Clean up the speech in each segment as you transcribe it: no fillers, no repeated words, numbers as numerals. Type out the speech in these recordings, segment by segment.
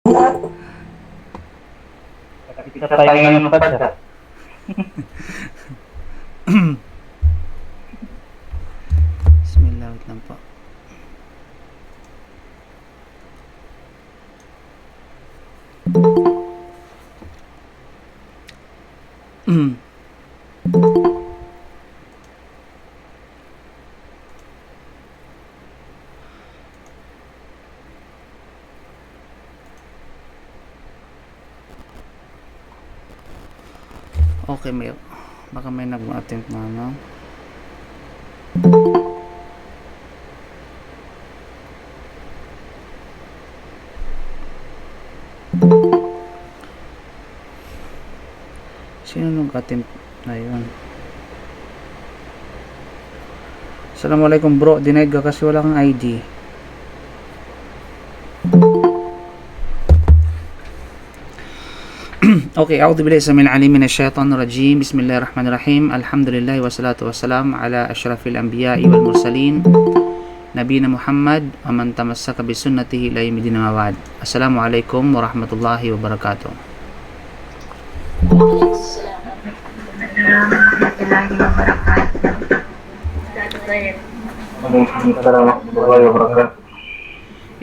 Kita tayo ngayon ng padya. Bismillah, wait lang po. Okay, baka may nag-attempt na, no? Sino nag-attempt na yun? Assalamualaikum bro, denied ka kasi wala kang ID. Okay, a'udhu billahi samil alim minash shaitanir rajim. Bismillahirrahmanirrahim. Alhamdulillah wassalatu wassalam ala asyrafil anbiya'i wal mursalin nabiyina Muhammad wa man tamassaka bi sunnatihi ila yaumil din. Assalamualaikum warahmatullahi wabarakatuh.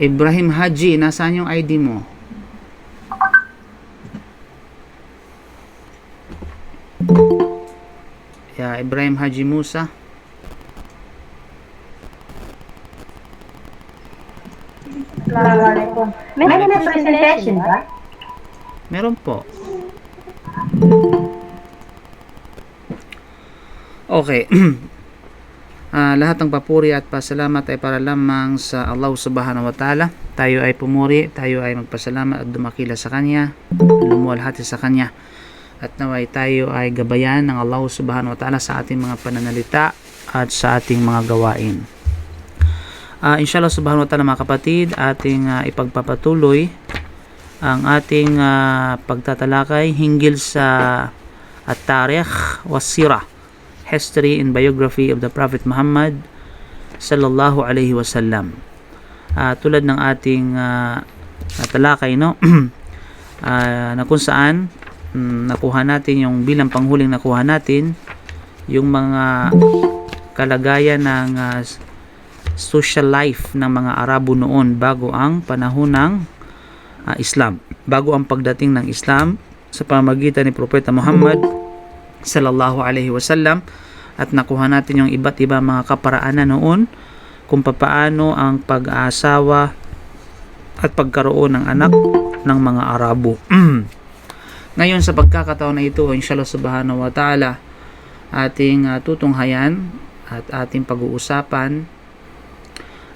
Ibrahim Haji, nasaan yung ID mo? Yeah, Ibrahim Haji Musa. Assalamualaikum. May presentation ba? Meron po. Okay. Lahat ng papuri at pasalamat ay para lamang sa Allah subhanahu wa ta'ala. Tayo ay pumuri, tayo ay magpasalamat at dumakila sa Kanya, lumuwalhati sa Kanya. At naway tayo ay gabayan ng Allah subhanahu wa ta'ala sa ating mga pananalita at sa ating mga gawain. Inshallah subhanahu wa ta'ala mga kapatid, ating ipagpapatuloy ang ating pagtatalakay hinggil sa at-tarikh was-sirah, history and biography of the Prophet Muhammad sallallahu alaihi wasallam. Tulad ng ating talakay, no? Na kung saan nakuha natin yung bilang panghuling nakuha natin yung mga kalagayan ng social life ng mga Arabo noon bago ang panahon ng Islam, bago ang pagdating ng Islam sa pamamagitan ni Propeta Muhammad sallallahu alaihi wasallam, at nakuha natin yung iba't iba mga kaparaanan noon kung papaano ang pag-aasawa at pagkaroon ng anak ng mga Arabo. Ngayon sa pagkakataon na ito, inshallah subhanahu wa ta'ala, ating tutunghayan at ating pag-uusapan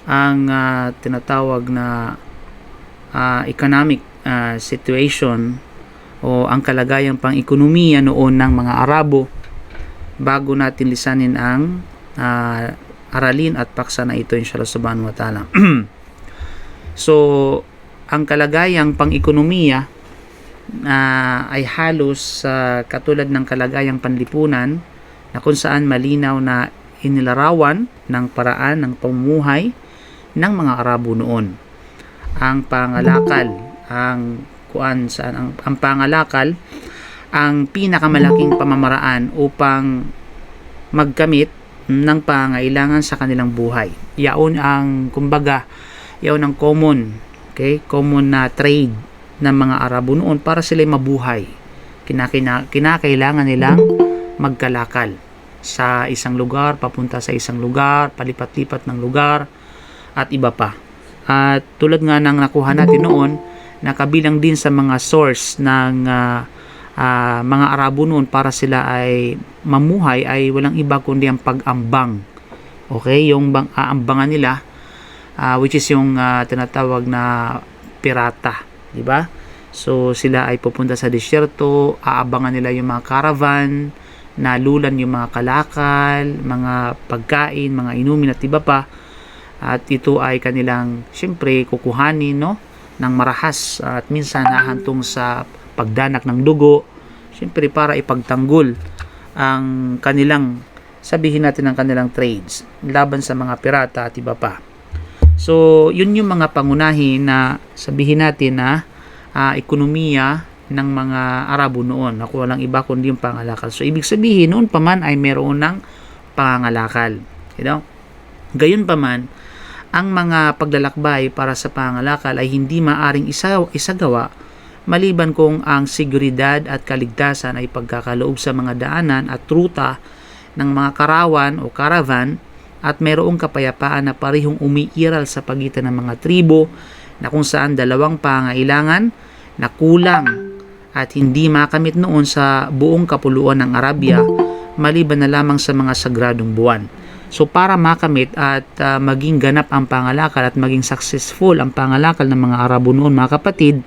ang tinatawag na economic situation o ang kalagayang pang-ekonomiya noon ng mga Arabo bago natin lisanin ang aralin at paksa na ito, inshallah subhanahu wa ta'ala. So, ang kalagayang pang-ekonomiya ay halos katulad ng kalagayang panlipunan na kung saan malinaw na inilarawan ng paraan ng pamumuhay ng mga Arabo noon. Ang pangalakal, ang pangalakal, ang pinakamalaking pamamaraan upang magkamit ng pangailangan sa kanilang buhay. Yaon ang kumbaga, yaon ang common na trade ng mga Arabo noon para sila mabuhay. Kinakailangan nilang magkalakal sa isang lugar, papunta sa isang lugar, palipat-lipat ng lugar, at iba pa. At tulad nga ng nakuha natin noon, nakabilang din sa mga source ng mga Arabo noon para sila ay mamuhay ay walang iba kundi ang pag-ambang. Okay, yung aambangan nila, which is yung tinatawag na pirata. Diba? So sila ay pupunta sa disyerto, aabangan nila yung mga caravan, nalulan yung mga kalakal, mga pagkain, mga inumin at iba pa. At ito ay kanilang siyempre kukuhanin, no, ng marahas at minsan hahantong sa pagdanak ng dugo, siyempre para ipagtanggol ang kanilang, sabihin natin, ang kanilang trades laban sa mga pirata at iba pa. So, yun yung mga pangunahin na sabihin natin na ekonomiya ng mga Arabo noon. Ako walang iba kundi yung pangangalakal. So ibig sabihin noon pa man ay meron ng pangangalakal. Gayon pa man, ang mga paglalakbay para sa pangangalakal ay hindi maaring isagawa maliban kung ang seguridad at kaligtasan ay pagkakaloob sa mga daanan at ruta ng mga karawan o caravan at mayroong kapayapaan na parehong umiiral sa pagitan ng mga tribo na kung saan dalawang pangailangan na kulang at hindi makamit noon sa buong kapuluan ng Arabia maliban na lamang sa mga sagradong buwan. So para makamit at maging ganap ang pangalakal at maging successful ang pangalakal ng mga Arabo noon, mga kapatid,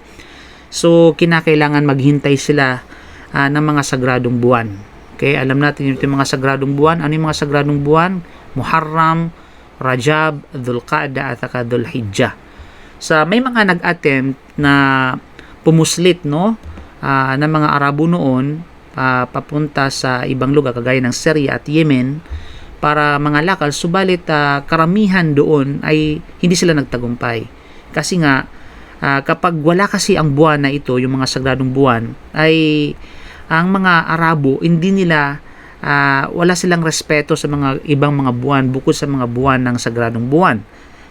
so kinakailangan maghintay sila ng mga sagradong buwan. Okay, alam natin yung mga sagradong buwan. Ano yung mga sagradong buwan? Muharram, Rajab, Dhul-Qa'dah at saka Dhul-Hijjah. Sa may mga nag-attempt na pumuslit ng mga Arabo noon papunta sa ibang lugar kagaya ng Syria at Yemen para mangalakal, subalit karamihan doon ay hindi sila nagtagumpay. Kasi nga kapag wala kasi ang buwan na ito, yung mga sagradong buwan, ay ang mga Arabo hindi nila wala silang respeto sa mga ibang mga buwan bukod sa mga buwan ng sagradong buwan.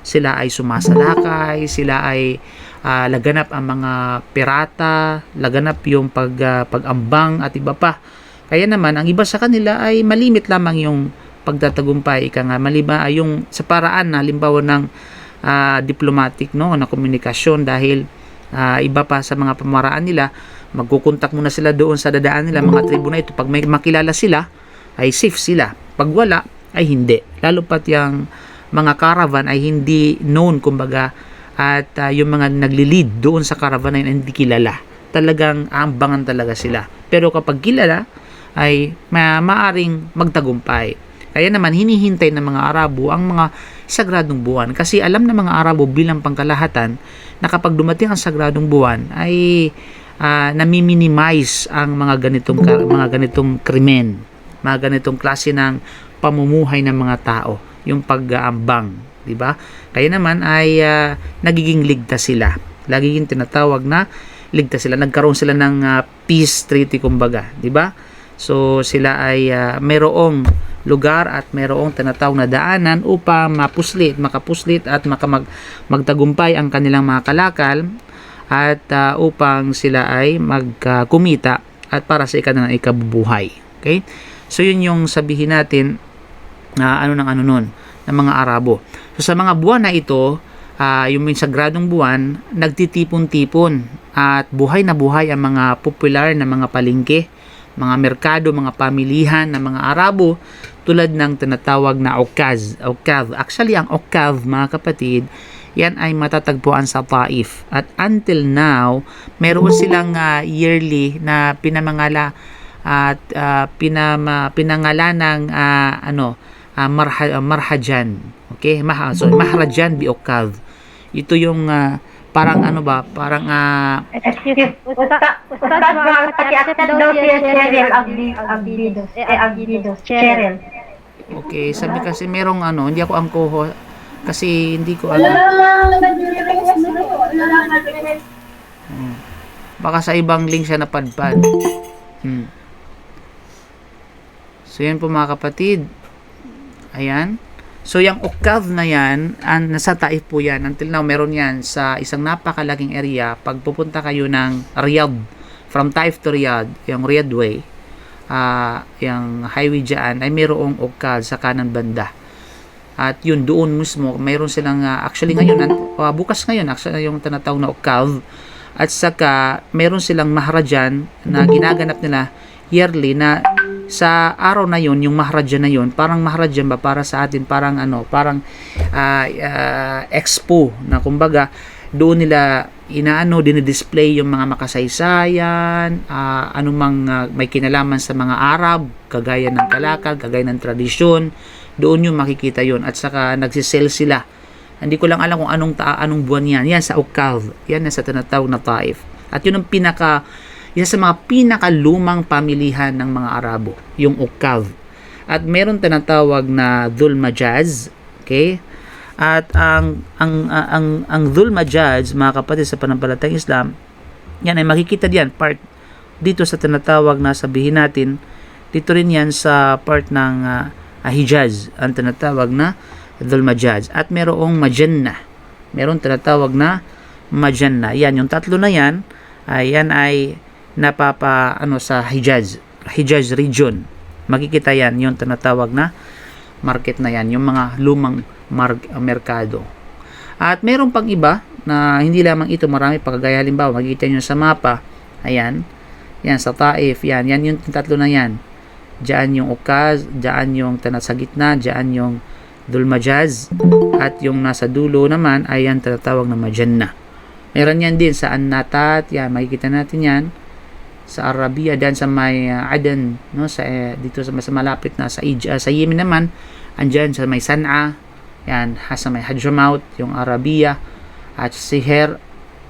Sila ay sumasalakay, sila ay laganap ang mga pirata, laganap yung pag-ambang at iba pa. Kaya naman ang iba sa kanila ay malimit lamang yung pagtatagumpay, maliban yung sa paraan na halimbawa ng diplomatic na komunikasyon, dahil iba pa sa mga pamaraan nila, magkukontak muna sila doon sa dadaan nila, mga tribo na ito. Pag may makilala sila ay safe sila, pag wala ay hindi, lalo pat yung mga caravan ay hindi known kumbaga, at yung mga nagli-lead doon sa caravan na yun hindi kilala, talagang ambangan talaga sila. Pero kapag kilala ay maaring magtagumpay. Kaya naman hinihintay ng mga Arabo ang mga sagradong buwan, kasi alam ng mga Arabo bilang pangkalahatan na kapag dumating ang sagradong buwan ay nami-minimize ang mga ganitong krimen, mga ganitong klase ng pamumuhay ng mga tao, yung pag-aambang, di ba? Kaya naman ay nagiging ligtas sila. Laging tinatawag na ligtas sila. Nagkaroon sila ng peace treaty kumbaga, di ba? So sila ay mayroong lugar at mayroong tinatawag na daanan upang makapuslit at magtagumpay ang kanilang mga kalakal, at upang sila ay magkumita at para sa kanilang ikabubuhay. Okay? So yun yung sabihin natin ano nun ng mga Arabo. So sa mga buwan na ito, yung sagradong buwan, nagtitipon-tipon at buhay na buhay ang mga popular na mga palengke, mga merkado, mga pamilihan ng mga Arabo, tulad ng tinatawag na Ukaz. Actually, ang Ukaz, mga kapatid, yan ay matatagpuan sa Taif. At until now, meron silang yearly na pinamangala at pinangalan ng Marhajan. Okay? Mahrajan bi Ukaz. Ito yung parang parang okay, sabi kasi merong hindi ako angkoho kasi hindi ko alam. Baka sa ibang link siya napadpad. So yan po mga kapatid. Ayan. So, yung Ukaz na yan, nasa Taif po yan. Until now, meron yan sa isang napakalaking area. Pag pupunta kayo ng Riyadh, from Taif to Riyadh, yung Riyadh Way, yung highway dyan, ay mayroong Ukaz sa kanan banda. At yun, doon mismo, mayroon silang, actually ngayon, bukas ngayon, actually yung tinatawag na Ukaz. At saka, mayroon silang Mahrajan na ginaganap nila yearly na sa araw na yon, yung Mahrajan na yon, parang Mahrajan ba para sa atin, parang expo na kumbaga doon nila dinidisplay yung mga makasaysayan, anumang may kinalaman sa mga Arab, kagaya ng kalakal, kagaya ng tradisyon, doon yung makikita yon. At saka nagsisell sila. Hindi ko lang alam kung anong buwan yan sa Ukaz, yan sa tinatawag na Taif. At yun ang isa sa mga pinakalumang pamilihan ng mga Arabo, yung Ukaz. At meron tinatawag na Dhul Majaz, okay? At ang Dhul Majaz, mga kapatid sa panampalatayang Islam, Yan ay makikita diyan part dito sa tinatawag na sabihin natin, dito rin yan sa part ng Hijaz, ang tinatawag na Dhul Majaz. At merong Majanna, meron tinatawag na Majanna. Yan, yung tatlo na yan, yan ay sa Hijaz region. Makikita yan, yung tinatawag na market na yan, yung mga lumang merkado. At meron pang iba na hindi lamang ito, marami pa, kagaya halimbawa, makikita nyo sa mapa, ayan, yan sa Taif, yan yung tatlo na yan. Diyan yung Ukaz, diyan yung sa gitna, diyan yung Dhul Majaz, at yung nasa dulo naman ay yan tinatawag na Majanna. Meron yan din sa An-Natat, yan makikita natin yan sa Arabia, diyan sa may Aden, no, dito sa malapit na sa Yemen naman, andyan sa may San'a, yan sa may Hadramaut, yung Arabia, at Siher,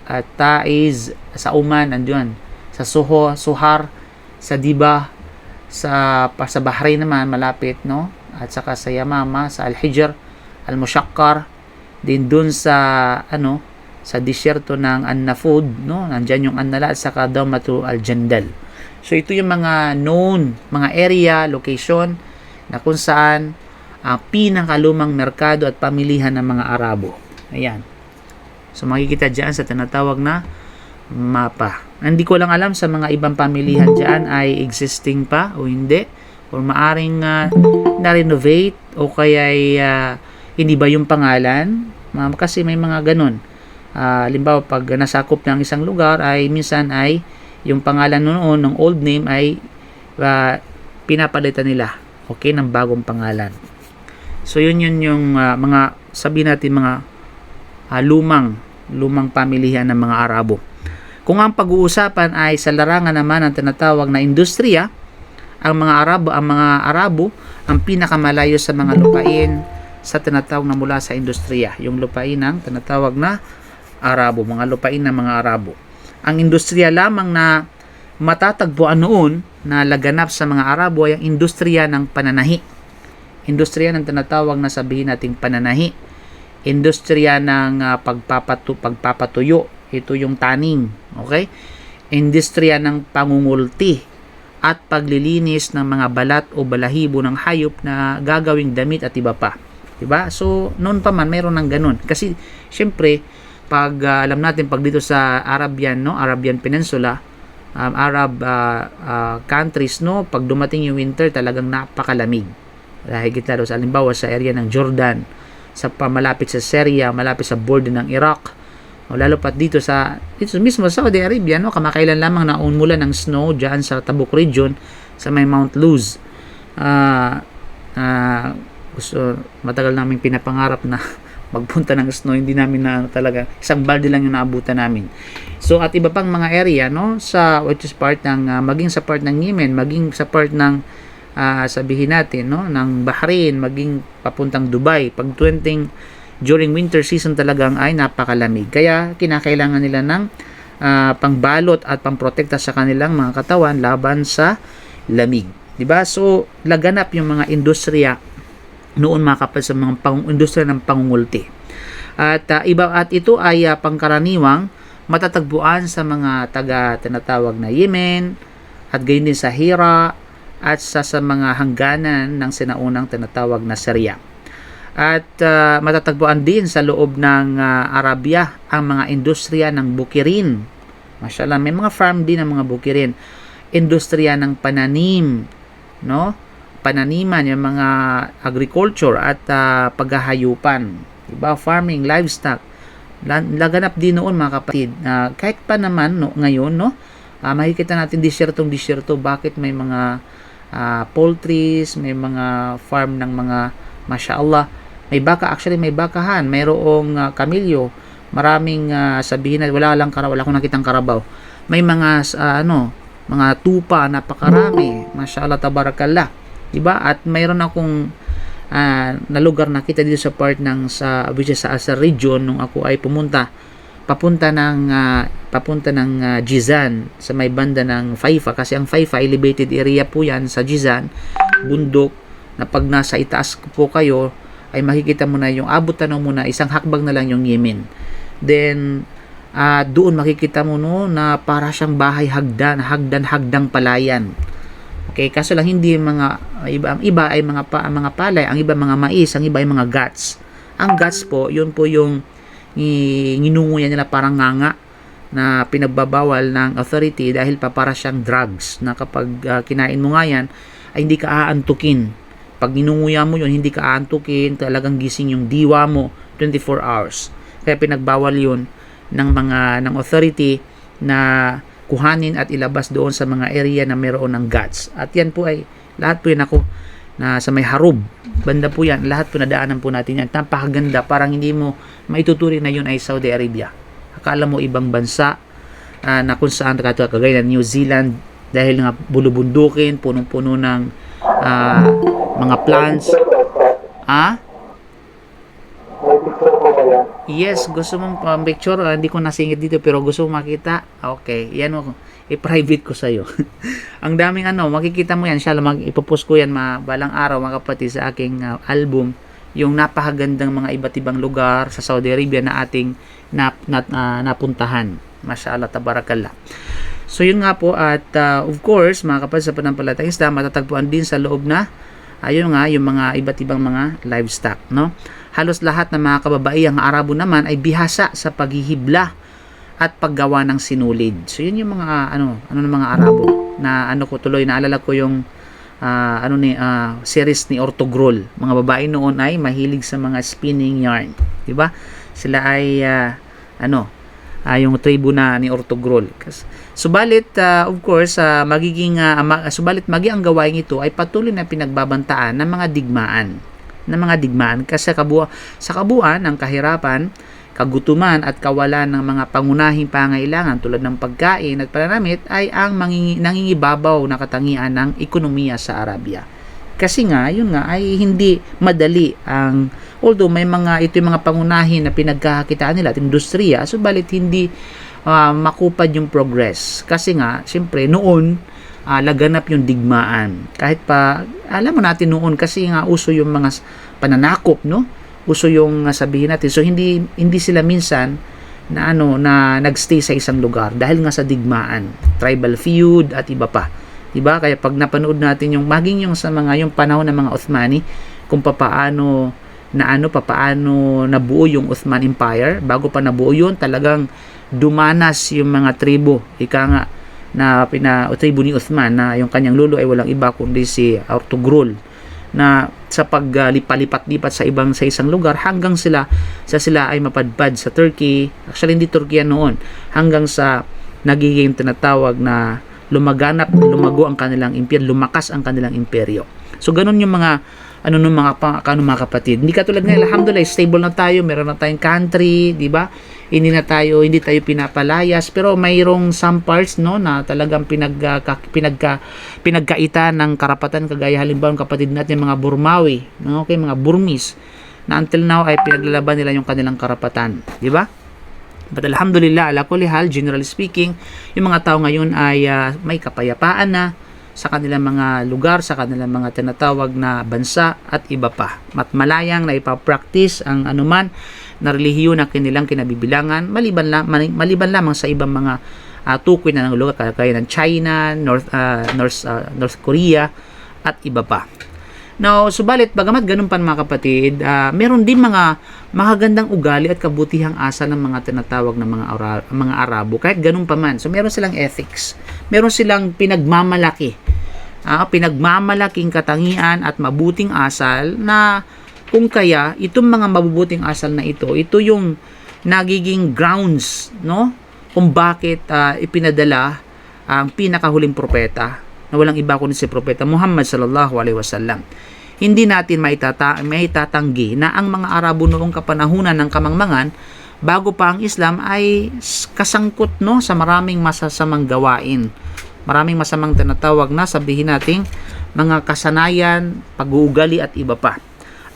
at Taiz sa Oman, andyan sa Suhar, sa Diba, sa Bahrain naman malapit, no, at saka sa Yamama, sa Al-Hijr, Al-Mushaqqar, din dun sa sa disyerto ng An-Nafud, no, nandiyan yung An-Nala at saka Dawmatu Al-Jandal. So ito yung mga known, mga area, location na kung saan ang pinakalumang merkado at pamilihan ng mga Arabo. Ayan. So makikita diyan sa tinatawag na mapa. Hindi ko lang alam sa mga ibang pamilihan diyan ay existing pa o hindi, or maaring na-renovate o kaya hindi ba yung pangalan, kasi may mga ganun. Halimbawa pag nasakop ng isang lugar ay minsan ay yung pangalan noon ng old name ay pinapalitan nila, okay, ng bagong pangalan. So yun yung mga sabihin natin mga lumang pamilihan ng mga Arabo. Kung ang pag-uusapan ay sa larangan naman ng tinatawag na industriya, ang mga Arabo ang pinakamalayo sa mga lupain sa tinatawag na mula sa industriya, yung lupain ng tinatawag na Arabo, mga lupain ng mga Arabo. Ang industriya lamang na matatagpuan noon na laganap sa mga Arabo ay ang industriya ng pananahi. Industriya ng tinatawag na sabihin nating pananahi. Industriya ng pagpapatuyo, ito yung tanning, okay? Industriya ng pangungulti at paglilinis ng mga balat o balahibo ng hayop na gagawing damit at iba pa. Diba? So, noon pa man, mayroon ng ganun. Kasi, syempre, pag alam natin, pag dito sa Arabian Peninsula, Arab countries, no, pag dumating yung winter, talagang napakalamig. Dahil kita sa halimbawa sa area ng Jordan, sa malapit sa Syria, malapit sa border ng Iraq, o lalo pat dito mismo sa Saudi Arabia, no, kamakailan lamang naunmulan ng snow diyan sa Tabuk region sa may Mount Luz. Matagal namin pinapangarap na magpunta ng snow, hindi namin na talaga, isang balde lang yung naabutan namin. So at iba pang mga area, no, sa which is part ng maging sa part ng Yemen, maging sa part ng sabihin natin, no, ng Bahrain, maging papuntang Dubai, during winter season talagang ay napakalamig. Kaya kinakailangan nila ng pangbalot at pangprotekta sa kanilang mga katawan laban sa lamig. 'Di ba? So laganap yung mga industriya noon, mga kapal, sa mga industriya ng pangungulti. At ito ay pangkaraniwang matatagpuan sa mga tinatawag na Yemen, at gayon din sa Hira at sa mga hangganan ng sinaunang tinatawag na Syria. At matatagpuan din sa loob ng Arabia ang mga industriya ng bukirin. Mashallah, may mga farm din ng mga bukirin. Industriya ng pananim, no? Pananiman, yung mga agriculture at paghahayupan. Diba? Farming, livestock. Laganap din noon, mga kapatid. Kahit pa naman ngayon, no? Makikita natin disyerto. Bakit may mga poultries, may mga farm ng mga, mashallah, may baka, actually may bakahan, mayroong kamilyo, maraming sabihin na wala akong nakitang karabaw. May mga mga tupa, napakarami, mashallah, tabarakallah, diba? At mayroon akong na lugar nakita dito sa part ng which is sa region nung ako ay papunta ng Jizan, sa may banda ng Haifa, kasi ang Haifa elevated area po yan sa Jizan, bundok, na pag nasa itaas po kayo ay makikita mo na yung abutan mo na isang hakbang na lang yung Yemen. Then doon makikita mo no na para siyang bahay hagdang palayan. Okay, kaso lang hindi mga ang iba ay mga palay, ang iba mga mais, ang iba ay mga guts. Ang guts po, yun po yung nginunguya nila parang nganga na pinagbabawal ng authority dahil para siyang drugs na kapag kinain mo nga yan ay hindi ka aantukin. Pag ninunguya mo yun, hindi ka aantukin, talagang gising yung diwa mo 24 hours. Kaya pinagbawal yun ng authority na kuhanin at ilabas doon sa mga area na mayroon ng guts. At yan po ay lahat po yun na sa may Harub. Banda po yan. Lahat po nadaanan po natin yan. Napakaganda. Parang hindi mo maituturing na yun ay Saudi Arabia. Akala mo ibang bansa na kung saan kagaya ng New Zealand dahil nga bulubundukin, punong-puno ng mga plants. Yes, gusto mong picture, hindi ko nasingit dito pero gusto mong makita. Okay, yan mo. I-private ko sa'yo. Ang daming makikita mo yan. Siya lang ipopost ko yan balang araw mga kapatid sa aking album. Yung napakagandang mga iba't ibang lugar sa Saudi Arabia na ating napuntahan. Mashallah, tabarakallah. So yun nga po at of course mga kapatid sa panampalatayang Islam matatagpuan din sa loob na ayun nga yung mga iba't ibang mga livestock, no? Halos lahat ng mga kababaihang Arabo naman ay bihasa sa paghihibla at paggawa ng sinulid. So yun yung mga ng mga Arabo na ko tuloy naalala ko yung series ni Ortogrol. Mga babae noon ay mahilig sa mga spinning yarn, 'di ba? Sila ay yung tribu na ni Ortogrol. Subalit of course magiging ang gawain ito ay patuloy na pinagbabantaan ng mga digmaan kasi sa kabuuan ng kahirapan, kagutuman at kawalan ng mga pangunahing pangailangan tulad ng pagkain at pananamit ay ang nangingibabaw na katangian ng ekonomiya sa Arabia. Kasi nga, yun nga ay hindi madali although may ito yung mga pangunahin na pinagkakakitaan nila at industriya, subalit hindi makupad yung progress. Kasi nga, siyempre noon laganap yung digmaan. Kahit pa, alam mo natin noon kasi nga uso yung mga pananakop, no? Uso yung sabihin natin. So, hindi sila minsan na nagstay sa isang lugar dahil nga sa digmaan, tribal feud at iba pa. Diba? Kaya pag napanood natin yung sa yung panahon ng mga Uthmani, kung papaano nabuo yung Uthman Empire, bago pa nabuo yun, talagang dumanas yung mga tribo. Ika nga, na tribo ni Uthman na yung kanyang lolo ay walang iba kundi si Ortogrol na sa paglipat-lipat sa isang lugar hanggang sila ay mapadpad sa Turkey. Actually hindi Turkey noon, hanggang sa nagiging tinatawag na lumago ang kanilang imperyo, lumakas ang kanilang imperyo. So ganun yung mga mga kapatid. Hindi katulad ngayon, alhamdulillah, stable na tayo, meron na tayong country, di ba? Hindi tayo pinapalayas, pero mayroong some parts na talagang pinagkaitan ng karapatan, kagaya halimbawa ng kapatid natin mga Burmawi, okay, mga Burmese, na until now ay pinaglalaban nila yung kanilang karapatan, di ba? But alhamdulillah, ala kulli hal, generally speaking, yung mga tao ngayon ay may kapayapaan na sa kanilang mga lugar, sa kanilang mga tinatawag na bansa at iba pa. At malayang na ipapractice ang anuman na relihiyon na kanilang kinabibilangan, maliban lamang sa ibang mga tukoy na ng lugar kagaya ng China, North Korea at iba pa. Now, subalit bagamat ganun pa mga kapatid, meron din mga magagandang ugali at kabutihang asa ng mga tinatawag na mga Arabo kahit ganun pa man. So meron silang ethics. Meron silang pinagmamalaking katangian at mabuting asal na kung kaya itong mga mabubuting asal na ito yung nagiging grounds, no? Kung bakit ipinadala ang pinakahuling propeta na walang iba kundi si propeta Muhammad sallallahu alaihi wasallam. Hindi natin maitatanggi na ang mga Arabo noong kapanahunan ng kamangmangan bago pa ang Islam ay kasangkot sa maraming masasamang gawain. Maraming masamang tinatawag na sabihin nating mga kasanayan, pag-uugali at iba pa.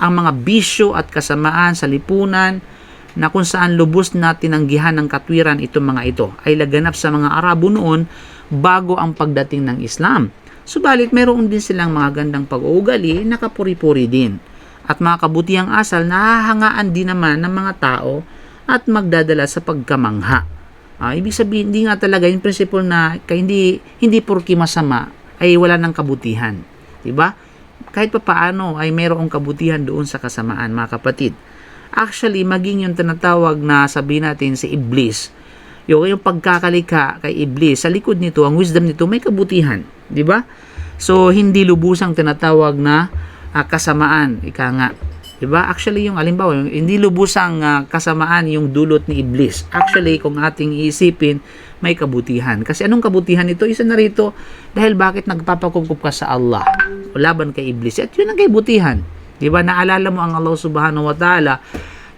Ang mga bisyo at kasamaan sa lipunan na kung saan lubos na tinanggihan ng katwiran itong mga ito ay laganap sa mga Arabo noon bago ang pagdating ng Islam. Subalit mayroon din silang mga gandang pag-uugali na kapuri-puri din. At mga kabutihang asal na hahangaan din naman ng mga tao at magdadala sa pagkamangha. Ibig sabihin, hindi nga talaga yung principle na hindi porki masama ay wala ng kabutihan. Diba? Kahit pa paano ay mayroong kabutihan doon sa kasamaan, mga kapatid. Actually, maging yung tinatawag na sabihin natin si Iblis, yung pagkakalikha kay Iblis, sa likod nito, ang wisdom nito, may kabutihan. Diba? So, hindi lubusang tinatawag na kasamaan, ika nga. Diba? Actually, yung alimbawa, hindi lubusang kasamaan yung dulot ni Iblis. Actually, kung ating iisipin, may kabutihan. Kasi anong kabutihan ito? Isa na rito, dahil bakit nagpapakukup ka sa Allah o laban kay Iblis? At yun ang kabutihan. Diba? Naalala mo ang Allah subhanahu wa ta'ala.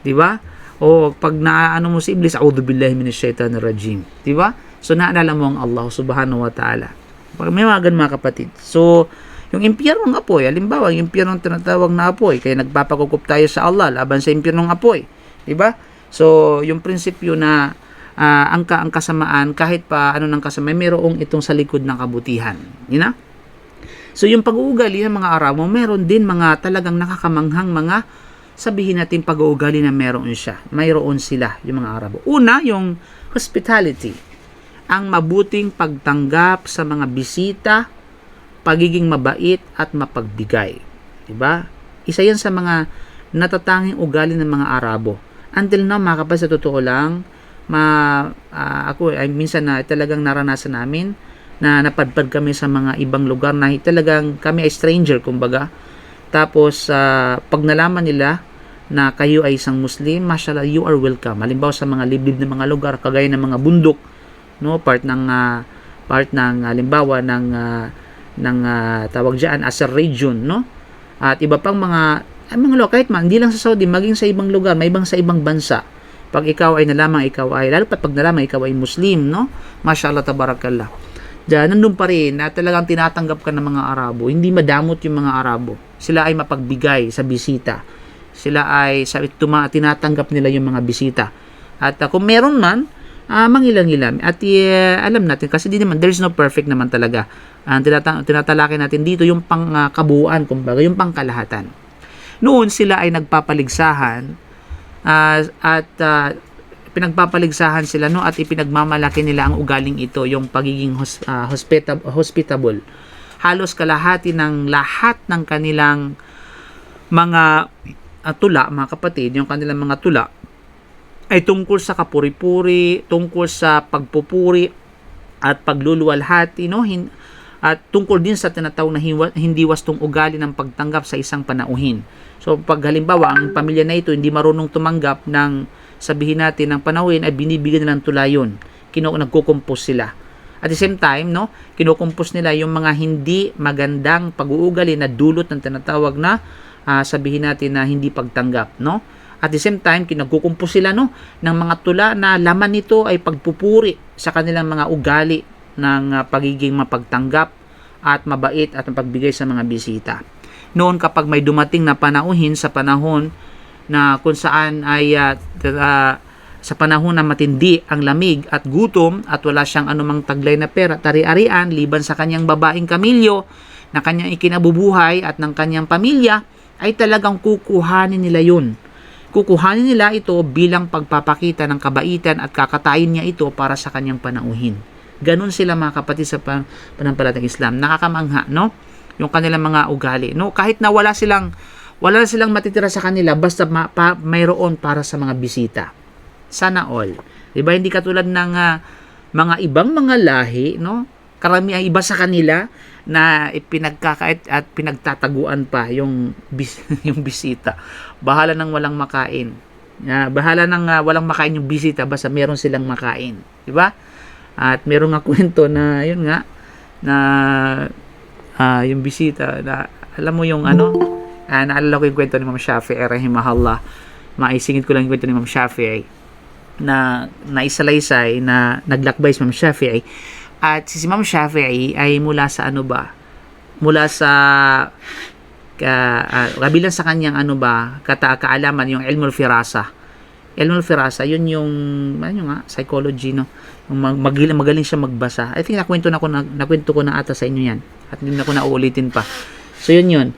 Diba? O pag naano mo si Iblis, a'udhu billahi minasyaitanir rajim. Diba? So, naalala mo ang Allah subhanahu wa ta'ala. May mga ganun, mga kapatid. So, yung impyernong apoy, halimbawa, yung impyernong tinatawag na apoy, kaya nagpapakukup tayo sa Allah laban sa impyernong apoy. Diba? So, yung prinsipyo na ang kasamaan, kahit pa ano ng kasamaan, mayroong itong sa likod ng kabutihan. Yun na? So, yung pag-uugali ng mga Arabo, meron din mga talagang nakakamanghang mga sabihin natin pag-uugali na meron siya. Mayroon sila, yung mga Arabo. Una, yung hospitality. Ang mabuting pagtanggap sa mga bisita, pagiging mabait at mapagbigay. Diba? Isa yan sa mga natatanging ugali ng mga Arabo. Until now, mga kapatid, sa totoo lang, ako ay minsan na talagang naranasan namin na napadpad kami sa mga ibang lugar na talagang kami ay stranger, kumbaga. Tapos, pag nalaman nila na kayo ay isang Muslim, mashallah, you are welcome. Halimbawa sa mga liblib na mga lugar, kagaya ng mga bundok, no, part ng halimbawa ng tawag diyan as a region, no? At iba pang mga lugar, kahit man hindi lang sa Saudi, maging sa ibang lugar, may ibang sa ibang bansa. Pag ikaw ay nalaman, lalo pa pag nalaman ikaw ay Muslim, no? Mashallah, tabarakallah. Diyan, nandun pa rin na talagang tinatanggap ka ng mga Arabo. Hindi madamot yung mga Arabo. Sila ay mapagbigay sa bisita. Sila ay tinatanggap nila yung mga bisita. At kung meron man, mangilang-ilang. At alam natin, kasi there's no perfect naman talaga. Tinatalaki natin dito yung pangkabuuan, kumbaga, yung pangkalahatan. Noon sila ay nagpapaligsahan at pinagpapaligsahan sila, no, at ipinagmamalaki nila ang ugaling ito, yung pagiging hospitable. Halos kalahati ng lahat ng kanilang mga tula, mga kapatid, yung kanilang mga tula ay tungkol sa kapuri-puri, tungkol sa pagpupuri at pagluluwalhati, no? At tungkol din sa tinatawag na hindi wastong ugali ng pagtanggap sa isang panauhin. So, pag halimbawa, ang pamilya na ito hindi marunong tumanggap ng, sabihin natin, ng panauhin, ay binibigyan nilang tula yun. Nagkukumpos sila. At the same time, no, kinukumpos nila yung mga hindi magandang pag-uugali na dulot ng tinatawag na, sabihin natin na hindi pagtanggap, no? At the same time, nagkukumpos sila, no, ng mga tula na laman nito ay pagpupuri sa kanilang mga ugali ng pagiging mapagtanggap at mabait at pagbigay sa mga bisita. Noon, kapag may dumating na panauhin sa panahon na kung saan ay sa panahon na matindi ang lamig at gutom at wala siyang anumang taglay na pera, tari-arian, liban sa kanyang babaeng kamilyo na kanyang ikinabubuhay at ng kanyang pamilya, ay talagang kukuhanin nila yun. Kukuhanin nila ito bilang pagpapakita ng kabaitan at kakatayin niya ito para sa kanyang panauhin. Ganon sila, mga kapatid, sa panampalatayang Islam. Nakakamangha, no? Yung kanilang mga ugali, no? Kahit na wala silang matitira sa kanila, basta mayroon para sa mga bisita. Sana all. Diba? Hindi katulad ng mga ibang mga lahi, no? Karamihan iba sa kanila na ipinagkakait at pinagtataguan pa yung bisita. Bahala nang walang makain. Bahala nang walang makain yung bisita, basta meron silang makain. Diba? At meron nga kwento na, yun nga, na yung bisita, na, alam mo yung naalala ko yung kwento ni Ma'am Shafi'i, rahimahullah. Maisingit ko lang yung kwento ni Ma'am Shafi'i, na naisalaysay, na naglakbay si Ma'am Shafi'i. At si Ma'am Shafi'i ay mula sa mula sa kabilang sa kanyang kaalaman, yung ilmul firasa. Ilmul firasa, yun yung psychology, no? Magaling siya magbasa. I think nakwento ko na ata sa inyo yan. At hindi na ko na uulitin pa. So, yun.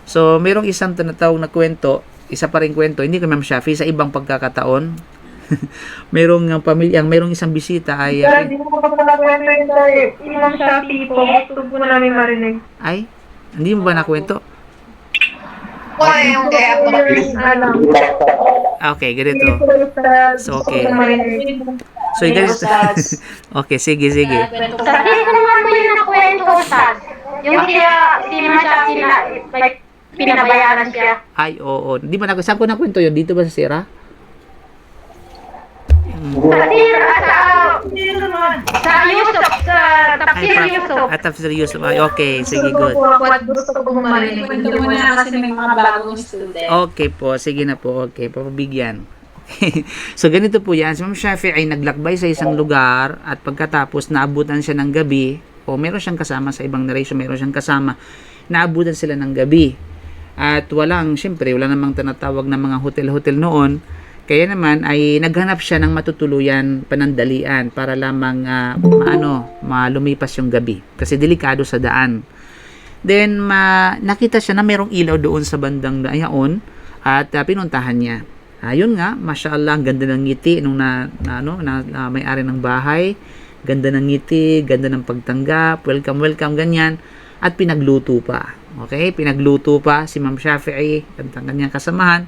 So, mayroong isang tinatawag na kwento, isa pa rin kwento, hindi kay Ma'am Shafi'i, sa ibang pagkakataon, merong pamilyang, merong isang bisita ay Pero hindi ko pa pala kwento yun tayo. Imam Shafi po, gusto po namin marinig. ay hindi mo ba nakwento? Wala yung kaya po yung alam. Okay, ganito. So, okay. Marinig. So, ganito. Okay, sige. Sa hindi ko naman po yung nakwento, Ustad. Yung si Masyaki na, like, pinabayaran siya. Ay, oo. Di ba saan ko nakwento yun? Dito ba sa Sira? Sa Yusuf, sa Tafsir Yusuf. At Tafsir Yusuf. Ay, okay, sige, good. Gusto ko marinig. Kwento mo na kasi may mga bagong student. Okay po, sige na po. Okay, papabigyan. Okay. So, ganito po yan. Si Ma'am Shafi ay naglakbay sa isang lugar at pagkatapos naabutan siya ng gabi o meron siyang kasama sa ibang narration, meron siyang kasama, naabutan sila ng gabi. At syempre, wala namang tinatawag na mga hotel-hotel noon. Kaya naman ay naghanap siya ng matutuluyan panandalian para lamang malumipas yung gabi. Kasi delikado sa daan. Then, nakita siya na merong ilaw doon sa bandang dayaon at pinuntahan niya. Ayun nga, mashallah, ang ganda ng ngiti nung may-ari ng bahay. Ganda ng ngiti, ganda ng pagtanggap, welcome, ganyan. At pinagluto pa. Okay? Pinagluto pa si Ma'am Shafi'i at ang kanyang kasamahan.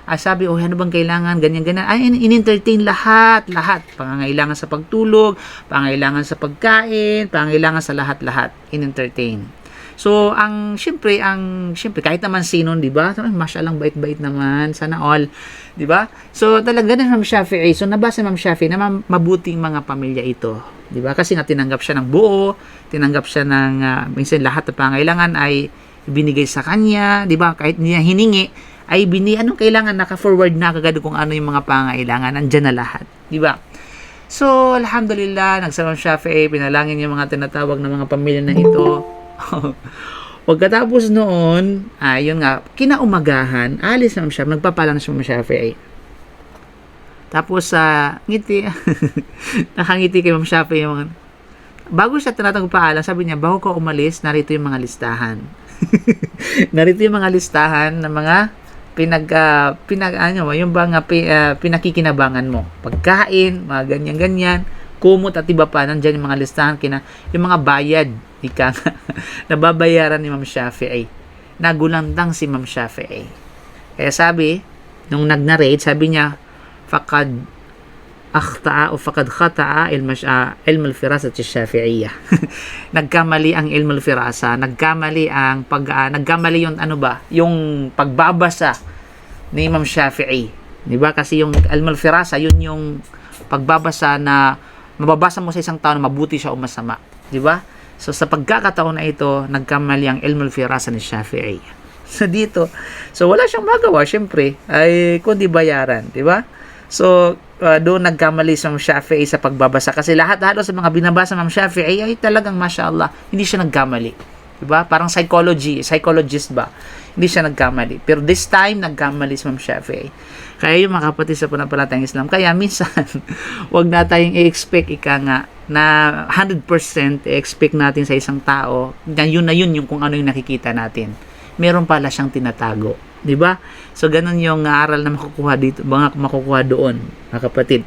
Sabi, ano bang kailangan? Ganyan. Ay, in-entertain lahat. Pangangailangan sa pagtulog, pangangailangan sa pagkain, pangangailangan sa lahat-lahat. In-entertain. So, syempre, kahit naman sino, di ba? Mashallah, bait-bait naman. Sana all. Di ba? So, talaga na Ma'am Shafi'i. So, nabasa Ma'am Shafi'i na mabuting mga pamilya ito. Di ba? Kasi nga, tinanggap siya ng buo, tinanggap siya ng, minsan lahat na pangangailangan ay binigay sa kanya. Di ba? Kahit hindi niya hiningi, ay anong kailangan, naka-forward na kagad kung ano yung mga pangangailangan, andyan na lahat, di ba? So, alhamdulillah, nagsama Shafi'i, pinalangin yung mga tinatawag na mga pamilya na ito. Pagkatapos noon, yun nga, kinaumagahan, alis na siya, nagpapalang siya Ma'am Shafi'i. Tapos, ngiti, nakangiti kay Ma'am Shafi'i yung bago siya tinatawag paalam, sabi niya, bago ka umalis, narito yung mga listahan. Narito yung mga listahan ng mga pinakikinabangan mo. Pagkain, mga ganyan-ganyan, kumot at iba pa, nandiyan yung mga listahan, yung mga bayad, nababayaran ni Ma'am Shafi'i. Nagulandang si Ma'am Shafi'i. Kaya sabi, nung nag-narrate, sabi niya, faqad khata'a ilm al-firasa Shafi'iyya. Nagkamali ang ilm al-firasa, nagkamali yung yung pagbabasa ni Imam Shafi'i. 'Di ba? Kasi yung ilm al-firasa, yun yung pagbabasa na mababasa mo sa isang tao na mabuti siya o masama, 'di ba? So sa pagkakataon na ito, nagkamali ang ilm al-firasa ni Shafi'i. So dito, wala siyang magawa syempre ay kundi bayaran, 'di ba? So, doon nagkamali sa Ma'am Shafi'i sa pagbabasa. Kasi halos sa mga binabasa Ma'am Shafi'i ay talagang mashallah, hindi siya nagkamali. Diba? Parang psychologist ba? Hindi siya nagkamali. Pero this time, nagkamali si Ma'am Shafi'i. Kaya yung mga kapatid sa panampalatayang Islam, kaya minsan, wag na tayong i-expect na 100% i-expect natin sa isang tao, na yun yung kung ano yung nakikita natin. Meron pala siyang tinatago. 'Di ba? So ganun yung aral na makukuha doon, mga kapatid.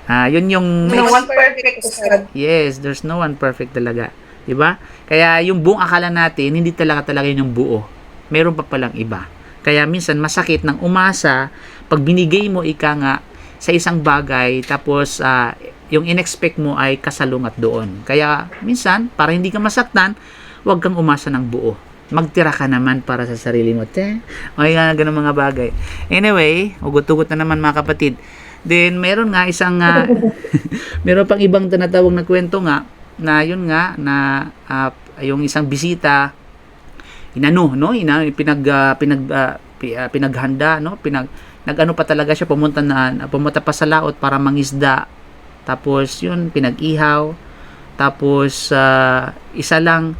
Yun yung No one perfect, Ustad. yes, there's no one perfect talaga, 'di ba? Kaya yung buong akala natin, hindi talaga yun yung buo. Meron pa palang iba. Kaya minsan masakit ng umasa pag binigay mo sa isang bagay tapos yung inexpect mo ay kasalungat doon. Kaya minsan para hindi ka masaktan, huwag kang umasa ng buo. Magtira ka naman para sa sarili mo. Ganun mga bagay. Anyway, ugot-ugot na naman mga kapatid. Then, meron nga isang, meron pang ibang tinatawag na kwento nga, na yun nga, na yung isang bisita, pinaghanda, no? Nag-ano pa talaga siya, pumunta pa sa laot para mangisda. Tapos, yun, pinag-ihaw. Tapos, isa lang,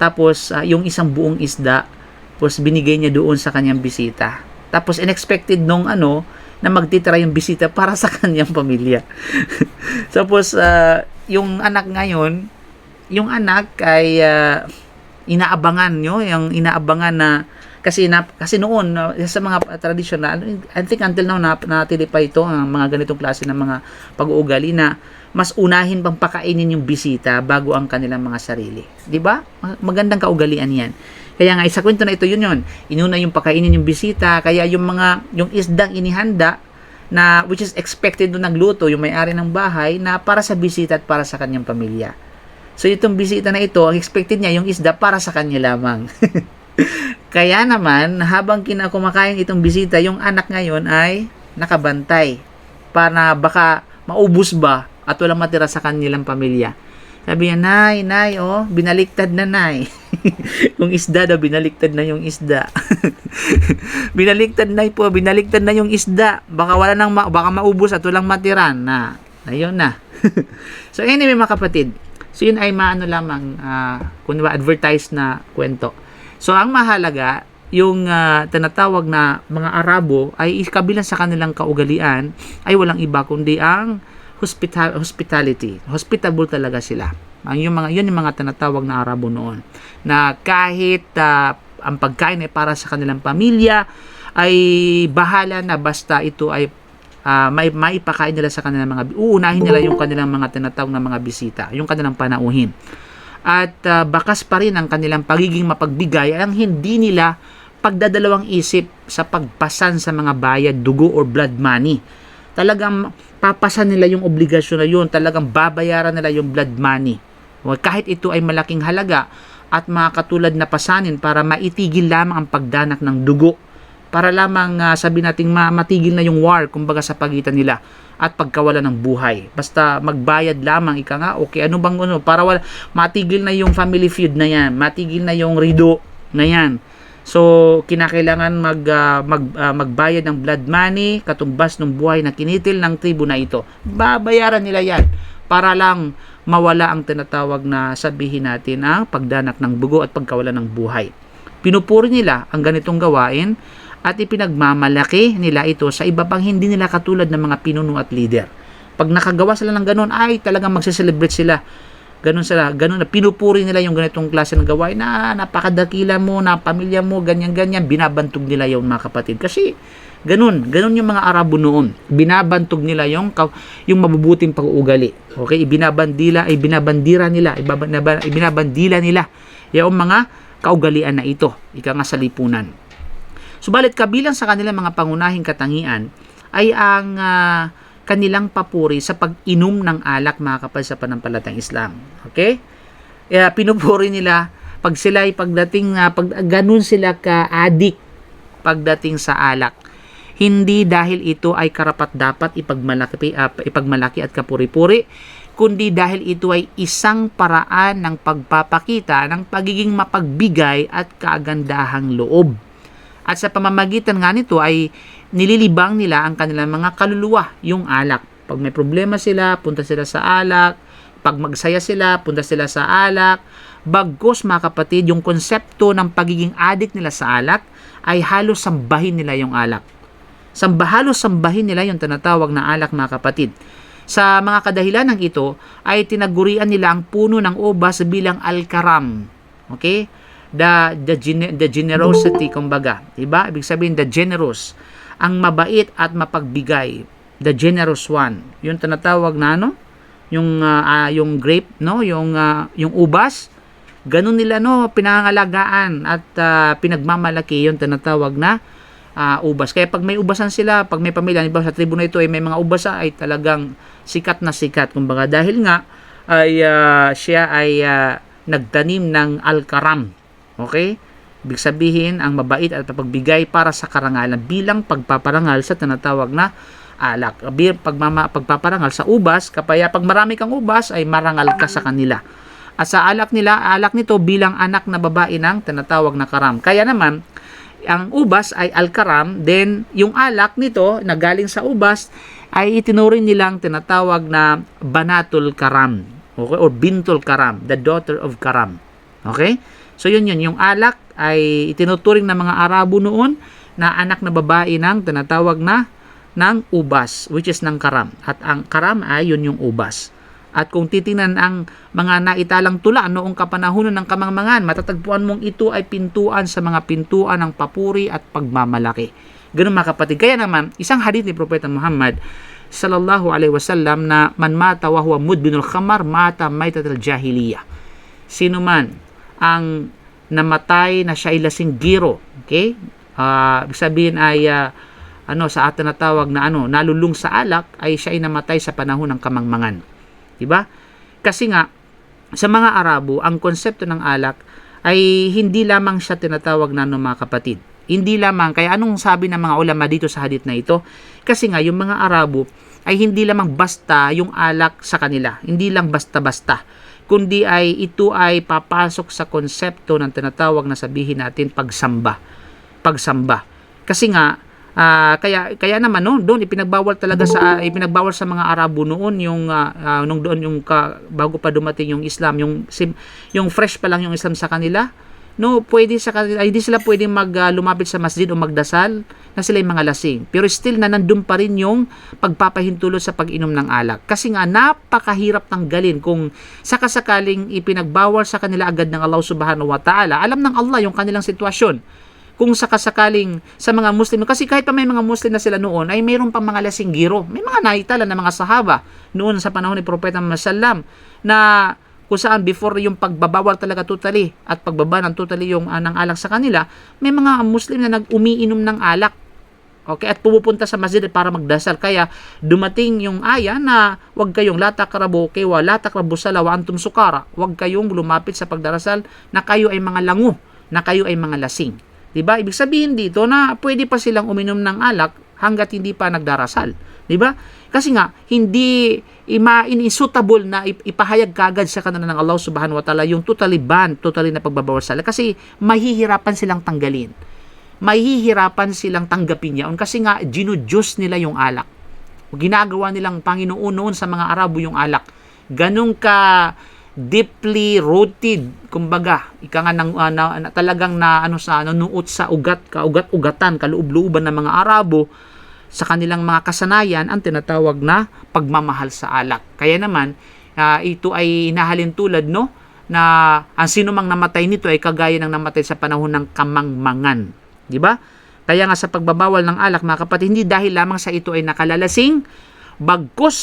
tapos, yung isang buong isda, tapos binigay niya doon sa kanyang bisita. Tapos, unexpected na magtitira yung bisita para sa kanyang pamilya. Tapos, yung anak ngayon, yung anak ay inaabangan na Kasi noon sa mga traditional, I think until now natili pa ito ang mga ganitong klase ng mga pag-uugali na mas unahin pang pakainin yung bisita bago ang kanilang mga sarili. 'Di ba? Magandang kaugalian 'yan. Kaya nga sa kwento na ito yun. Inuna yung pakainin yung bisita, kaya yung isdang inihanda na which is expected nung nagluto yung may-ari ng bahay na para sa bisita at para sa kanyang pamilya. So itong bisita na ito, ang expected niya yung isda para sa kanya lamang. Kaya naman, habang kumakain itong bisita, yung anak ngayon ay nakabantay para baka maubos ba at walang matira sa kanilang pamilya. Sabi niya, Nay, oh, binaliktad na, Nay. Yung isda daw, binaliktad na yung isda. Binaliktad na yung isda. Baka baka maubos at walang matira na. Ayun na. So anyway, mga kapatid, so yun ay maano lamang, kung advertise na kwento. So, ang mahalaga, yung tinatawag na mga Arabo ay kabilang sa kanilang kaugalian ay walang iba kundi ang hospitality. Hospitable talaga sila. Yun yung mga tinatawag na Arabo noon. Na kahit ang pagkain ay para sa kanilang pamilya, ay bahala na basta ito ay maipakain nila sa kanilang uunahin nila yung kanilang mga tinatawag na mga bisita, yung kanilang panauhin. At bakas pa rin ang kanilang pagiging mapagbigay ang hindi nila pagdadalawang isip sa pagpasan sa mga bayad, dugo or blood money. Talagang papasan nila yung obligasyon na yun, talagang babayaran nila yung blood money. Kahit ito ay malaking halaga at makakatulad na pasanin para maitigil lamang ang pagdanak ng dugo. Para lamang sabi nating matigil na yung war kumbaga sa pagitan nila at pagkawala ng buhay. Basta magbayad lamang, ika nga, okay, ano bang para matigil na yung family feud na yan, matigil na yung rido na yan. So, kinakailangan magbayad ng blood money, katumbas ng buhay na kinitil ng tribu na ito. Babayaran nila yan para lang mawala ang tinatawag na sabihin natin ang pagdanak ng dugo at pagkawala ng buhay. Pinupuri nila ang ganitong gawain at ipinagmamalaki nila ito sa iba pang hindi nila katulad ng mga pinuno at leader. Pag nakagawa sila ng ganun, ay talagang magse-celebrate sila. Ganun na pinupuri nila yung ganitong klase ng gawain na napakadakila mo, na pamilya mo, ganyan-ganyan, binabantog nila yung mga kapatid. Kasi ganun yung mga Arabo noon. Binabantog nila yung mabubuting pag-uugali. Okay, ibinabandila nila yung mga kaugalian na ito, ika nga sa lipunan. Subalit kabilang sa kanilang mga pangunahing katangian ay ang kanilang papuri sa pag-inom ng alak, mga kapal sa panampalatayang Islam. Okay? Pinupuri nila pag ganun sila ka-addict pagdating sa alak. Hindi dahil ito ay karapat-dapat ipagmalaki at kapuri-puri, kundi dahil ito ay isang paraan ng pagpapakita ng pagiging mapagbigay at kaagandahang loob. At sa pamamagitan nga nito ay nililibang nila ang kanilang mga kaluluwa, yung alak. Pag may problema sila, punta sila sa alak. Pag magsaya sila, punta sila sa alak. Bagkus, mga kapatid, yung konsepto ng pagiging addict nila sa alak ay halos sambahin nila yung alak. Halos sambahin nila yung tinatawag na alak, mga kapatid. Sa mga kadahilan ng ito ay tinagurian nila ang puno ng ubas bilang al-karam. Okay? The generosity, kumbaga, diba? Ibig sabihin, the generous, ang mabait at mapagbigay, the generous one. Yung tinatawag na yung grape, no, yung ubas, ganun nila pinangalagaan at pinagmamalaki yung tinatawag na ubas. Kaya pag may ubasan sila, pag may pamilya, diba, sa tribu na ito ay may mga ubasa, ay talagang sikat na sikat, kumbaga, dahil nga ay siya ay nagtanim ng al-karam. Okay? Ibig sabihin, ang mabait at pagbigay para sa karangalan bilang pagpaparangal sa tinatawag na alak. Pagpaparangal sa ubas, kapaya pag marami kang ubas, ay marangal ka sa kanila. At sa alak nito bilang anak na babae ng tinatawag na karam. Kaya naman, ang ubas ay al-karam, then yung alak nito na galing sa ubas ay itinuring nilang tinatawag na banatul karam. Okay? Or bintul karam, the daughter of karam. Okay? So yun, yung alak ay itinuturing ng mga Arabo noon na anak na babae ng tinatawag na ng ubas, which is ng karam. At ang karam ay yun yung ubas. At kung titingnan ang mga naitalang tula noong kapanahunan ng kamangmangan, matatagpuan mong ito ay pintuan sa mga pintuan ng papuri at pagmamalaki. Ganun mga kapatid. Kaya naman, isang hadith ni Propeta Muhammad sallallahu alaihi wasallam na man mata wa huwa mudbinul khamar mata maitatul jahiliyah. Sino man ang namatay na siya ay lasing giro, okay? Ibig sabihin ay sa atin na tawag na nalulung sa alak, ay siya ay namatay sa panahon ng kamangmangan. Diba? Kasi nga sa mga Arabo, ang konsepto ng alak ay hindi lamang siya tinatawag na mga kapatid. Hindi lamang, kaya anong sabi ng mga ulama dito sa hadith na ito? Kasi nga yung mga Arabo ay hindi lamang basta yung alak sa kanila. Hindi lang basta-basta. Kundi ay ito ay papasok sa konsepto ng tinatawag na sabihin natin pagsamba. Kasi nga kaya naman doon ipinagbawal sa mga Arabo noon yung nung doon yung bago pa dumating yung Islam, yung fresh pa lang yung Islam sa kanila. Pwede sa kanila, hindi sila pwedeng lumapit sa masjid o magdasal na sila yung mga lasing. Pero still na nandun pa rin yung pagpapahintulot sa pag-inom ng alak. Kasi nga napakahirap tanggalin kung sakasakaling ipinagbawal sa kanila agad ng Allah Subhanahu wa Ta'ala. Alam ng Allah yung kanilang sitwasyon. Kung sakasakaling sa mga Muslim, kasi kahit pa may mga Muslim na sila noon, ay mayroon pang mga lasing giro. May mga naitala na mga sahaba noon sa panahon ni Propeta Muhammad sallam na kung saan before yung pagbabawal talaga totally at pagbaba ng totally yung ng alak sa kanila, may mga Muslim na nag-umiinom ng alak. Okay, at pumupunta sa masjid para magdasal. Kaya dumating yung aya na wag kayong la taqrabu sala wa antum sukara. Wag kayong lumapit sa pagdarasal na kayo ay mga lango, na kayo ay mga lasing. Diba? Ibig sabihin dito na pwede pa silang uminom ng alak hanggat hindi pa nagdarasal. Diba? Kasi nga, hindi suitable na ipahayag kagad sa kanila ng Allah Subhanahu wa Ta'ala yung totally na pagbabawal sa alak. Kasi mahihirapan silang tanggalin. Mahihirapan silang tanggapin yan. Kasi nga, ginudyos nila yung alak. Ginagawa nilang Panginoon noon sa mga Arabo yung alak. Ganun ka deeply rooted, kumbaga ika nga talagang nanuot sa kaugat-ugatan, kaloob-looban ng mga Arabo sa kanilang mga kasanayan ang tinatawag na pagmamahal sa alak. Kaya naman ito ay hinahalin tulad na ang sino mang namatay nito ay kagaya ng namatay sa panahon ng kamangmangan, di ba? Kaya nga sa pagbabawal ng alak mga kapatid, hindi dahil lamang sa ito ay nakalalasing, bagkus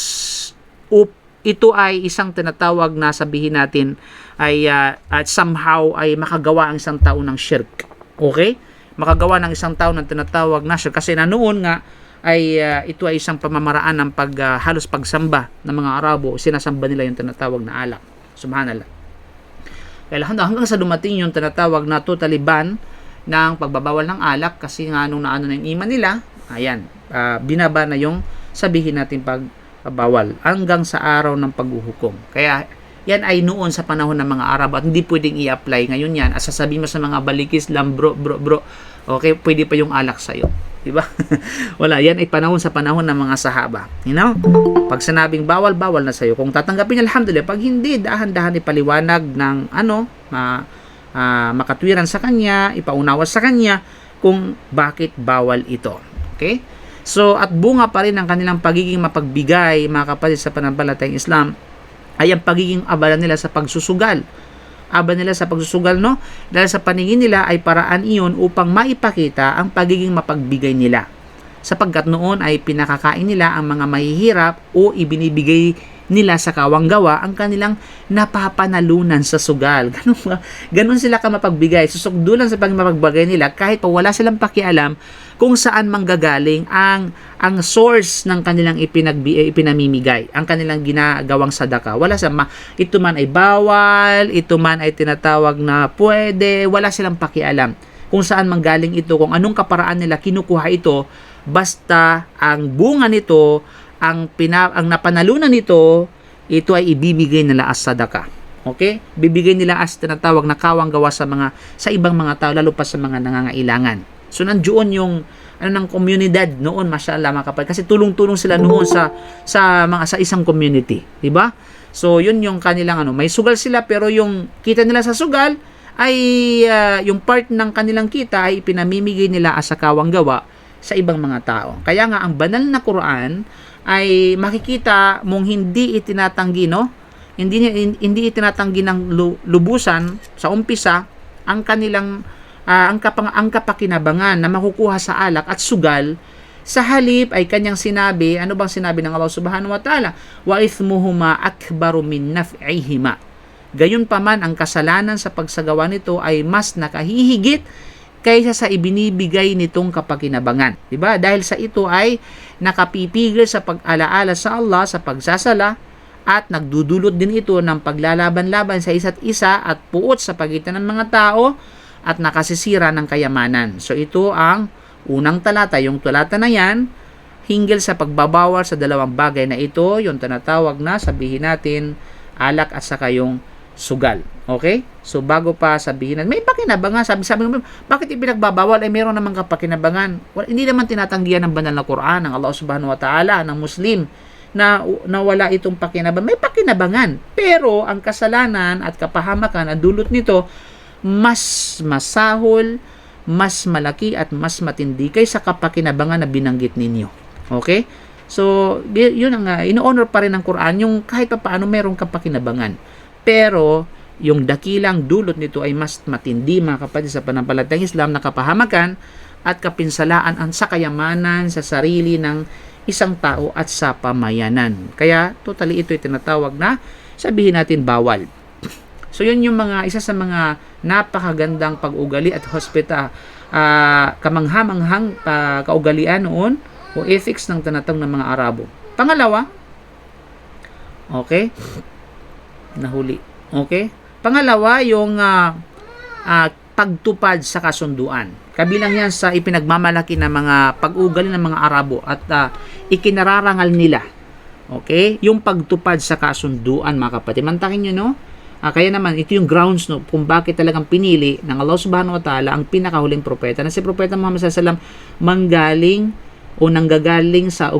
ito ay isang tinatawag na sabihin natin ay somehow ay makagawa ang isang tao ng shirk. Okay? Makagawa ng isang tao ng tinatawag na shirk. Kasi na noon nga ay ito ay isang pamamaraan ng halos pagsamba ng mga Arabo. Sinasamba nila yung tinatawag na alak. Subhanallah. Kaya hanggang sa dumating yung tinatawag na totally ban ng pagbabawal ng alak kasi nga nung naano na yung iman nila, ayan, binaba na yung sabihin natin bawal hanggang sa araw ng paghuhukom. Kaya yan ay noon sa panahon ng mga Arab at hindi pwedeng i-apply ngayon yan. At sasabihin mo sa mga balikis lang, bro, okay, pwede pa yung alak sa'yo. Diba? Wala, yan ay sa panahon ng mga sahaba. You know? Pag sinabing bawal na sa'yo. Kung tatanggapin, alhamdulillah. Pag hindi, dahan-dahan ipaliwanag ng makatwiran sa kanya, ipaunawa sa kanya kung bakit bawal ito. Okay? So, at bunga pa rin ang kanilang pagiging mapagbigay, mga kapatid, sa pananampalatayang Islam, ay ang pagiging abala nila sa pagsusugal. Dahil sa paningin nila ay paraan iyon upang maipakita ang pagiging mapagbigay nila. Sapagkat noon ay pinakakain nila ang mga mahihirap o ibinibigay nila sa kawanggawa ang kanilang napapanalunan sa sugal. Ganun sila kamapagbigay. Susugdulan sa pagmapagbigay nila kahit pa wala silang pakialam kung saan manggagaling ang source ng kanilang ipinamimigay, ang kanilang ginagawang sadaka. Ito man ay bawal, ito man ay tinatawag na pwede, wala silang pakialam kung saan manggaling ito, kung anong kaparaan nila kinukuha ito, basta ang bunga nito, ang napanalunan nito, ito ay ibibigay nila as sadaka. Okay? Bibigay nila as tinatawag na kawanggawa sa ibang mga tao, lalo pa sa mga nangangailangan. So nandiyon yung ng komunidad noon, mashallah mga kapatid, kasi tulong-tulong sila noon sa isang community, di ba? So yun yung kanilang may sugal sila, pero yung kita nila sa sugal ay yung part ng kanilang kita ay pinamimigay nila as kawanggawa sa ibang mga tao. Kaya nga ang banal na Quran ay makikita mong hindi itinatanggi hindi itinatanggi ng lubusan sa umpisa ang kanilang ang kapakinabangan na makukuha sa alak at sugal. Sa halip ay kanyang sinabi, ano bang sinabi ng Allah Subhanahu wa Ta'ala? Wa ithmuhuma akbaru min naf'ihima. Gayunpaman ang kasalanan sa pagsagawa nito ay mas nakahihigit kaysa sa ibinibigay nitong kapakinabangan. Diba? Dahil sa ito ay nakapipigil sa pag-alaala sa Allah, sa pagsasala, at nagdudulot din ito ng paglalaban-laban sa isa't isa at puot sa pagitan ng mga tao at nakasisira ng kayamanan. So ito ang unang talata. Yung talata na yan, hinggil sa pagbabawal sa dalawang bagay na ito, yung tinatawag na, sabihin natin, alak at saka yung sugal. Okay? So bago pa sabihin natin, may pakinabangan. Sabi mo, bakit ipinagbabawal? Ay meron namang kapakinabangan. Hindi naman tinatanggihan ng banal na Quran, ng Allah Subhanahu wa Ta'ala, ng Muslim, na wala itong pakinabangan. May pakinabangan. Pero ang kasalanan at kapahamakan, ang dulot nito, mas masahol, mas malaki at mas matindi kaysa kapakinabangan na binanggit ninyo. Okay? So, yun ang ino-honor pa rin ng Quran, yung kahit pa paano merong kapakinabangan. Pero, yung dakilang dulot nito ay mas matindi, mga kapatid, sa panampalatayang Islam na kapahamakan at kapinsalaan sa kayamanan, sa sarili ng isang tao at sa pamayanan. Kaya, totally ito ay tinatawag na, sabihin natin, bawal. So, yun yung isa sa mga napakagandang pag-ugali at kamanghamanghang kaugalian noon o ethics ng tinatawag ng mga Arabo. Pangalawa, okay? Nahuli. Okay? Pangalawa, yung pagtupad sa kasunduan. Kabilang yan sa ipinagmamalaki ng mga pag-ugali ng mga Arabo at ikinararangal nila. Okay? Yung pagtupad sa kasunduan, mga kapatid. Mantakin nyo, no? Kaya naman, ito yung grounds, no, kung bakit talagang pinili ng Allah Subhanahu wa Ta'ala ang pinakahuling propeta na si Propeta Muhammad SAW manggaling o nanggagaling sa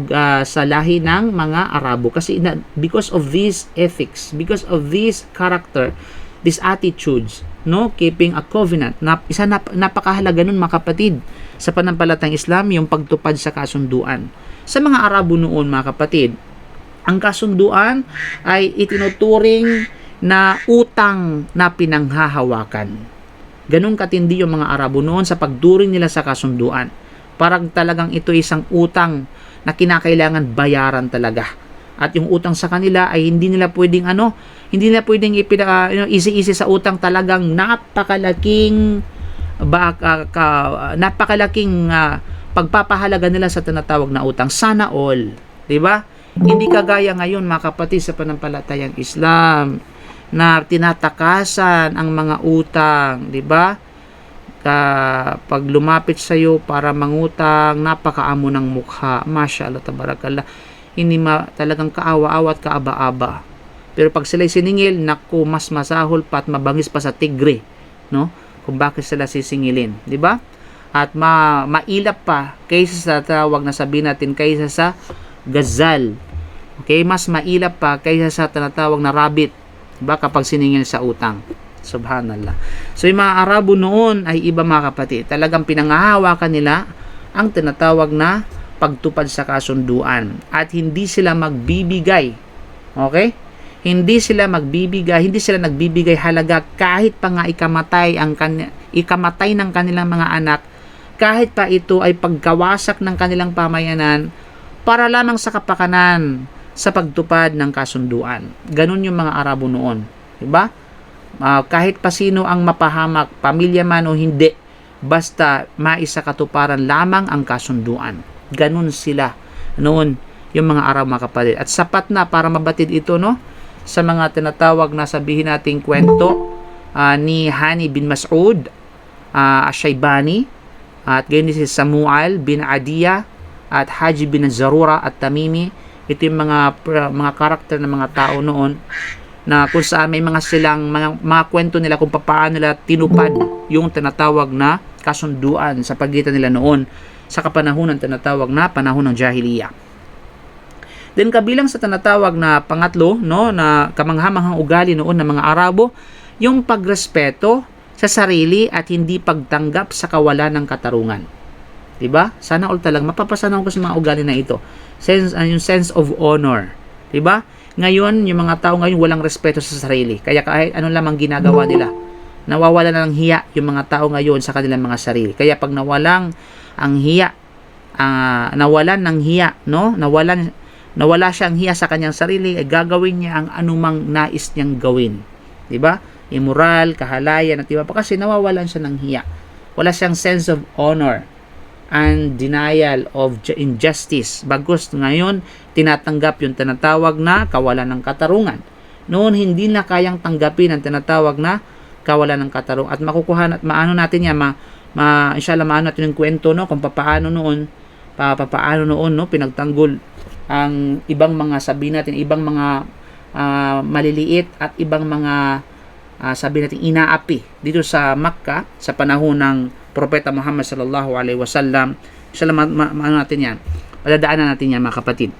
lahi ng mga Arabo. Kasi because of these ethics, because of this character, these attitudes, no, keeping a covenant, napakahalaga nun, mga kapatid, sa panampalatayang Islam, yung pagtupad sa kasunduan. Sa mga Arabo noon, mga kapatid, ang kasunduan ay itinuturing na utang na pinanghahawakan. Ganun katindi yung mga Arabo noon sa pagduring nila sa kasunduan. Parang talagang ito isang utang na kinakailangan bayaran talaga. At yung utang sa kanila ay hindi nila pwedeng easy sa utang. Talagang napakalaking pagpapahalaga nila sa tinatawag na utang. Sana all, 'di ba? Hindi kagaya ngayon, mga kapatid, sa panampalatayang Islam na tinatakasan ang mga utang, 'di ba? Pag lumapit sa iyo para mangutang, napakaamo ng mukha. Masyaallah, tabarakallah. Hindi talagang kaawa-awa at kaaba-aba. Pero pag sila'y siningil, naku, mas masahol pa at mabangis pa sa tigre, no? Kung bakit sila sisingilin, 'di ba? At mailap pa kaysa sa tawag na sabihin natin, kaysa sa gazal. Okay, mas mailap pa kaysa sa tinatawag na rabbit, diba, kapag siningil sa utang. Subhanallah. So yung mga Arabo noon ay iba, mga kapatid. Talagang pinangahawakan nila ang tinatawag na pagtupad sa kasunduan at hindi sila magbibigay. Okay? Hindi sila nagbibigay halaga kahit pa nga ikamatay ng kanilang mga anak, kahit pa ito ay pagkawasak ng kanilang pamayanan para lamang sa kapakanan sa pagtupad ng kasunduan. Ganun yung mga Arabo noon, 'di ba? Kahit pa sino ang mapahamak, pamilya man o hindi, basta maisakatuparan lamang ang kasunduan. Ganun sila noon, yung mga Arabo, mga kapatid. At sapat na para mabatid ito, no, sa mga tinatawag na sabihin nating kwento ni Hani bin Mas'ud Ash-Shaybani, at ganyan si Samuel bin Adiyah at Haji bin Zarura at Tamimi. Ito yung mga karakter ng mga tao noon na kung saan may mga silang mga kwento nila kung paano nila tinupad yung tinatawag na kasunduan sa pagitan nila noon sa kapanahunan tinatawag na panahon ng Jahiliyyah. Then kabilang sa tinatawag na pangatlo, no, na kamanghamanghang ugali noon ng mga Arabo, yung pagrespeto sa sarili at hindi pagtanggap sa kawalan ng katarungan. 'Di ba? Sana all talagang mapapasanaw ko sa mga ugali na ito. Yung sense of honor. 'Di ba? Ngayon, yung mga tao ngayon walang respeto sa sarili. Kaya kahit ano lamang ginagawa nila, nawawala na ng hiya yung mga tao ngayon sa kanilang mga sarili. Kaya pag nawalan ng hiya, no? Nawala siyang hiya sa kanyang sarili, ay gagawin niya ang anumang nais niyang gawin. 'Di ba? Immoral, kahalayan, at iba pa kasi nawawalan siya ng hiya. Wala siyang sense of honor and denial of injustice. Bagkus ngayon, tinatanggap yung tinatawag na kawalan ng katarungan. Noon, hindi na kayang tanggapin ang tinatawag na kawalan ng katarungan. At makukuha at maano natin yan, inshallah maano natin yung kwento, no, kung papaano noon no, pinagtanggol ang ibang mga, sabi natin, ibang mga maliliit at ibang mga sabi natin inaapi dito sa Makkah sa panahon ng Propeta Muhammad sallallahu alaihi wasallam. Inshallah maano natin yan, padadaanan natin yan mga kapatid.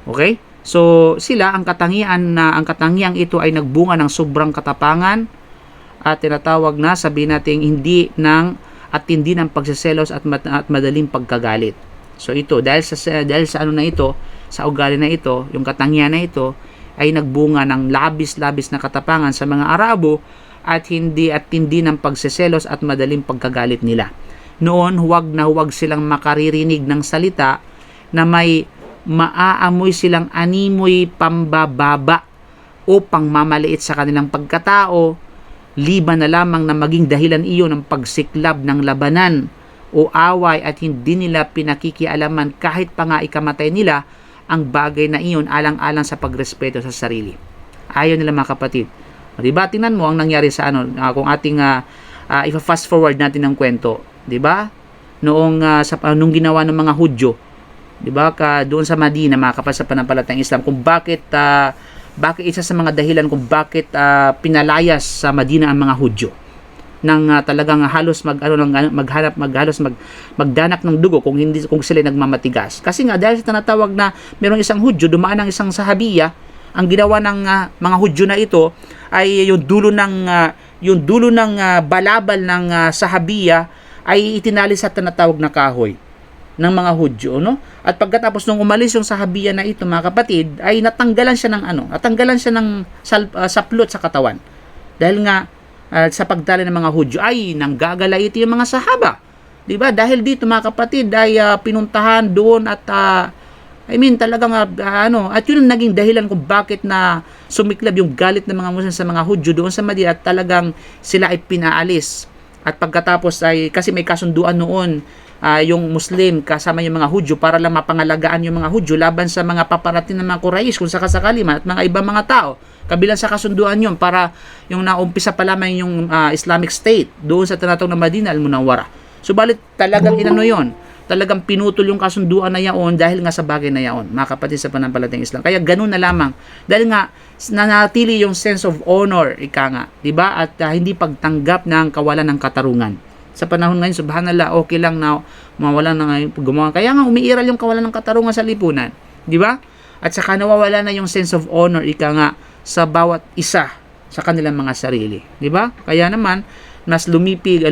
Okay, so sila ang katangiang ito ay nagbunga ng sobrang katapangan at tinatawag na, sabi natin, hindi ng pagseselos at madaling pagkagalit. So ito dahil sa ano na ito, sa ugali na ito, yung katangian na ito ay nagbunga ng labis-labis na katapangan sa mga Arabo at hindi ng pagseselos at madaling pagkagalit nila. Noon, huwag silang makaririnig ng salita na may maaamoy silang animoy pambababa o pangmamaliit sa kanilang pagkatao, liban na lamang na maging dahilan iyon ng pagsiklab ng labanan o away at hindi nila pinakikialaman kahit pa nga ikamatay nila ang bagay na iyon alang-alang sa pagrespeto sa sarili. Ayaw nila mga kapatid. Diba? Tingnan mo ang nangyari sa kung ating ipa-fast forward natin ng kwento. Diba? Nung ginawa ng mga Hudyo, diba? Doon sa Madina, mga kapatid sa panampalatayang Islam, kung bakit isa sa mga dahilan kung bakit pinalayas sa Madina ang mga Hudyo nang talagang halos magdanak ng dugo kung sila nagmamatigas. Kasi nga dahil sa tinatawag na mayroong isang Hudyo, dumaan ng isang sahabiya, ang ginawa ng mga Hudyo na ito ay yung dulo ng balabal ng sahabiya ay itinali sa tinatawag na kahoy ng mga Hudyo, no? At pagkatapos nung umalis yung sahabiya na ito, mga kapatid, ay natanggalan siya ng saplot sa katawan. Dahil nga sa pagdala ng mga Hudyo ay nanggagalaiti yung mga sahaba. 'Di ba? Dahil dito mga kapatid ay pinuntahan doon at talagang at yun ang naging dahilan kung bakit na sumiklab yung galit ng mga Muslim sa mga Hudyo doon sa Madina at talagang sila ay pinaalis. At pagkatapos ay kasi may kasunduan noon yung Muslim kasama yung mga Hudyo para lang mapangalagaan yung mga Hudyo laban sa mga paparating ng mga Quraysh kung sakasakali man at mga ibang mga tao. Kabilang sa kasunduan yun para yung naumpisa pa lamang yung Islamic State doon sa tinatawag na Madina al-Munawwara. Subalit talagang yun. Talagang pinutol yung kasunduan na yaon dahil nga sa bagay na yaon, mga kapatid sa panampalatayang Islam. Kaya ganun na lamang. Dahil nga nanatili yung sense of honor, ika nga, 'di ba? At hindi pagtanggap ng kawalan ng katarungan. Sa panahon ngayon, subhanallah, okay lang na mawalan na ngayon gumawa. Kaya nga umiiral yung kawalan ng katarungan sa lipunan, 'di ba? At saka nawawala na yung sense of honor, ika nga, sa bawat isa sa kanilang mga sarili, 'di ba? Kaya naman mas lumipig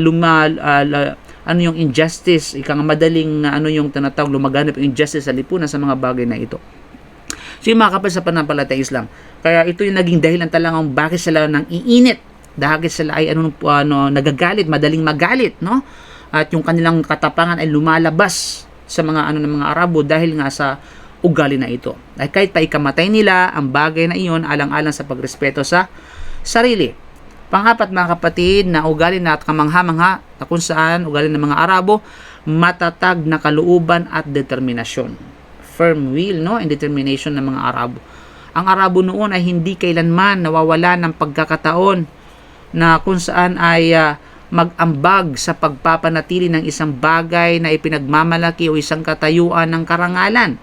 yung injustice, ika nga madaling yung tinatawag lumaganap yung injustice sa lipunan sa mga bagay na ito. So yung mga kapatid sa panampalatayang Islam, kaya ito yung naging dahilan talagang bakit sila nang iinit, dahil sila ay nagagalit, madaling magalit, no? At yung kanilang katapangan ay lumalabas sa mga ng mga Arabo dahil nga sa ugali na ito. Ay kahit pa ikamatay nila ang bagay na iyon alang-alang sa pagrespeto sa sarili. Pangapat mga kapatid, na ugali na at kamangha-mangha na kung saan ugali ng mga Arabo, matatag na kalooban at determinasyon. Firm will, no, and determination ng mga Arabo. Ang Arabo noon ay hindi kailanman nawawala ng pagkakataon na kung saan ay mag-ambag sa pagpapanatili ng isang bagay na ipinagmamalaki o isang katayuan ng karangalan.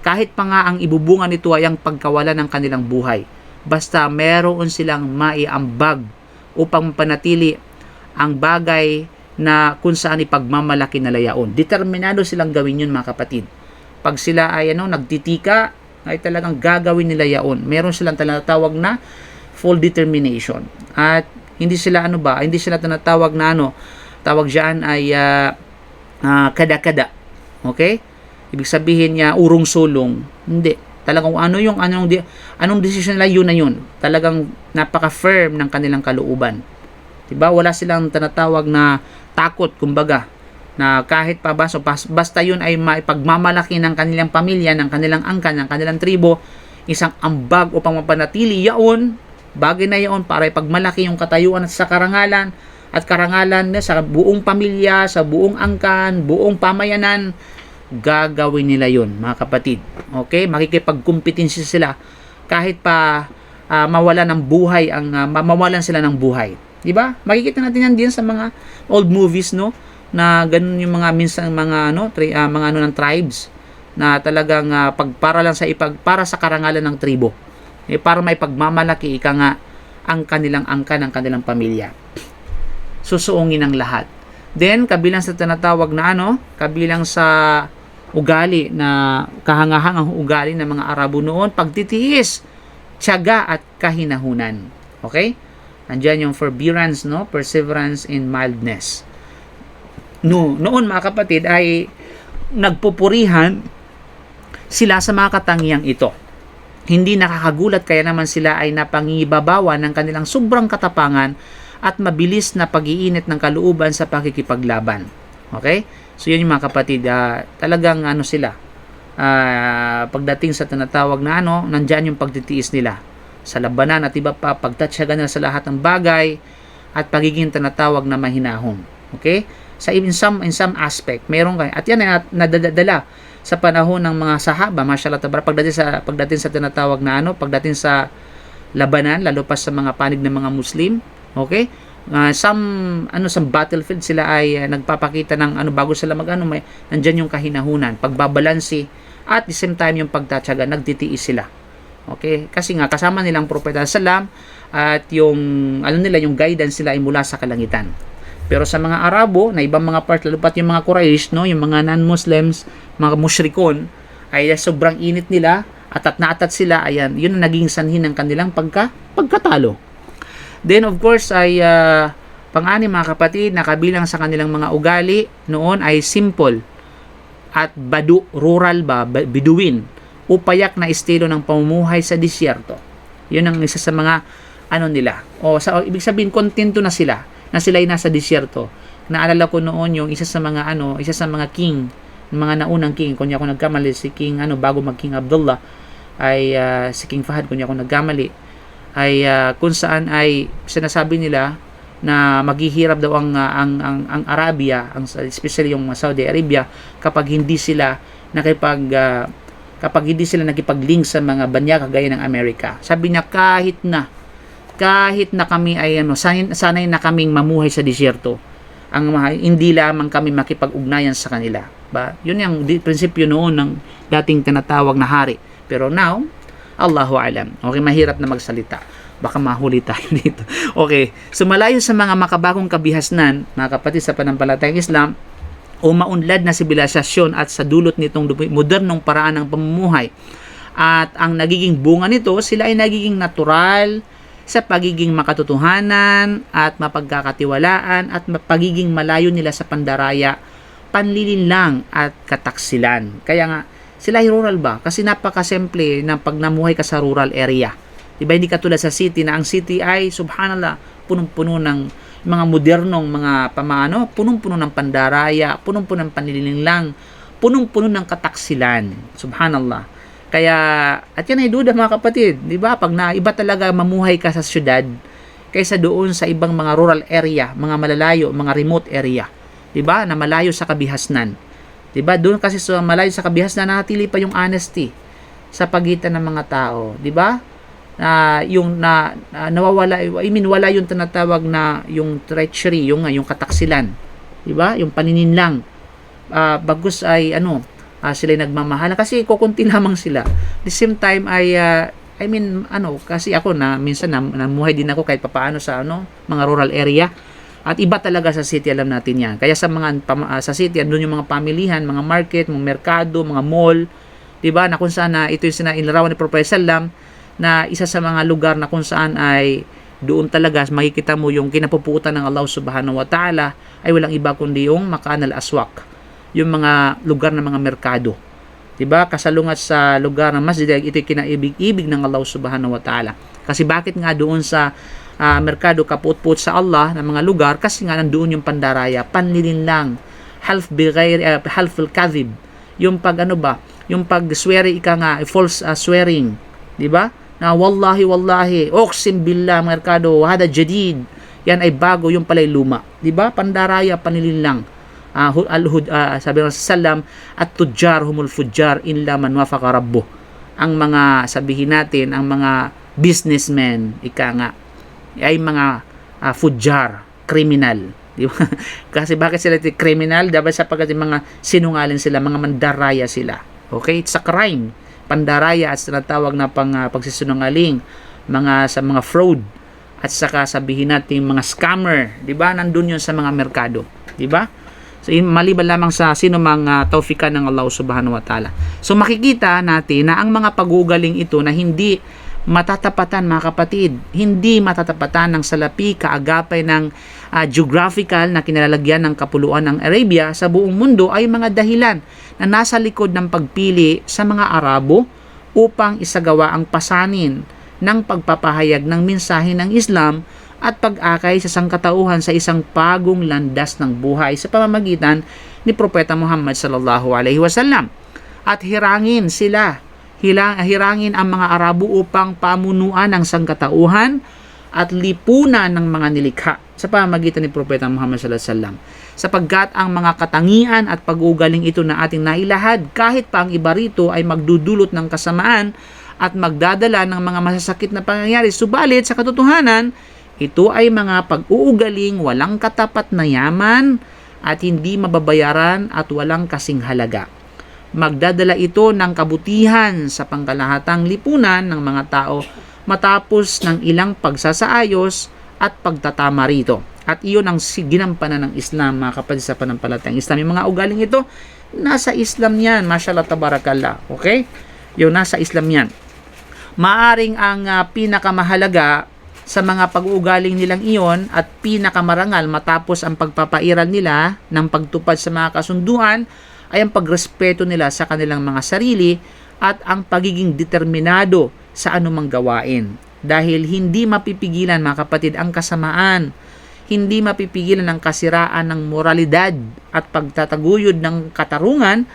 Kahit pa nga ang ibubunga nito ay ang pagkawalan ng kanilang buhay. Basta meron silang maiambag upang panatili ang bagay na kung saan ipagmamalaki na layaon. Determinado silang gawin yun mga kapatid. Pag sila ay nagtitika, ay talagang gagawin nila yaon. Meron silang tinatawag na full determination. At hindi sila hindi sila tinatawag na tawag diyan ay kada-kada. Okay? Ibig sabihin niya urong sulong. Hindi. Talagang anong decision nila, yun na yun. Talagang napaka-firm ng kanilang kalooban. Diba? Wala silang tinatawag na takot, kumbaga, na kahit pa ba, so basta yun ay maipagmamalaki ng kanilang pamilya, ng kanilang angkan, ng kanilang tribo, isang ambag upang mapanatili yaon, bagay na yaon para ipagmalaki yung katayuan at sa karangalan na sa buong pamilya, sa buong angkan, buong pamayanan, gagawin nila yun, mga kapatid. Okay? Makikipagkumpetensya sila kahit pa mawalan sila ng buhay. Di ba? Makikita natin yan din sa mga old movies, no? Na ganun yung mga minsan mga ng tribes na talagang para sa karangalan ng tribo. Para may pagmamalaki ang kanilang angkan, ng kanilang pamilya. Susuungin ang lahat. Then kabilang sa tinatawag na kabilang sa ugali na kahangahangang ugali ng mga Arabo noon, pagtitiis, tiyaga at kahinahunan. Okay? Andiyan yung forbearance, perseverance and mildness. Noon mga kapatid ay nagpupurihan sila sa mga katangiang ito. Hindi nakakagulat kaya naman sila ay napangibabawan ng kanilang sobrang katapangan at mabilis na pag-iinit ng kalooban sa pakikipaglaban. Okay? So yun yung mga kapatid, talagang sila. Pagdating sa tinatawag na nandyan yung pagtitiis nila sa labanan at iba pa, pagtatsyaga nila sa lahat ng bagay at pagiging tinatawag na mahinahon. Okay? In some aspect, meron kayo. At yan ay nadadala sa panahon ng mga sahaba, mashallah tabarak, pagdating sa tinatawag na pagdating sa labanan, lalo pa sa mga panig ng mga Muslim. Okay? Some battlefield sila ay nagpapakita ng bago sila nandyan yung kahinahunan, pagbabalansi, at the same time yung pagtatyaga, nagtitiis sila. Okay? Kasi nga kasama nilang propeta sallam at yung yung guidance sila ay mula sa kalangitan. Pero sa mga Arabo, na ibang mga part, lalo pat yung mga Quraysh, yung mga non-Muslims, mga mushrikon, ay sobrang init nila, atat na atat sila, ayan, yun ang naging sanhin ng kanilang pagkatalo. Then of course ay pang-anim mga kapatid, na kabilang sa kanilang mga ugali noon ay simple at rural Bedouin, upayak na estilo ng pamumuhay sa disyerto. Yun ang isa sa mga nila. Ibig sabihin kontento na sila na sila ay nasa disyerto. Naalala ko noon yung isa sa mga king, mga naunang king, kung ako nagkamali, si King bago mag-King Abdullah ay si King Fahad, kung ako nagkamali, ay kung saan ay sinasabi nila na maghihirap daw ang Arabia, especially yung Saudi Arabia, kapag hindi sila nakipag-link sa mga banya kagaya ng Amerika. Sabi niya kahit na kami ay sanay na kaming mamuhay sa disyerto, hindi lamang kami makipag-ugnayan sa kanila. Yun yung prinsipyo noon ng dating tinatawag na hari. Pero now, Allahu alam. Okay, mahirap na magsalita. Baka mahuli tayo dito. Okay, so malayo sa mga makabagong kabihasnan, mga kapatid sa panampalatayang Islam, o maunlad na sibilisasyon at sa dulot nitong modernong paraan ng pamumuhay. At ang nagiging bunga nito, sila ay nagiging natural sa pagiging makatotohanan at mapagkakatiwalaan at pagiging malayo nila sa pandaraya, panlilinlang at kataksilan. Kaya nga, sila ay rural ba? Kasi napakasimple na pag namuhay ka sa rural area. Diba, hindi katulad sa city, na ang city ay, subhanallah, punong-puno ng mga modernong mga punong-puno ng pandaraya, punong-puno ng panlilinlang, punong-puno ng kataksilan. Subhanallah. Kaya, at yan ay duda mga kapatid, di ba? Pag iba talaga mamuhay ka sa syudad, kaysa doon sa ibang mga rural area, mga malalayo, mga remote area, di ba? Na malayo sa kabihasnan. Di ba? Doon kasi sa malayo sa kabihasnan, nanatili pa yung honesty sa pagitan ng mga tao, di ba? Nawawala, wala yung tinatawag na yung treachery, yung kataksilan, di ba? Yung panininlang. Bagus ay sila nagmamahala kasi kukunti lamang sila. The same time ay kasi ako minsan namuhay din ako kahit papaano sa mga rural area. At iba talaga sa city, alam natin yan. Kaya sa sa city, andun yung mga pamilihan, mga market, mga merkado, mga mall, 'di ba? Na kung saan ito yung inilarawan ni Prophet sallam na isa sa mga lugar na kung saan ay doon talaga makikita mo yung kinapuputan ng Allah Subhanahu wa Ta'ala ay walang iba kundi yung Makan al-Aswaq, yung mga lugar ng mga merkado. Diba? Kasalungat sa lugar ng masjid, ito'y kinaibig-ibig ng Allah subhanahu wa ta'ala. Kasi bakit nga doon sa merkado kaput-put sa Allah ng mga lugar? Kasi nga nandoon yung pandaraya, panlilin lang, half al-kadhib, yung pag yung pag swearing false swearing, diba? Na wallahi, oqsim billah, merkado, hada jadid, yan ay bago, yung pala'y luma, diba? Pandaraya, panlilin lang. Sabi ng salam, at tujjar humul fujjar illa man wafaqa rabbuh. Ang mga, sabihin natin, ang mga businessmen, ay mga fujjar, criminal. Di ba? Kasi bakit sila criminal? Dapat sapagkat mga sinungaling sila, mga mandaraya sila. Okay? It's a crime. Pandaraya at tinatawag na pagsisinungaling, sa mga fraud, at saka sabihin natin mga scammer. Di ba? Nandun yun sa mga merkado. Di ba? So, maliban lamang sa sino mang taufikan ng Allah subhanahu wa ta'ala. So, makikita natin na ang mga pag-uugaling ito na hindi matatapatan, mga kapatid, hindi matatapatan ng salapi, kaagapay ng geographical na kinalalagyan ng kapuluan ng Arabia sa buong mundo ay mga dahilan na nasa likod ng pagpili sa mga Arabo upang isagawa ang pasanin ng pagpapahayag ng mensahe ng Islam at pag-akay sa sangkatauhan sa isang bagong landas ng buhay sa pamamagitan ni Propeta Muhammad sallallahu alaihi wasallam. At hirangin ang mga Arabo upang pamunuan ng sangkatauhan at lipunan ng mga nilikha sa pamamagitan ni Propeta Muhammad sallallahu alaihi wasallam. Sapagkat ang mga katangian at pag-uugaling ito na ating nailahad, kahit pa ang iba rito ay magdudulot ng kasamaan at magdadala ng mga masasakit na pangyayari, subalit sa katotohanan, ito ay mga pag-uugaling walang katapat na yaman at hindi mababayaran at walang kasing halaga. Magdadala ito ng kabutihan sa pangkalahatang lipunan ng mga tao matapos ng ilang pagsasaayos at pagtatama rito. At iyon ang ginampanan ng Islam, mga kapatid, sa panampalatayang Islam. Yung mga ugaling ito, nasa Islam yan. Mashallah, tabarakallah. Okay? Yung nasa Islam yan. Maaring ang pinakamahalaga sa mga pag-uugaling nilang iyon at pinakamarangal matapos ang pagpapairal nila ng pagtupad sa mga kasunduan ay ang pagrespeto nila sa kanilang mga sarili at ang pagiging determinado sa anumang gawain. Dahil hindi mapipigilan, mga kapatid, ang kasamaan, hindi mapipigilan ang kasiraan ng moralidad at pagtataguyod ng katarungan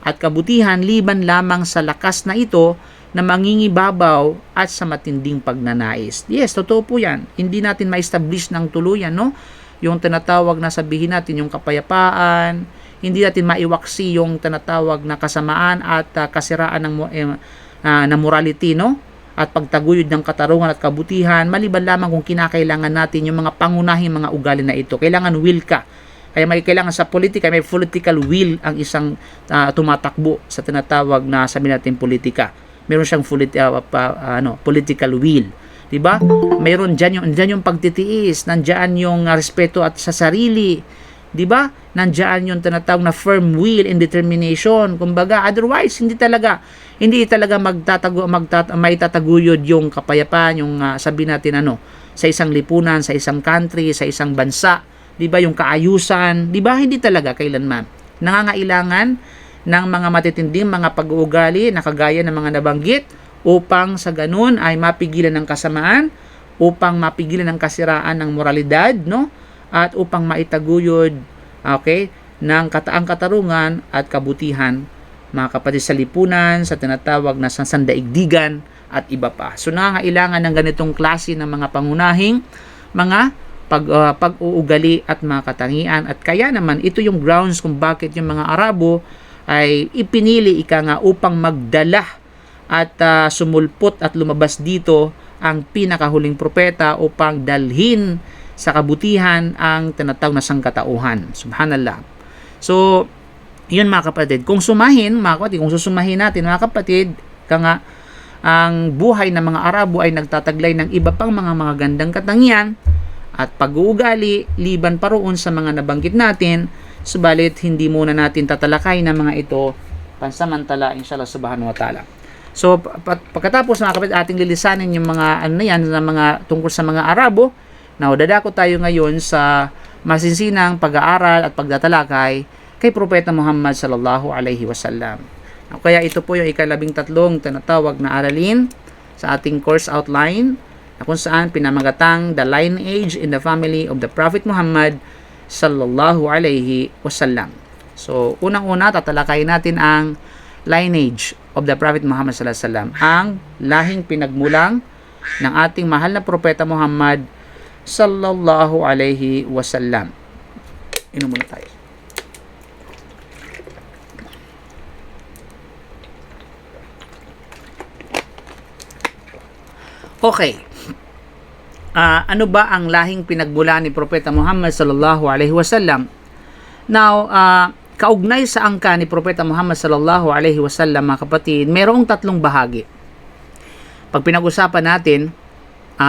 at kabutihan liban lamang sa lakas na ito na mangingibabaw at sa matinding pagnanais. Yes, totoo po yan. Hindi natin ma-establish ng tuluyan, no? Yung tinatawag na sabihin natin, yung kapayapaan, hindi natin maiwaksi yung tinatawag na kasamaan at kasiraan ng morality, no? At pagtaguyod ng katarungan at kabutihan, maliban lamang kung kinakailangan natin yung mga pangunahing mga ugali na ito. Kailangan will ka. Kaya may kailangan sa politika, may political will ang isang tumatakbo sa tinatawag na sabihin natin politika. Meron siyang political will, 'di ba? Meron diyan yung pagtitiis, nandiyan yung respeto at sa sarili, 'di ba? Nandiyan yung tinatawag na firm will and determination. Kumbaga, otherwise hindi talaga maitataguyod yung kapayapaan, yung sabihin natin sa isang lipunan, sa isang country, sa isang bansa, 'di ba? Yung kaayusan, 'di ba? Hindi talaga kailanman. Nangangailangan ng mga matitinding mga pag-uugali na kagaya ng mga nabanggit upang sa ganun ay mapigilan ng kasamaan, upang mapigilan ng kasiraan ng moralidad, no? At upang maitaguyod, ng ang katarungan at kabutihan, mga kapatid, sa lipunan, sa tinatawag na sandaigdigan at iba pa. So nangangailangan ng ganitong klase ng mga pangunahing mga pag-uugali at mga katangian, at kaya naman ito yung grounds kung bakit yung mga Arabo ay ipinili upang magdala at sumulpot at lumabas dito ang pinakahuling propeta upang dalhin sa kabutihan ang tinatawag na sangkatauhan. Subhanallah. So, yun mga kapatid. Kung susumahin natin mga kapatid, ang buhay ng mga Arabo ay nagtataglay ng iba pang mga gandang katangian at pag-uugali liban pa roon sa mga nabanggit natin. Subalit, hindi muna natin tatalakay ng mga ito pansamantala, inshallah subhanahu wa ta'ala. So, pagkatapos mga kapatid, ating lilisanin yung mga mga tungkol sa mga Arabo. Now, dadako tayo ngayon sa masinsinang pag-aaral at pagtatalakay kay Propeta Muhammad sallallahu alaihi wasallam. Kaya ito po yung ika-13 tinatawag na aralin sa ating course outline, na kung saan pinamagatang the lineage in the family of the Prophet Muhammad sallallahu alaihi wasallam. So, unang-una, tatalakayin natin ang lineage of the Prophet Muhammad sallallahu alaihi wasallam, ang lahing pinagmulang ng ating mahal na propeta Muhammad sallallahu alaihi wasallam. Inom muna tayo. Okay. Ano ba ang lahing pinagmulan ni Propeta Muhammad sallallahu alaihi wasallam? Now, kaugnay sa angka ni Propeta Muhammad sallallahu alaihi wasallam, mga kapatid, mayroong 3 bahagi. Pag pinag-usapan natin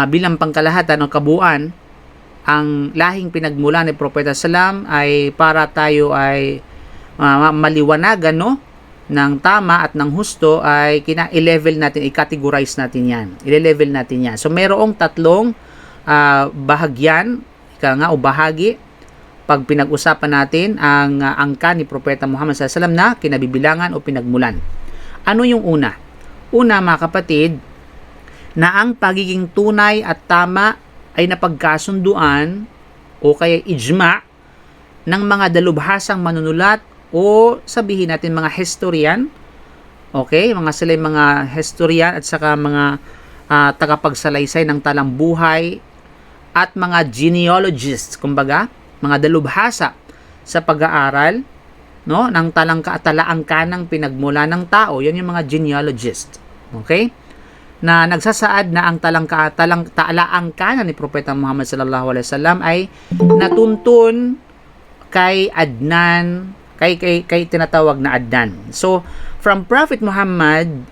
bilang pangkalahatan o kabuuan, ang lahing pinagmulan ni Propeta sallam ay para tayo ay maliwanagan, no, ng tama at ng husto, ay i-level natin, i-categorize natin yan. I-level natin yan. So, mayroong 3 bahagyan, o bahagi, pag pinag-usapan natin ang angka ni Propeta Muhammad SAW na kinabibilangan o pinagmulan. Ano yung una? Una, mga kapatid, na ang pagiging tunay at tama ay napagkasunduan o kaya ijma ng mga dalubhasang manunulat o sabihin natin mga historian, okay? Sila mga historian at saka mga tagapagsalaysay ng talambuhay at mga genealogists, kumbaga, mga dalubhasa sa pag-aaral, no, ng talaangkanang pinagmula ng tao. Yan yung mga genealogist, okay? Na nagsasaad na ang talaangkanan ni Propeta Muhammad sallallahu alaihi wasallam ay natuntun kay Adnan, kay tinatawag na Adnan. So, from Prophet Muhammad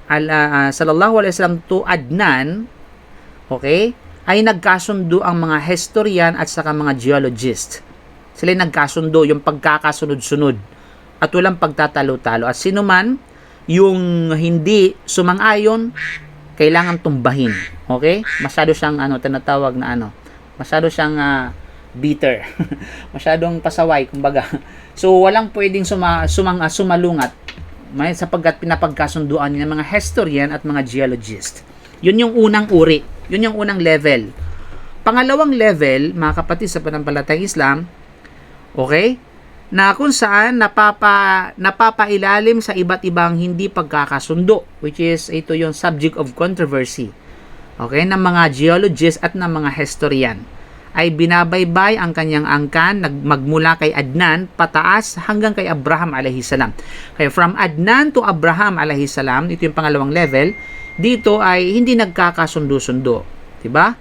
sallallahu alaihi wasallam to Adnan, okay, ay nagkasundo ang mga historian at saka mga geologist. Sila nagkasundo, yung pagkakasunod-sunod at walang pagtatalo-talo. At sino man yung hindi sumang-ayon, kailangan tumbahin. Okay? Masyado siyang tinatawag na masyado siyang bitter. Masyadong pasaway, kumbaga. So, walang pwedeng sumalungat sapagkat pinapagkasunduan niya ng mga historian at mga geologist. Yun yung unang uri. Yun yung unang level. Pangalawang level, mga kapatid sa pananampalatayang Islam, okay, na kung saan napapailalim sa iba't ibang hindi pagkakasundo, which is ito yung subject of controversy, okay, ng mga geologists at ng mga historian, ay binabaybay ang kanyang angkan magmula kay Adnan pataas hanggang kay Abraham alayhi salam. Kaya from Adnan to Abraham alayhi salam, ito yung pangalawang level, dito ay hindi nagkakasundo-sundo, diba?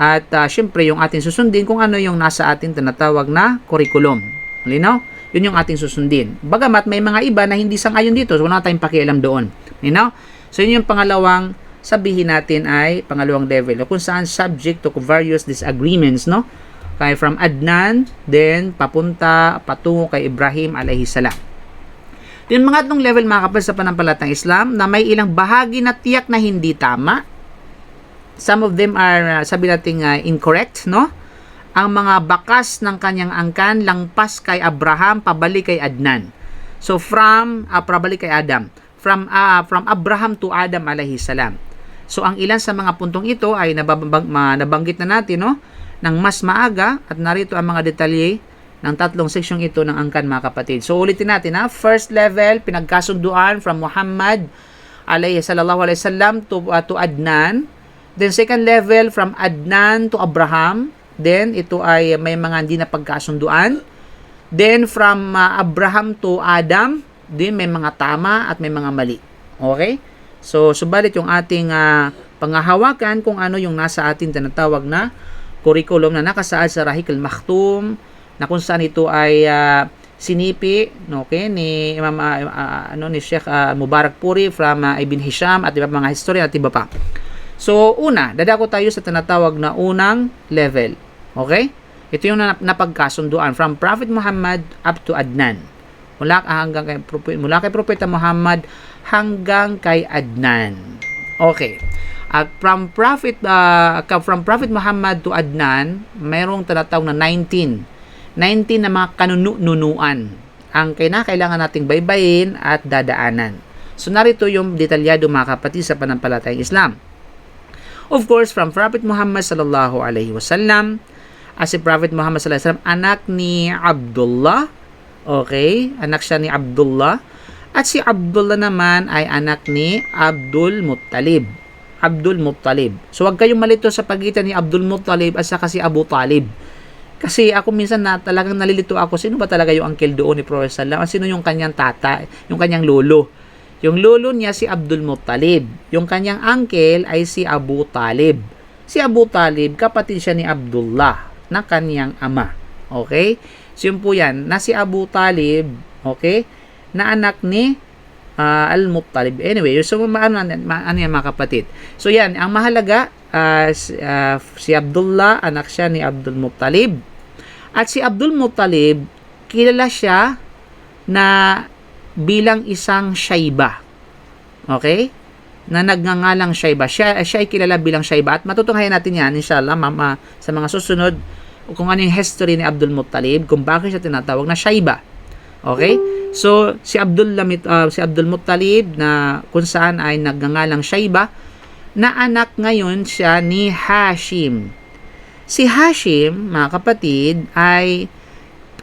At syempre yung ating susundin kung ano yung nasa ating tinatawag na curriculum. Malinaw? Yun yung ating susundin. Bagamat may mga iba na hindi sang-ayon dito, so wala tayong pakialam doon. Malinaw? So yun yung pangalawang, sabihin natin ay pangalawang level, kung saan subject to various disagreements, no? Kaya from Adnan, then patungo kay Ibrahim alayhi salam. Yung mga itong level, mga kapatid sa pananampalatayang Islam, na may ilang bahagi na tiyak na hindi tama. Some of them are, sabi natin, incorrect, no? Ang mga bakas ng kanyang angkan, langpas kay Abraham, pabalik kay Adnan. So, pabalik kay Adam. From Abraham to Adam alayhi salam. So, ang ilan sa mga puntong ito ay nabanggit na natin, no? Nang mas maaga, at narito ang mga detalye ng 3 seksyong ito ng angkan, mga kapatid. So, ulitin natin, ha? First level, pinagkasunduan from Muhammad sallallahu alaihi wasallam to Adnan. Then, second level, from Adnan to Abraham. Then, ito ay may mga hindi na pagkasunduan. Then, from Abraham to Adam, din may mga tama at may mga mali. Okay? So, subalit yung ating panghahawakan kung ano yung nasa ating tinatawag na curriculum na nakasaad sa Rahik al-Makhtum, na kung saan ito ay sinipi, okay, ni Imam ni Sheikh Mubarak Puri from Ibn Hisham at iba mga historian at iba pa. So, una, dadako tayo sa tinatawag na unang level. Okay? Ito yung napagkasunduan from Prophet Muhammad up to Adnan. Mula kay Propeta Muhammad hanggang kay Adnan. Okay. At from Prophet Muhammad to Adnan, mayroong tinatawag na 19 na mga kanunuan ang kailangan nating baybayin at dadaanan. So narito yung detalyado mga kapatid sa panampalatayang Islam. Of course, from Prophet Muhammad sallallahu alaihi wasallam, as si Prophet Muhammad sallallahu alaihi wasallam, anak ni Abdullah, okay, anak siya ni Abdullah, at si Abdullah naman ay anak ni Abdul Muttalib. Abdul Muttalib. So wag kayong malito sa pagitan ni Abdul Muttalib at saka si Abu Talib. Kasi ako minsan na talagang nalilito ako, sino ba talaga yung uncle doon ni Prophet sallallahu alaihi wasallam? Sino yung kanyang tata, yung kanyang lolo? Yung lolo niya si Abdul Muttalib. Yung kanyang uncle ay si Abu Talib. Si Abu Talib, kapatid siya ni Abdullah na kanyang ama. Okay? So yun po yan, na si Abu Talib, okay, na anak ni Al-Muttalib. Anyway, so ano yan mga kapatid? So yan, ang mahalaga, si Abdullah, anak siya ni Abdul Muttalib. At si Abdul Muttalib, kilala siya na bilang isang Shayba. Okay? Na nagngangalang Shayba. Siya ay kilala bilang Shayba. At matutunghayan natin yan, inshallah, sa mga susunod, kung ano yung history ni Abdul Muttalib, kung bakit siya tinatawag na Shayba. Okay? So, si Abdul Muttalib, na kung saan ay nagngangalang Shayba, na anak ngayon siya ni Hashim. Si Hashim, mga kapatid, ay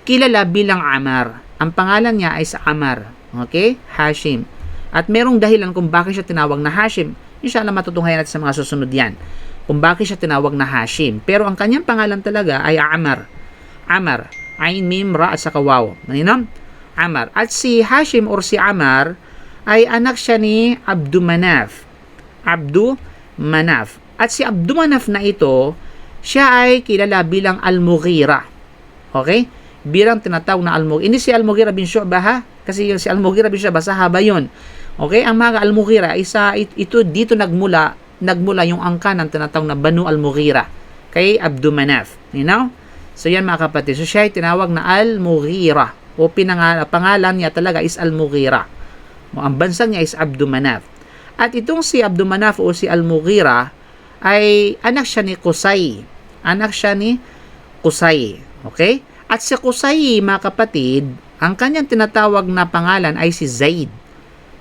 kilala bilang Amar. Ang pangalan niya ay sa Amar. Okay? Hashim. At merong dahilan kung bakit siya tinawag na Hashim. Inshallah, matutunghayan natin sa mga susunod yan. Kung bakit siya tinawag na Hashim. Pero ang kanyang pangalan talaga ay Amar. Amar. Ain, Mim, Ra, at saka Waw. Naninam? Amar. At si Hashim or si Amar ay anak siya ni Abdu Manaf. Abdu Manaf. At si Abdu Manaf na ito, siya ay kilala bilang Al-Mughira. Okay? Bilang tinatawag na Al-Mughira. Hindi si Al-Mughira bin Shu'bah, ha? Kasi si Al-Mughira bin Shu'bah, sahaba yun. Okay? Ang mga Al-Mughira, ito dito nagmula yung angkan ng tinatawag na Banu Al-Mughira kay Abdu Manaf. You know? So yan mga kapatid. So siya ay tinawag na Al-Mughira. O pangalan niya talaga is Al-Mughira. Ang bansa niya is Abdu Manaf. At itong si Abdu Manaf o si Al-Mughira ay anak siya ni Qusay. Anak siya ni Qusay. Okay? At si Qusay, mga kapatid, ang kanyang tinatawag na pangalan ay si Zaid.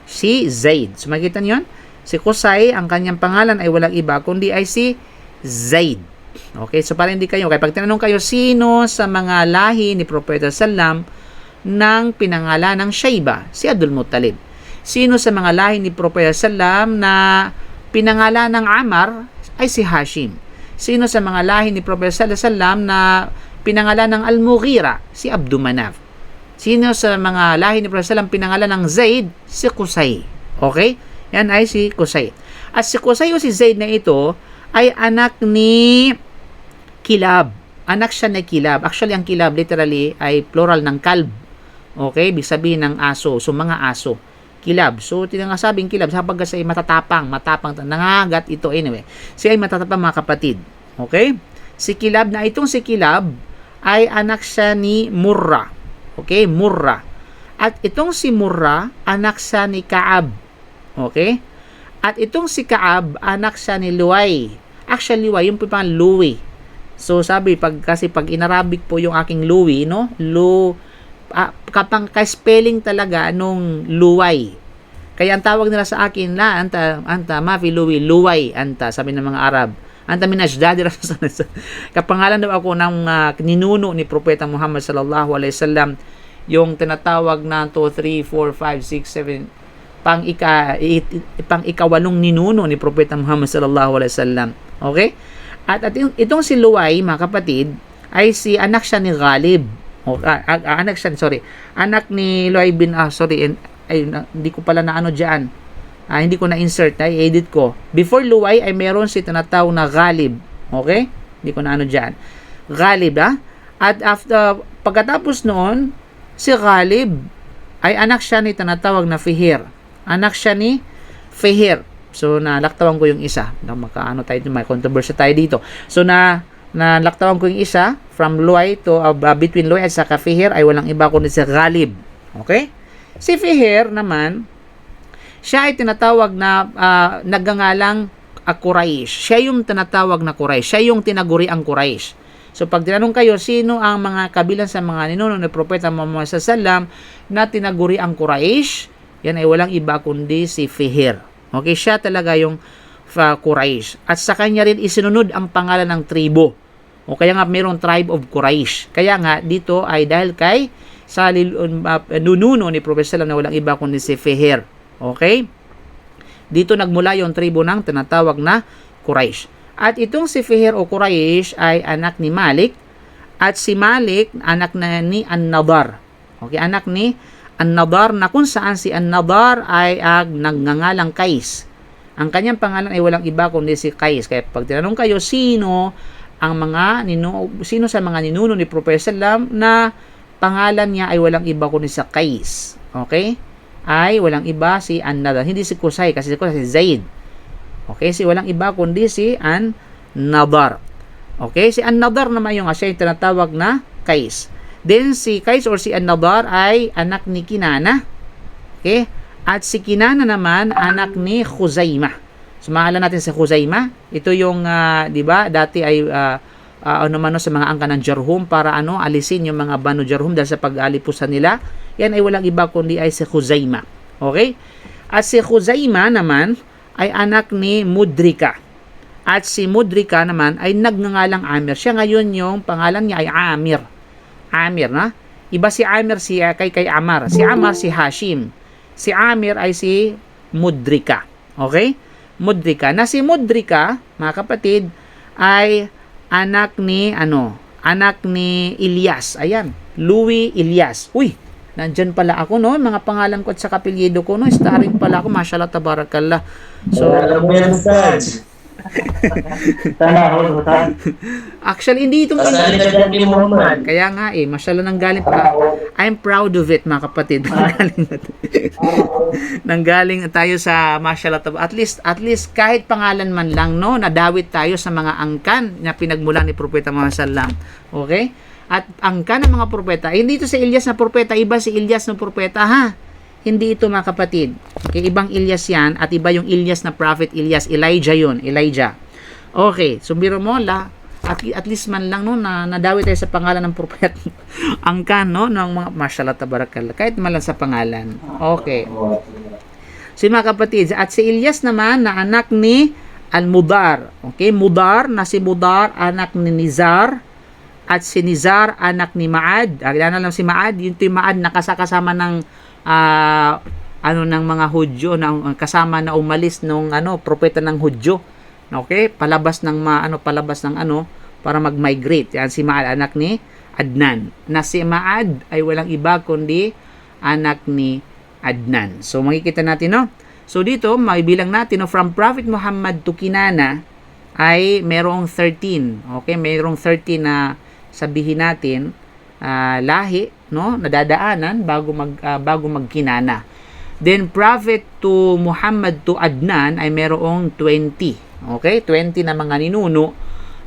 Si Zaid. So makikita niyo yun? Si Qusay, ang kanyang pangalan ay walang iba, kundi ay si Zaid. Okay? So para hindi kayo, kaya pag tinanong kayo, sino sa mga lahi ni Propeta Sallam ng pinangalan ng Shayba? Si Abdul Muttalib. Sino sa mga lahi ni Propeta Sallam na pinangalan ng Amar ay si Hashim. Sino sa mga lahi ni Propeta Sallam na pinangalan ng Al-Mughira? Si Abdu Manaf. Sino sa mga lahi ni Propeta Sallam pinangalan ng Zaid? Si Qusay. Okay? Yan ay si Qusay. At si Qusay o si Zaid na ito ay anak ni Kilab. Anak siya ni Kilab. Actually, ang Kilab literally ay plural ng kalb. Okay? Ibig sabihin ng aso. So, mga aso. Kilab. So, tinangasabing kilab, sapag kasi matapang, nangagat ito anyway. Siya ay matatapang mga kapatid. Okay? Si Kilab na itong si Kilab ay anak siya ni Murra. Okay? Murra. At itong si Murra, anak siya ni Kaab. Okay? At itong si Kaab, anak siya ni Luway. Actually, Luway, yung pang Louie. So, sabi, kasi pag in-Arabic po yung aking Louie, no? Kapang ka-spelling talaga nung Luway. Kaya ang tawag nila sa akin la anta mafi Luway anta, sabi ng mga Arab. Anta minajdadi kapangalan daw ako ng ninuno ni Propeta Muhammad sallallahu alaihi wasallam, yung tinatawag na 2, 3, 4, 5, 6, 7 pang ikawalong ninuno ni Propeta Muhammad sallallahu alaihi wasallam. Okay? At itong si Luway, mga kapatid, ay si anak siya ni Ghalib. Anak ni Luay bin hindi ko pala na ano diyan. Hindi ko na insert, edit ko. Before Luay ay meron si tinatawag na Ghalib. Okay? Hindi ko na ano diyan. Ghalib, ha? At pagkatapos noon, si Ghalib ay anak siya ni tinatawag na Fihir. Anak siya ni Fihir. So nalaktawan ko yung isa. May controversy tayo dito. So nalaktawan ko yung isa from Luay to between Luay at saka Fihir ay walang iba kundi si Ghalib. Okay? Si Fihir naman, siya ay tinatawag na nagngangalang Quraysh. Siya yung tinatawag na Quraysh. Siya yung tinaguri ang Quraysh. So pag tinanong kayo, sino ang mga kabilang sa mga ninuno ni Propeta Muhammad sallallahu alaihi wasallam na tinaguri ang Quraysh? Yan ay walang iba kundi si Fihr. Okay, siya talaga yung Quraysh. At sa kanya rin isinunod ang pangalan ng tribo. O kaya nga mayroong tribe of Quraysh. Kaya nga dito ay dahil kay sa nununo ni Prophet Sallam na walang iba kundi si Fihr. Okay? Dito nagmula yung tribo ng tinatawag na Quraysh. At itong si Fihr o Quraysh ay anak ni Malik. At si Malik, anak na ni An-Nadar. Okay, anak ni An-Nadar na kung saan si An-Nadar ay nagngangalang Qais. Ang kanyang pangalan ay walang iba kundi si Qais. Kaya pag tinanong kayo, sino sa mga ninuno ni Prophet Sallam na pangalan niya ay walang iba kundi sa Qais. Okay? Ay walang iba si An-Nadar. Hindi si Qusay kasi si Qusay si Zaid. Okay? Walang iba kundi si An-Nadar. Okay? Si An-Nadar naman yung siya yung tinatawag na Qais. Then si Qais or si An-Nadar ay anak ni Kinana. Okay? At si Kinana naman anak ni Khuzaimah. Sumalan natin si Khuzaimah. Ito yung 'di ba? Dati ay sa mga angka ng Jarhum para alisin yung mga Banu Jarhum dahil sa pag-alipusan nila. Yan ay walang iba kundi ay si Khuzaimah. Okay? At si Khuzaimah naman ay anak ni Mudrika. At si Mudrika naman ay nagngangalang Amir. Siya ngayon yung pangalan niya ay Amir. Amir na. Iba si Amir kay Amar. Si Amar si Hashim. Si Amir ay si Mudrika. Okay? Mudrika. Na si Mudrika, mga kapatid, ay anak ni Ilyas. Ayan. Louis Ilyas. Uy, nandyan pala ako, no? Mga pangalan ko at sa kapilyedo ko, no? Starring pala ako. Mashallah, tabarakallah. So, actually, hindi itong kaya nga mashallah nanggaling pa. I'm proud of it, mga kapatid. Nanggaling tayo sa mashallah. At least kahit pangalan man lang, no, nadawit tayo sa mga angkan na pinagmulan ni Propeta Muhammad sallam. Okay? At angkan ng mga propeta, hindi ito si Ilyas na propeta, iba si Ilyas na propeta, ha? Hindi ito, mga kapatid. Okay, ibang Ilyas yan at iba yung Ilyas na prophet Ilyas. Elijah yun. Elijah. Okay, so biro mo at least man lang, no, na nadawi tayo sa pangalan ng prophet. Angkan, no, ng mga mashallah tabarakallah. Kahit man lang sa pangalan. Okay. So mga kapatid, at si Ilyas naman na anak ni Al-Mudar. Okay, Mudar na si Mudar anak ni Nizar. At si Nizar anak ni Maad. Ano lang si Maad, yung Maad na kasama ng ng mga Hudyo na kasama na umalis nung propeta ng Hudyo. Okay? Palabas ng para mag-migrate. Yan si Maad anak ni Adnan. Na si Maad ay walang iba kundi anak ni Adnan. So makikita natin, no? So dito maibilang natin, no, from Prophet Muhammad to Kinana ay merong 13. Okay? Merong 13 na sabihin natin lahi, no, nadadaanan bago magkinana. Then Prophet to Muhammad to Adnan ay merong 20. Okay? 20 na mga ninuno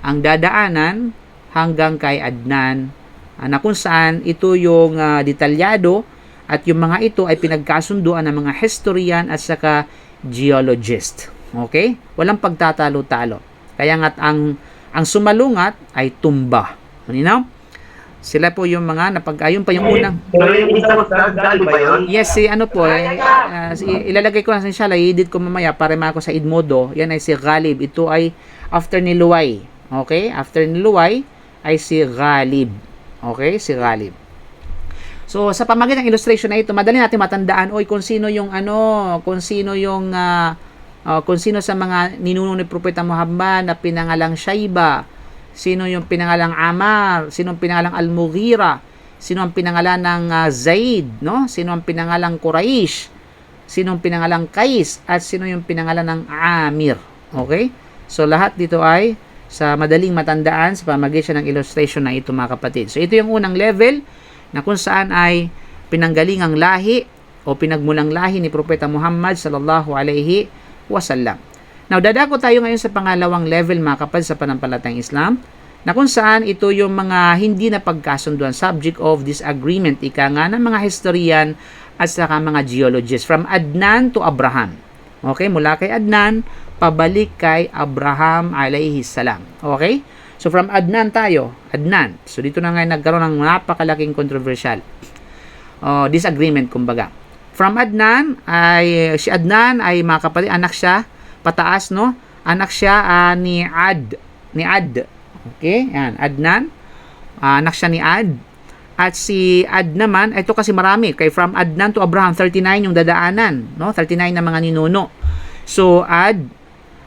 ang dadaanan hanggang kay Adnan, na kung saan ito yung detalyado at yung mga ito ay pinagkasunduan ng mga historian at saka geologist. Okay? Walang pagtatalo-talo. Kaya nga't ang sumalungat ay tumba. Ano? Sila po yung mga ayun pa yung unang. Pero yung isang Gali ba yun? Yes, ilalagay ko na inshallah, i-edit ko mamaya para ako sa Edmodo. Yan ay si Ghalib. Ito ay after ni Luway. Okay? After ni Luway ay si Ghalib. Okay? Si Ghalib. So, sa pamagitan ng illustration na ito, madali natin matandaan kung sino sa mga ninuno ni Propeta Muhammad na pinangalang Shayba. Sino yung pinangalang Amar, sino ang pinangalang Al-Mughira, sino ang pinangalan ng Zaid, no? Sino ang pinangalang Quraysh, sino ang pinangalang Qais, at sino yung pinangalan ng Amir. Okay? So lahat dito ay sa madaling matandaan sa pamamagitan ng illustration na ito, mga kapatid. So ito yung unang level na kung saan ay pinanggalingang lahi o pinagmulang lahi ni Propeta Muhammad sallallahu alaihi wasallam. Now, dadako tayo ngayon sa pangalawang level, mga kapatid, sa panampalatayang Islam, na kung saan ito yung mga hindi na pagkasunduan, subject of disagreement, ika nga ng mga historian at saka mga geologists, from Adnan to Abraham. Okay, mula kay Adnan, pabalik kay Abraham alayhi salam. Okay? So, from Adnan tayo, Adnan. So, dito na ngayon nagkaroon ng napakalaking controversial disagreement, kumbaga. From Adnan ay si Adnan ay mga kapatid, anak siya pataas, no? Anak siya ni Ad. Okay? Yan, Adnan. Anak siya ni Ad. At si Ad naman, ito kasi marami. Kay from Adnan to Abraham, 39 yung dadaanan. No? 39 na mga ninuno. So, Ad,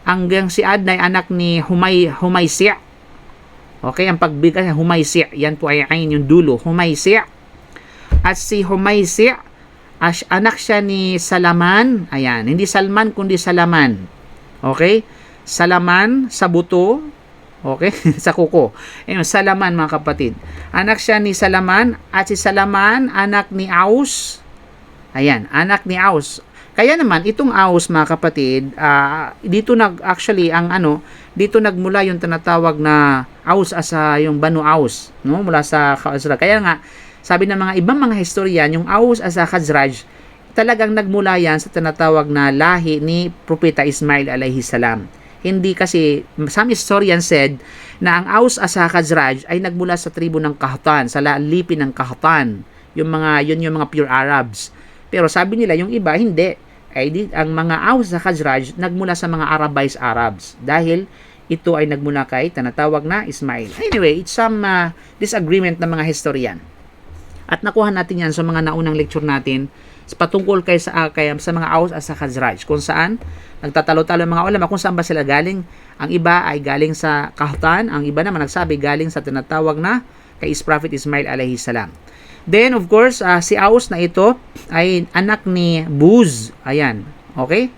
hanggang si Ad na ay anak ni Humaysi'. Okay? Ang pagbigay, Humaysi'. Yan po ay ayin yung dulo. Humaysi'. At si Humaysi', anak siya ni Salaman. Ayan. Hindi Salman, kundi Salaman. Okay? Salaman sa buto. Okay? Sa kuko. Ayun, Salaman mga kapatid. Anak siya ni Salaman. At si Salaman, anak ni Aus. Ayan, anak ni Aus. Kaya naman, itong Aus mga kapatid, dito dito nagmula yung tinatawag na Aus as yung Banu Aus. No? Mula sa Khazraj. Kaya nga, sabi ng mga ibang mga historian, yung Aus as Khazraj, talagang nagmula yan sa tinatawag na lahi ni Propeta Ismail alayhi salam. Hindi kasi, some historians said na ang Aus as Khazraj ay nagmula sa tribo ng Kahtan, sa lipin ng Kahtan. Yun yung mga pure Arabs. Pero sabi nila, yung iba, hindi. Ang mga Aus as Khazraj nagmula sa mga Arabized Arabs. Dahil ito ay nagmula kay tinatawag na Ismail. Anyway, it's some disagreement ng mga historian. At nakuha natin yan sa mga naunang lecture natin patungkol sa mga Aus as Khazraj, kung saan nagtatalo-talo mga ulama kung saan ba sila galing. Ang iba ay galing sa Kahtan, ang iba naman nagsabi galing sa tinatawag na kay Prophet Ismail alayhi salam. Then of course, si Aus na ito ay anak ni Buz. Ayan, okay?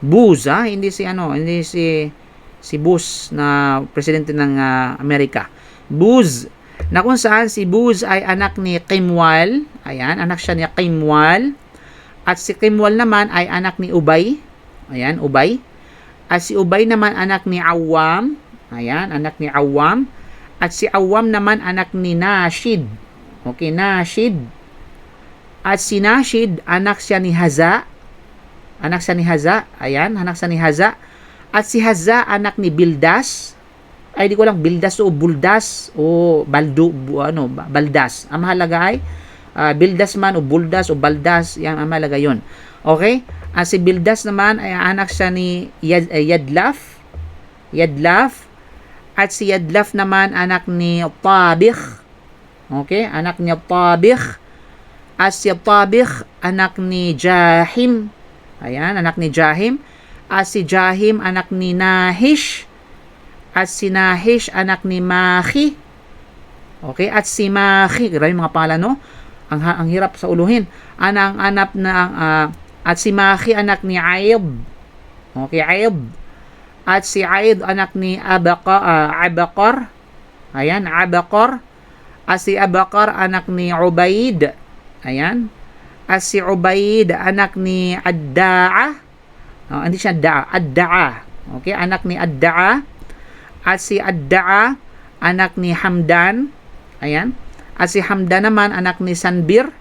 Buz, hindi si Buz na presidente ng Amerika. Buz, na kung saan si Buz ay anak ni Qimwal. Ayan, anak siya ni Qimwal. At si Qimwal naman ay anak ni Ubay. Ayan, Ubay. At si Ubay naman anak ni Awam. Ayan, anak ni Awam. At si Awam naman anak ni Nashid. Okay, Nashid. At si Nashid, anak siya ni Haza. Anak siya ni Haza. Ayan, anak siya ni Haza. At si Haza, anak ni Bildas. Ay, di ko lang, Bildas o Buldas o Baldas. Ang mahalaga ay Bildas man o Buldas o Baldas, yan ang mahalaga yun. Okay? At si Bildas naman ay anak siya ni Yadlaf. At si Yadlaf naman anak ni Tabikh. Okay? Anak ni Tabikh. At si Tabikh anak ni Jahim. Ayan, anak ni Jahim. At si Jahim anak ni Nahish. At si Nahish anak ni Mahi. Okay? At si Mahi, grabe mga pangalan, no? Ang hirap sa uluhin. At si Mahi anak ni Aib. Okay, Aib. At si Aib anak ni Abakar. Ayan, Abakar. At si Abakar anak ni Ubaid. Ayan. At si Ubaid anak ni Adda'a. Hindi siya Adda'a. Okay, anak ni Adda'a. At si Adda'a anak ni Hamdan. Ayan. At si Hamdan naman anak ni Sanbir.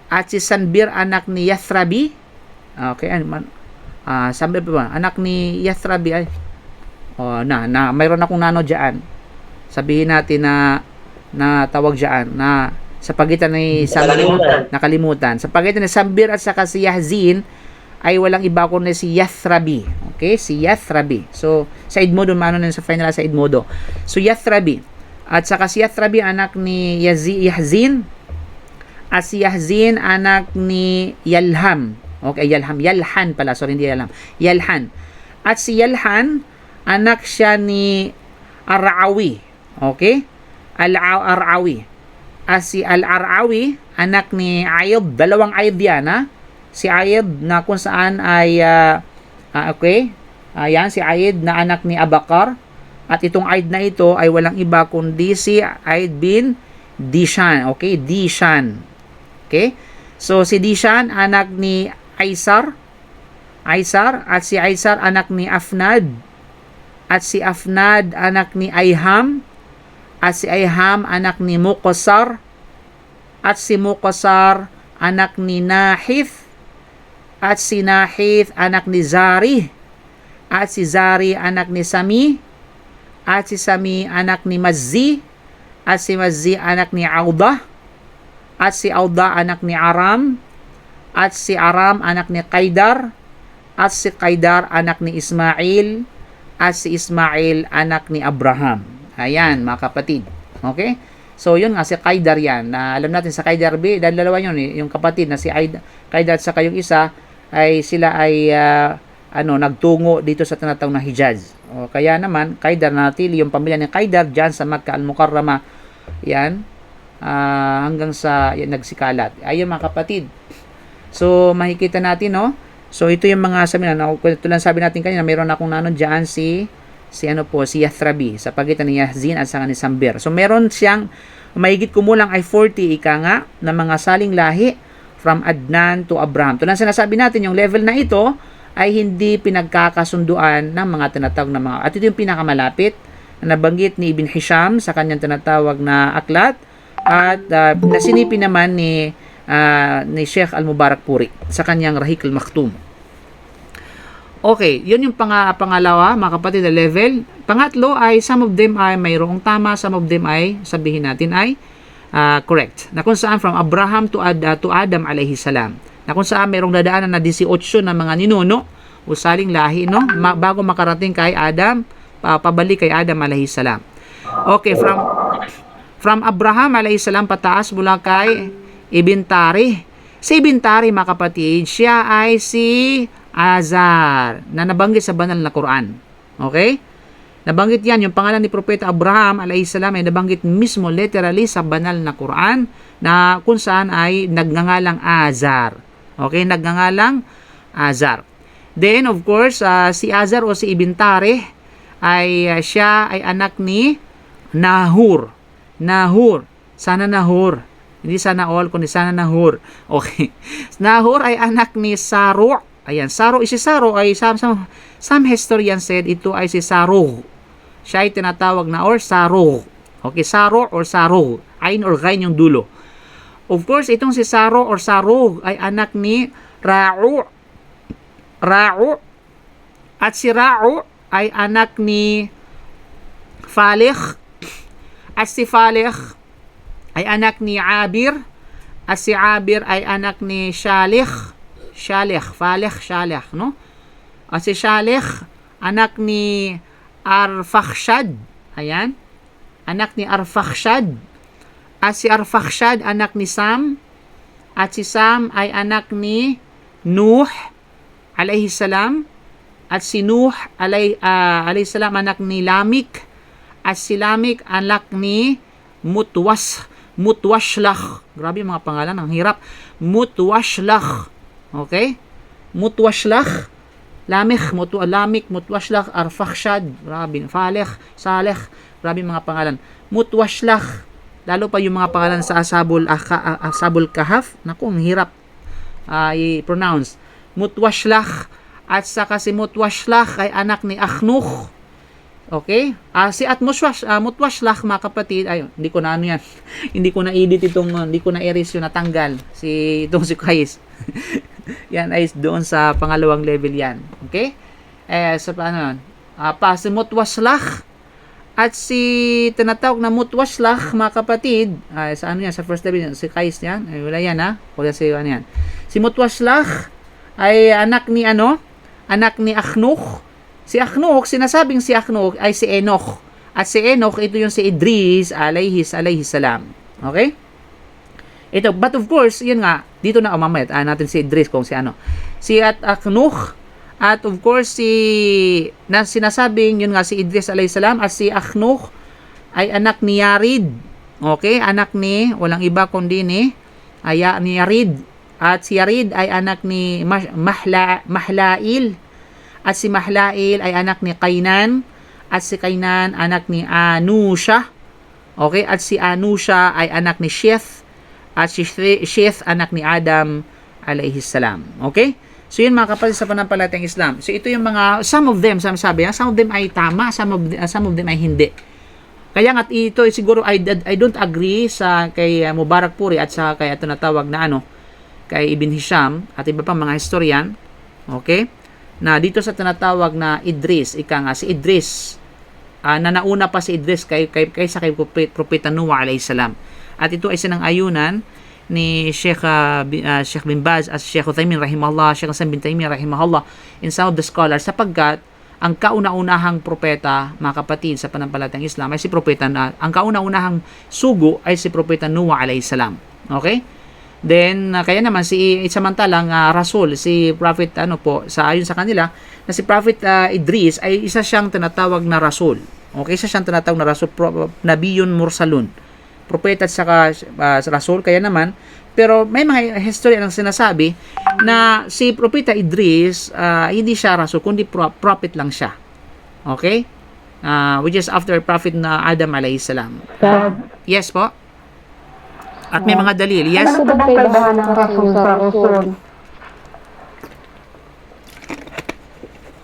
At si Sanbir anak ni Yathrabi. Okay, Sanbir pa ba? Anak ni Yathrabi ay. Mayroon akong nano diyan. Sabihin natin na tawag diyan na sa pagitan ni nakalimutan. Sa pagitan ni Sanbir at saka si Yahzin ay walang iba kundi si Yathrabi. Okay, si Yathrabi. So sa Edmodo, sa final sa Edmodo. So Yathrabi. At saka si Yathrabi anak ni Yahzin. At si Yahzin anak ni Yalham. Okay, Yalhan pala. Sorry, hindi Yalham. Yalhan. At si Yalhan, anak siya ni Arawi. Okay? Al-Arawi. At si Al-Arawi, anak ni Ayub. Dalawang Ayub yan, ha? Si Ayub na kung saan ay, okay? Yan, si Ayub na anak ni Abakar. At itong Aid na ito ay walang iba kundi si Aid bin Dishan. Okay? Dishan. Okay? So, si Dishan, anak ni Aysar. At si Aysar, anak ni Afnad. At si Afnad, anak ni Ayham. At si Ayham, anak ni Muqasar. At si Muqasar, anak ni Nahith. At si Nahith, anak ni Zari. At si Zari, anak ni Sami. At si Sami, anak ni Mazzi. At si Mazzi, anak ni Audah. At si Audah, anak ni Aram. at si Aram anak ni Qaidar, at si Qaidar anak ni Ismail, at si Ismail anak ni Abraham. Ayan mga kapatid. Okay? So yun nga si Qaidar yan. Alam natin sa Qaidar B, dahil dalawa yun yung kapatid na si Qaidar at saka yung isa ay sila ay nagtungo dito sa tinatawag na Hijaz. O kaya naman Qaidar natili yung pamilya ni Qaidar diyan sa Makkah al-Mukarramah. Yan. Hanggang sa nagsikalat. Ayun mga kapatid. So makikita natin no. So ito yung mga sabi na tulad sabi natin kanina, mayroon akong nanon diyan si Yathrabi sa pagitan ni Yahzin at saka ni Sambir. So meron siyang mahigit kumulang ay 40 ika nga na mga saling lahi from Adnan to Abraham. Tulad sinasabi natin yung level na ito ay hindi pinagkakasunduan ng mga tinatawag na mga, at ito yung pinakamalapit na nabanggit ni Ibn Hisham sa kanyang tinatawag na aklat at nasinipi naman ni Sheikh Al-Mubarak Puri sa kanyang Rahiq Al-Maktum. Okay, yun yung pangalawa mga kapatid na level. Pangatlo ay some of them ay mayroong tama, some of them ay sabihin natin ay correct. Na kung saan from Abraham to Adam alayhi salam. Na kung saan mayroong dadaanan na 18 na mga ninuno o saling lahi no bago makarating kay Adam, pabalik kay Adam alayhi salam. Okay, from Abraham alayhi salam pataas mula kay Ibn Tari. Si Ibn Tari mga kapatid, siya ay si Azar na nabanggit sa banal na Quran. Okay? Nabanggit yan, yung pangalan ni Propeta Abraham alayhi salam ay nabanggit mismo literally sa banal na Quran na kung saan ay nagngangalang Azar. Okay? Nagngangalang Azar. Then of course, si Azar o si Ibn Tari ay siya ay anak ni Nahur. Sana Nahur. Hindi sana all, kundi sana Nahur. Okay. Nahur ay anak ni Saru. Ayan, si Saru ay some historians said ito ay si Saru. Siya ay tinatawag na or Saru. Okay, Saru or Saru. Ain or gain yung dulo. Of course, itong si Saru or Saru ay anak ni Ra'u. At si Ra'u ay anak ni Falih. At si Falih ay anak ni Abir. At si Abir ay anak ni Falih, no? At si Shalih, anak ni Arfakhshad. Ayan. Anak ni Arfakhshad. At si Arfakhshad, anak ni Sam. At si Sam ay anak ni Nuh, alayhi salam. At si Nuh, alayhi salam, anak ni Lamik. At si Lamik, anak ni Mutwashlakh. Grabe yung mga pangalan, ang hirap. Mutwashlakh. Okay? Mutwashlakh. Lamik, Mutwashlakh, Arfakhshad. Grabe. Falih, Salih. Grabe yung mga pangalan. Mutwashlakh. Lalo pa yung mga pangalan sa Ashabul Kahf. Naku, ang hirap i-pronounce. Mutwashlakh. At saka si Mutwashlakh ay anak ni Akhnuch. Okay? Si Mutwashlakh mga kapatid, hindi ko na yan. Hindi ko na edit hindi ko na erase yung natanggal. Itong si Kais. Yan ay doon sa pangalawang level yan. Okay? Sa paano yun? Si Mutwashlakh at si tinatawag na Mutwashlakh mga kapatid, sa ano yan, sa first level yan, si Kais yan. Wala yan wala si ano yan. Si Mutwashlakh ay anak ni Akhnuch. Si Akhnuch, sinasabing si Akhnuch ay si Enoch. At si Enoch, ito yung si Idris alayhi salam. Okay? Ito, but of course, yun nga, dito na mamaya, natin si Idris kung si ano. Si Akhnuch, at of course, sinasabing, yun nga, si Idris alayhi salam, at si Akhnuch ay anak ni Yarid. Okay? Anak ni, walang iba kundi ni Yarid. At si Yarid ay anak ni Mahlail. At si Mahlail ay anak ni Kainan. At si Kainan anak ni Anusha. Okay? At si Anusha ay anak ni Sheth. At si Sheth anak ni Adam alayhi salam. Okay? So yun mga kapatid sa panampalatayang Islam. So ito yung mga, some of them ay tama, some of them ay hindi. Kaya nga ito siguro I don't agree kay Mubarak Puri at sa kay ito natawag na kay Ibn Hisham at iba pang mga historian. Okay? Na dito sa tinatawag na Idris, si Idris, na nauna pa si Idris kaysa kay Propeta Noah alayhi salam. At ito ay sinang ayunan ni Sheikh bin Baz at Sheikh Uthaymin rahimahullah, Sheikh Hassan bin Taymiyyah rahimahullah, in some of the scholars, sapagkat ang kauna-unahang propeta, mga kapatid, sa panampalatayang Islam ay si propeta na, ang kauna-unahang sugo ay si propeta Noah alayhi salam. Okay? Then kaya naman samantalang rasul, si prophet ayon sa kanila na si prophet Idris ay isa siyang tinatawag na rasul. Okay, isa siyang tinatawag na rasul, nabiyun mursalun. Propeta at saka rasul, kaya naman, pero may mga history ang sinasabi na si propeta Idris hindi siya rasul kundi prophet lang siya. Okay? Which is after prophet na Adam alayhi salam. Yes po. At may mga dalil. Yes. Ano ba kaibahan ng rasul sa rasul?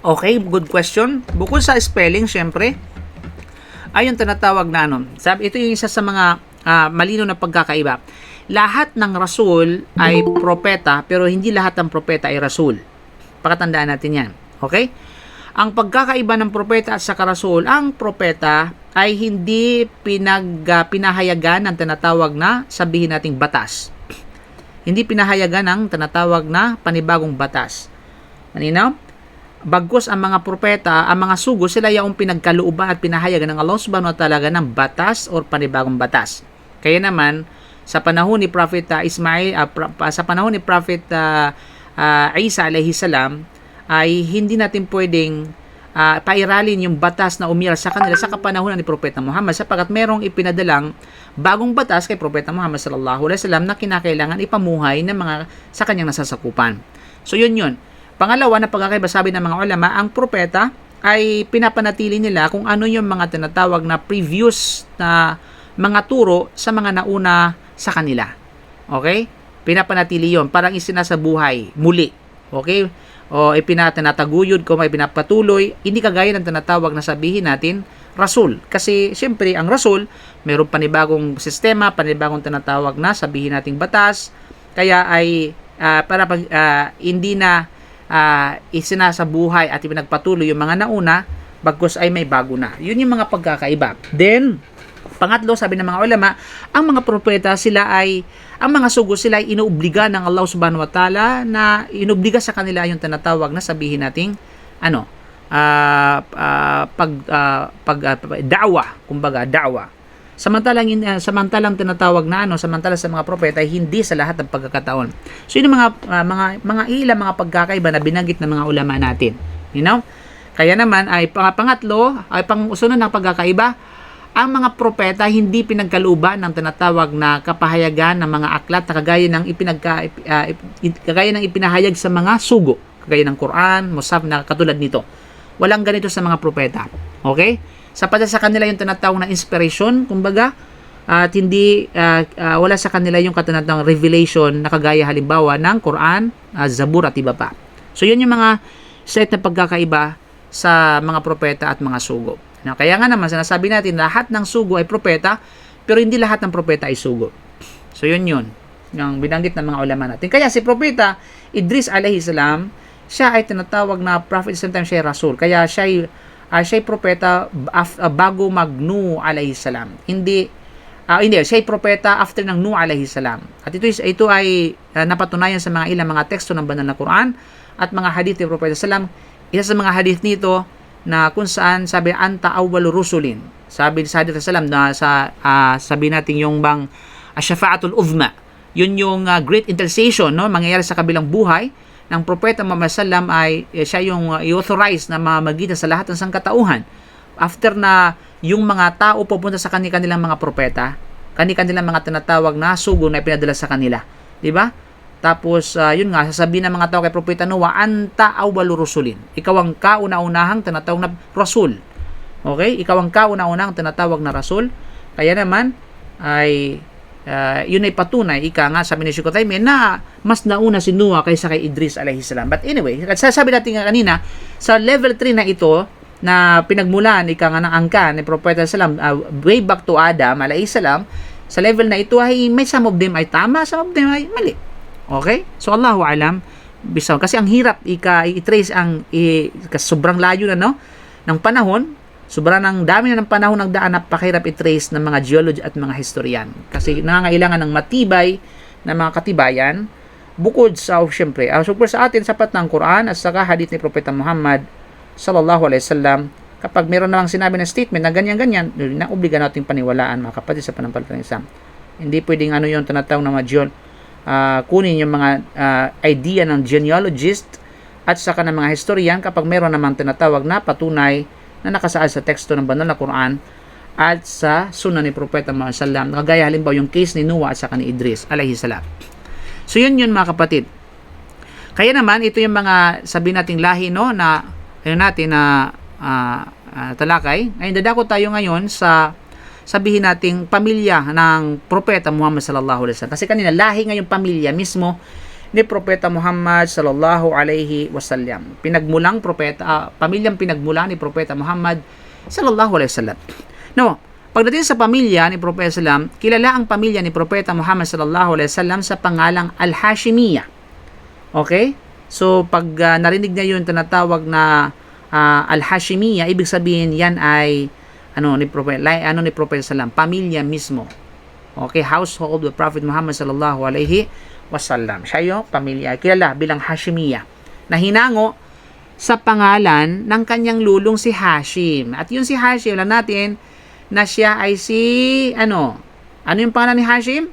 Okay, good question. Bukod sa spelling, syempre, ay yung tinatawag na ito yung isa sa mga malinaw na pagkakaiba. Lahat ng rasul ay propeta, pero hindi lahat ng propeta ay rasul. Pakatandaan natin yan. Okay? Ang pagkakaiba ng propeta at saka rasul, ang propeta ay hindi pinahayagan ng tinatawag na, sabihin nating batas. Hindi pinahayagan ng tinatawag na panibagong batas. Malinaw? Bagkus ang mga propeta, ang mga sugo, sila yung pinagkalooban at pinahayagan ng Allah subhanahu wa ta'ala ng batas o panibagong batas. Kaya naman, sa panahon ni Prophet sa panahon ni Prophet Isa alayhi salam, ay hindi natin pwedeng pairalin yung batas na umiral sa kanila sa kapanahonan ni Propeta Muhammad, sapagkat merong ipinadalang bagong batas kay Propeta Muhammad sallallahu alaihi wasallam na kinakailangan ipamuhay ng mga sa kanyang nasasakupan. So yun. Pangalawa na pagkakaiba, sabi ng mga ulama, ang propeta ay pinapanatili nila kung ano yung mga tinatawag na previous na mga turo sa mga nauna sa kanila. Okay? Pinapanatili yon, parang isinasabuhay muli. Okay? O ipinatinataguyod ko, may pinapatuloy, hindi kagaya ng tinatawag na sabihin natin rasul. Kasi siyempre ang rasul, mayroong panibagong sistema, panibagong tinatawag na sabihin nating batas, kaya ay hindi na isinasabuhay at ipinagpatuloy yung mga nauna, bagkus ay may bago na. Yun yung mga pagkakaiba. Then pangatlo, sabi ng mga ulama, ang mga propeta ang mga sugo sila ay inuobliga ng Allah subhanahu wa ta'ala, na inuobliga sa kanila yung tinatawag na sabihin nating da'wa, kumbaga da'wa. Samantalang tinatawag na samantala sa mga propeta ay hindi sa lahat ng pagkakataon. So yun ang mga ilang mga pagkakaiba na binanggit ng mga ulama natin. You know? Kaya naman ay pangatlo, ay pangusunod ng pagkakaiba, ang mga propeta hindi pinagkalooban ng tinatawag na kapahayagan ng mga aklat na kagaya ng ipinahayag sa mga sugo, kagaya ng Quran, Musaf na katulad nito. Walang ganito sa mga propeta. Okay? Sapat sa kanila yung tinatawag na inspiration, kumbaga, at hindi wala sa kanila yung katinatawag revelation na kagaya halimbawa ng Quran, Zabur at iba pa. So yun yung mga set na pagkakaiba sa mga propeta at mga sugo. Kaya nga naman sinasabi natin lahat ng sugo ay propeta, pero hindi lahat ng propeta ay sugo. So yun yung binanggit ng mga ulama natin. Kaya si propeta Idris alayhi salam, siya ay tinatawag na prophet, sometimes siya ay rasul. Kaya siya ay propeta bago mag-Nuh alayhi salam. Hindi, siya ay propeta after ng Nuh alayhi salam. At ito ay napatunayan sa mga ilang mga teksto ng banal na Quran at mga hadith ni Propeta salam. Isa sa mga hadith nito na kung saan sabi anta awwalu rusulin, sabi sa hadith salam na sabi natin yung bang syafa'atul uzma, yun yung great intercession mangyayari sa kabilang buhay ng Propeta Muhammad sallam, ay siya yung i-authorize na mamagitan sa lahat ng sangkatauhan after na yung mga tao pupunta sa kanilang mga propeta, kanilang mga tinatawag na sugo na ipinadala sa kanila, di ba? Tapos, yun nga, sasabihin ng mga tao kay Propeta Noah, anta awwalu rusulin. Ikaw ang kauna-unahang tinatawag na rasul. Okay? Ikaw ang kauna-unahang tinatawag na rasul. Kaya naman, ay, yun ay patunay, sabi ni Sheikh Uthaymin, na mas nauna si Noah kaysa kay Idris alayhi salam. But anyway, sabi natin nga kanina, sa level 3 na ito, na pinagmulan, ng angka ni Propeta salam, way back to Adam alayhi salam, sa level na ito ay may some of them ay tama, some of them ay mali. Okay? So, Allahu alam. Kasi ang hirap i-trace sobrang layo na ng panahon. Sobrang dami na ng panahon nagdaan, napakahirap i-trace ng mga geology at mga historian. Kasi nangangailangan ng matibay na mga katibayan, bukod sa, syempre, super sa atin, sapat ng Quran at saka hadith ni Propeta Muhammad sallallahu alaihi wasallam. Kapag meron namang sinabi ng statement na ganyan-ganyan, na obliga nating paniwalaan, mga kapatid sa panampalatayang Islam. Hindi pwedeng ano yung tinatawag na kunin yung mga idea ng genealogist at saka ng mga historian kapag meron namang tinatawag na patunay na nakasaad sa teksto ng banal na Quran at sa sunan ni Propeta Muhammad sallam. Kagaya halimbawa yung case ni Noah at saka ni Idris alayhi salam. So yun mga kapatid. Kaya naman ito yung mga sabi nating lahi no na natin na talakay. Ngayon dadako tayo ngayon sa sabihin nating pamilya ng Propeta Muhammad sallallahu alaihi wasallam. Kasi kanina lahi ngayong pamilya mismo ni Propeta Muhammad sallallahu alaihi wasallam. Pinagmulang propeta, pamilyang pinagmulan ni Propeta Muhammad sallallahu alaihi wasallam. No, pagdating sa pamilya ni Propeta sallam, kilala ang pamilya ni Propeta Muhammad sallallahu alaihi wasallam sa pangalang Al-Hashimiyya. Okay? So pag narinig niya yung tinatawag na Al-Hashimiyya, ibig sabihin yan ay ni Propeta sallam, pamilya mismo. Okay, household of Prophet Muhammad sallallahu alaihi wasallam. Siya yung pamilya kilala bilang Hashimiyya na hinango sa pangalan ng kanyang lulong si Hashim. At yung si Hashim, alam natin na siya ay si ano yung pangalan ni Hashim?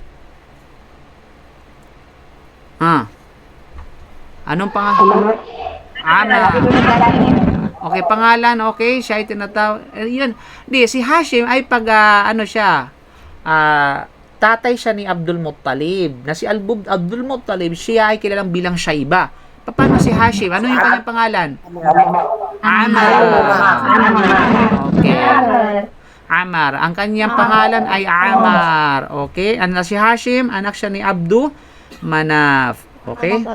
Anong pangalan? Amar. Okay, pangalan, okay, siya ay tinatawag. Yun. Si Hashim ay tatay siya ni Abdul Muttalib. Na si Abdul Muttalib, siya ay kilalang bilang Shayba. Paano si Hashim? Ano yung kanyang pangalan? Amar. Okay. Amar. Ang kanyang pangalan ay Amar. Okay. Si Hashim, anak siya ni Abdu Manaf. Okay.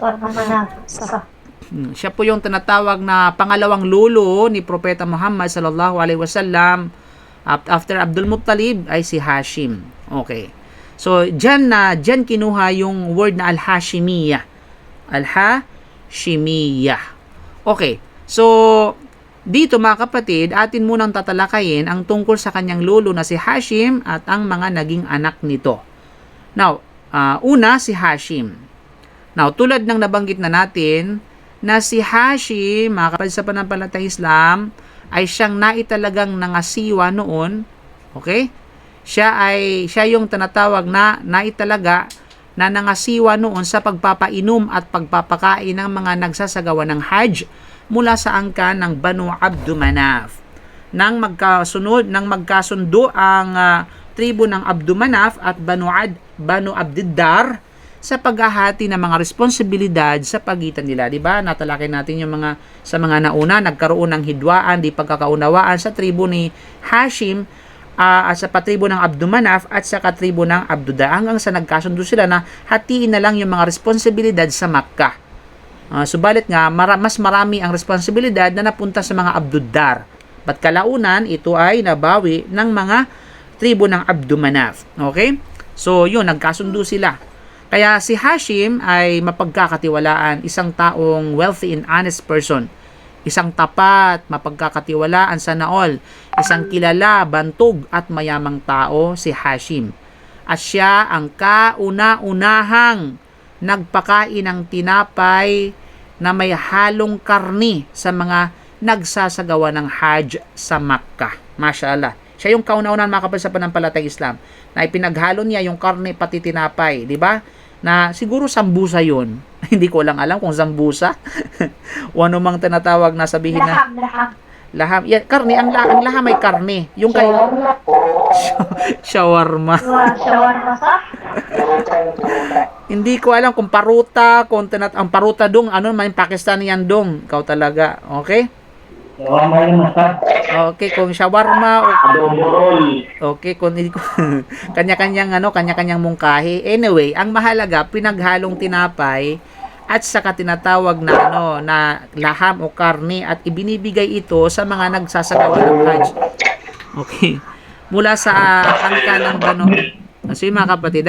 Siya po yung tinatawag na pangalawang lolo ni Propeta Muhammad sallallahu alaihi wasallam. After Abdul Muttalib ay si Hashim. Okay. So diyan kinuha yung word na Al-Hashimiyya. Al-Hashimiyya. Okay. So dito mga kapatid, atin munang tatalakayin ang tungkol sa kanyang lolo na si Hashim at ang mga naging anak nito. Now, una si Hashim. Now, tulad ng nabanggit na natin na si Hashim, mga kapatid sa panampalatayang Islam, ay siyang naitalagang nangasiwa noon. Okay? Siya yung tinatawag na naitalaga na nangasiwa noon sa pagpapainom at pagpapakain ng mga nagsasagawa ng Hajj mula sa angkan ng Banu Abdu Manaf. Nang magkasundo ang tribo ng Abdu Manaf at Banu Abdiddar sa paghahati ng mga responsibilidad sa pagitan nila, di ba? Natalakay natin yung sa mga nauna, nagkaroon ng hidwaan, di pagkakaunawaan sa tribo ni Hashim at sa patribo ng Abdu Manaf at sa katribo ng Abdudar, hanggang sa nagkasundo sila na hatiin na lang yung mga responsibilidad sa Makkah. Subalit nga, mas marami ang responsibilidad na napunta sa mga Abdudar. Ba't kalaunan, ito ay nabawi ng mga tribo ng Abdu Manaf. Okay? So, yun, nagkasundo sila. Kaya si Hashim ay mapagkakatiwalaan, isang taong wealthy and honest person. Isang tapat, mapagkakatiwalaan sa naol, isang kilala, bantog at mayamang tao si Hashim. At siya ang kauna-unahang nagpakain ng tinapay na may halong karni sa mga nagsasagawa ng Hajj sa Makkah. Mashallah. Siya yung kauna-unahang mga kapatid sa panampalatayang Islam na ipinaghalo niya yung karne pati tinapay, di ba? Na siguro sambusa yun. Hindi ko lang alam kung sambusa. O ano mang tinatawag na sabihin na laham. Yeah, karne, ang laham may karne. Yung shawarma. Shawarma sa? Hindi ko alam kung paruta, ang paruta dong, may Pakistani yan dong. Ikaw talaga, okay? Okay, kung shawarma okay, kung kanya-kanyang mungkahi. Anyway, ang mahalaga pinaghalong tinapay at saka tinatawag na na laham o karne at ibinibigay ito sa mga nagsasagawa ng Hajj. Okay. Mula sa angka ng So yung mga kapatid,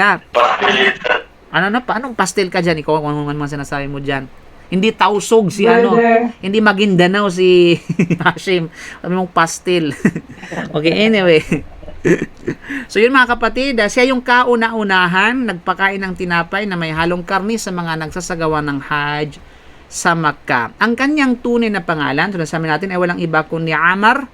anong pastel ka dyan? Ikaw, kung ano sinasabi mo dyan? Hindi tausog si hindi Maguindanao si Hashim. Sabi mong pastil. Okay, anyway. So yun mga kapatid, siya yung kauna-unahan nagpakain ng tinapay na may halong karni sa mga nagsasagawa ng Hajj sa Makkah. Ang kanyang tunay na pangalan, tulad sa amin natin, ay walang iba kundi Amar.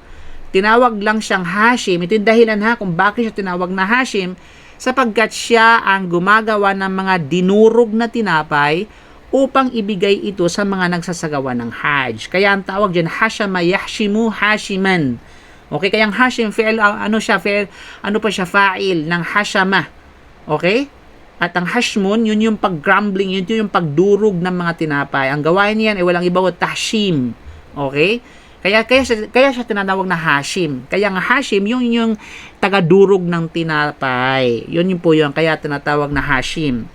Tinawag lang siyang Hashim. Ito yung dahilan kung bakit siya tinawag na Hashim, sapagkat siya ang gumagawa ng mga dinurog na tinapay upang ibigay ito sa mga nagsasagawa ng Hajj. Kaya ang tawag dyan, Hashama Yahshimu Hashiman. Okay, kaya ang Hashim, fa'il ng Hashama. Okay? At ang Hashmun, yun yung pag-grumbling, yun yung pagdurog ng mga tinapay. Ang gawain niyan ay walang iba o tahshim. Okay? Kaya siya tinatawag na Hashim. Kaya ang Hashim, yung tagadurog ng tinapay. Yun yung po yun. Kaya tinatawag na Hashim.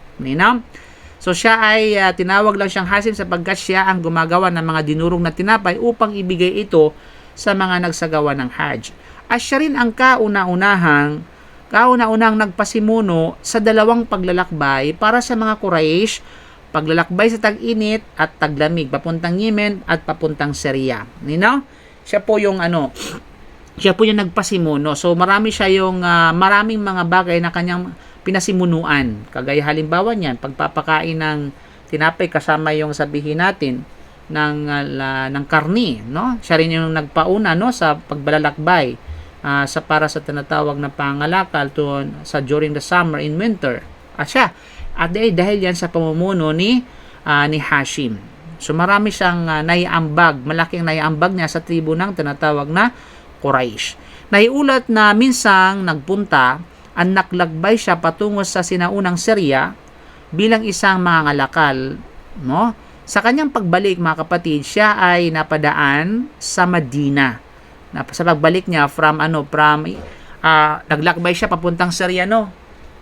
So siya ay tinawag lang siyang Hashim sapagkat siya ang gumagawa ng mga dinurog na tinapay upang ibigay ito sa mga nagsagawa ng Hajj. At siya rin ang kauna-unahang nagpasimuno sa dalawang paglalakbay para sa mga Quraysh, paglalakbay sa tag-init at taglamig, papuntang Yemen at papuntang Syria. Siya po yung nagpasimuno. So marami siya yung maraming mga bagay na kanyang pinasimunuan. Kagaya halimbawa niyan, pagpapakain ng tinapay kasama yung sabihin natin ng karni, no? Siya rin yung nagpauna, no, sa pagbalalakbay para sa tinatawag na pangalakal during the summer and winter. Dahil yan sa pamumuno ni Hashim. So marami siyang naiambag, malaking naiambag niya sa tribo ng tinatawag na Quraysh. Naiulat na minsang nagpunta ang naklagbay siya patungo sa sinaunang Syria bilang isang mangangalakal, no? Sa kanyang pagbalik, mga kapatid, siya ay napadaan sa Madina. Sa pagbalik niya naglakbay siya papuntang Syria, no?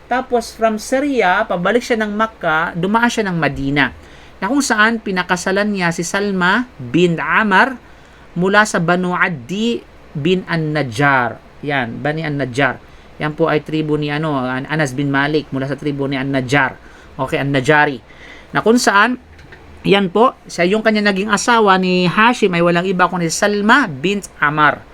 Tapos from Syria, pabalik siya ng Makkah, dumaan siya ng Madina. Na kung saan pinakasalan niya si Salma bin Amar mula sa Banu Addi bin An-Najjar. Yan, Bani An-Najjar. Yan po ay tribo ni Anas bin Malik mula sa tribo ni An-Najjar. Okay, An-Najjari. Na kung saan yan po, yung kanya naging asawa ni Hashim ay walang iba kundi Salma bint Amar.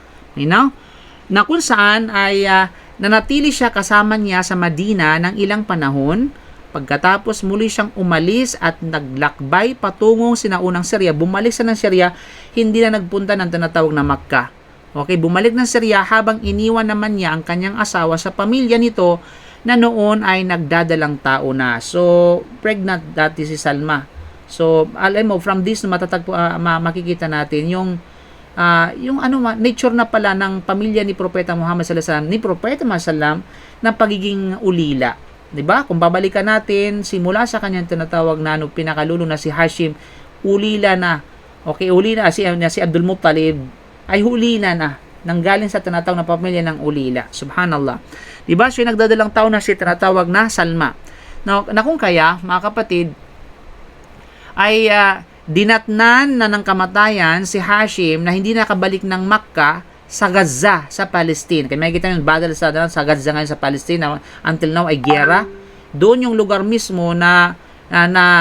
Na kung saan ay nanatili siya kasama niya sa Madina ng ilang panahon. Pagkatapos muli siyang umalis at naglakbay patungong sinaunang Syria. Bumalik siya ng Syria, hindi na nagpunta ng tinatawag na Makkah. Okay, bumalik ng Syria habang iniwan naman niya ang kanyang asawa sa pamilya nito na noon ay nagdadalang tao na. So, pregnant dati si Salma. So, alam mo, from this makikita natin yung nature na pala ng pamilya ni Propeta Muhammad sallallahu alaihi wasallam ng pagiging ulila. 'Di ba? Kung babalikan natin simula sa kanyang tinatawag na pinakalulo na si Hashim, ulila na. Okay, ulila si Abdul Muttalib ay hulina na nanggaling sa tinatawag na pamilya ng ulila. Subhanallah. 'Di ba? So, nagdadalang tao na si tinatawag na Salma. Na kung kaya, mga kapatid, ay dinatnan na ng kamatayan si Hashim na hindi nakabalik ng Makkah sa Gaza, sa Palestine. Kaya may kita yung battle sa Gaza ngayon sa Palestine until now ay giyera. Doon yung lugar mismo na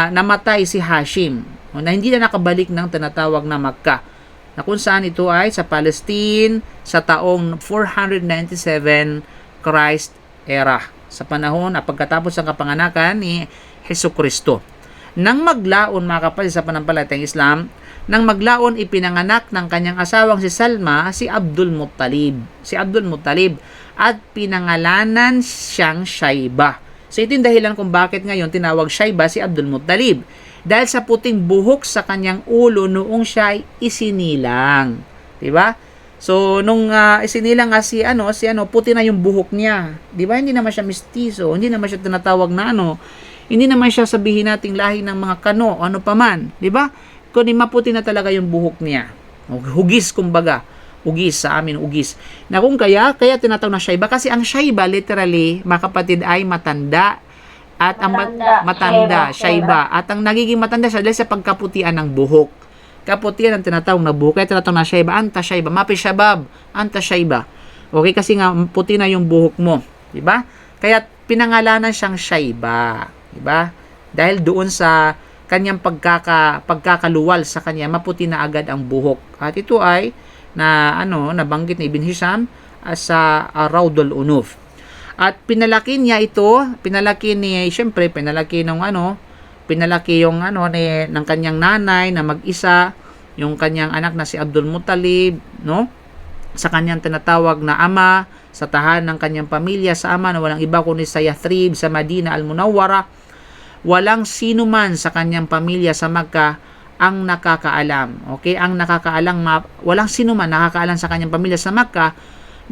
namatay si Hashim, na hindi na nakabalik ng tinatawag na Makkah, na kung saan ito ay sa Palestine sa taong 497 Christ era, sa panahon na pagkatapos ng kapanganakan ni Hesukristo. Nang maglaon, mga kapatid, sa panampalatayang Islam, nang maglaon ipinanganak ng kanyang asawang si Salma si Abdul Muttalib. At pinangalanan siyang Shayba. So ito yung dahilan kung bakit ngayon tinawag Shayba si Abdul Muttalib. Dahil sa puting buhok sa kanyang ulo noong siya ay isinilang. Diba? So nung isinilang nga si puti na yung buhok niya. Diba? Hindi naman siya mistizo, hindi naman siya tinatawag na hindi naman siya sabihin nating lahi ng mga Kano, ano paman, di ba? Kundi maputi na talaga yung buhok niya. Hugis, kumbaga. Hugis, sa amin, hugis. Na kung kaya tinatawag na Shayba. Kasi ang Shayba, literally, mga kapatid, ay matanda. At ang matanda, Shayba. At ang nagiging matanda siya dahil sa pagkaputian ng buhok. Kaputian ang tinatawag na buhok. Kaya tinatawag na Shayba. Anta Shayba. Mapi Shabab. Anta Shayba. Okay, kasi nga, puti na yung buhok mo. Di ba? Kaya pinangalanan siyang Shayba. Diba? Dahil doon sa kanyang pagkakaluwal sa kanya, maputi na agad ang buhok. At ito ay nabanggit ni Ibn Hisham sa Raudul Unuf. At pinalaki niya ito, pinalaki yung ng kanyang nanay na mag-isa, yung kanyang anak na si Abdul Muttalib, no? Sa kanyang tinatawag na ama, sa tahanan ng kanyang pamilya sa ama na walang iba kundi sa Yathrib, sa Madina al-Munawwara. Walang sino man sa kanyang pamilya sa Makkah ang nakakaalam. Okay? Walang sino man nakakaalam sa kanyang pamilya sa Makkah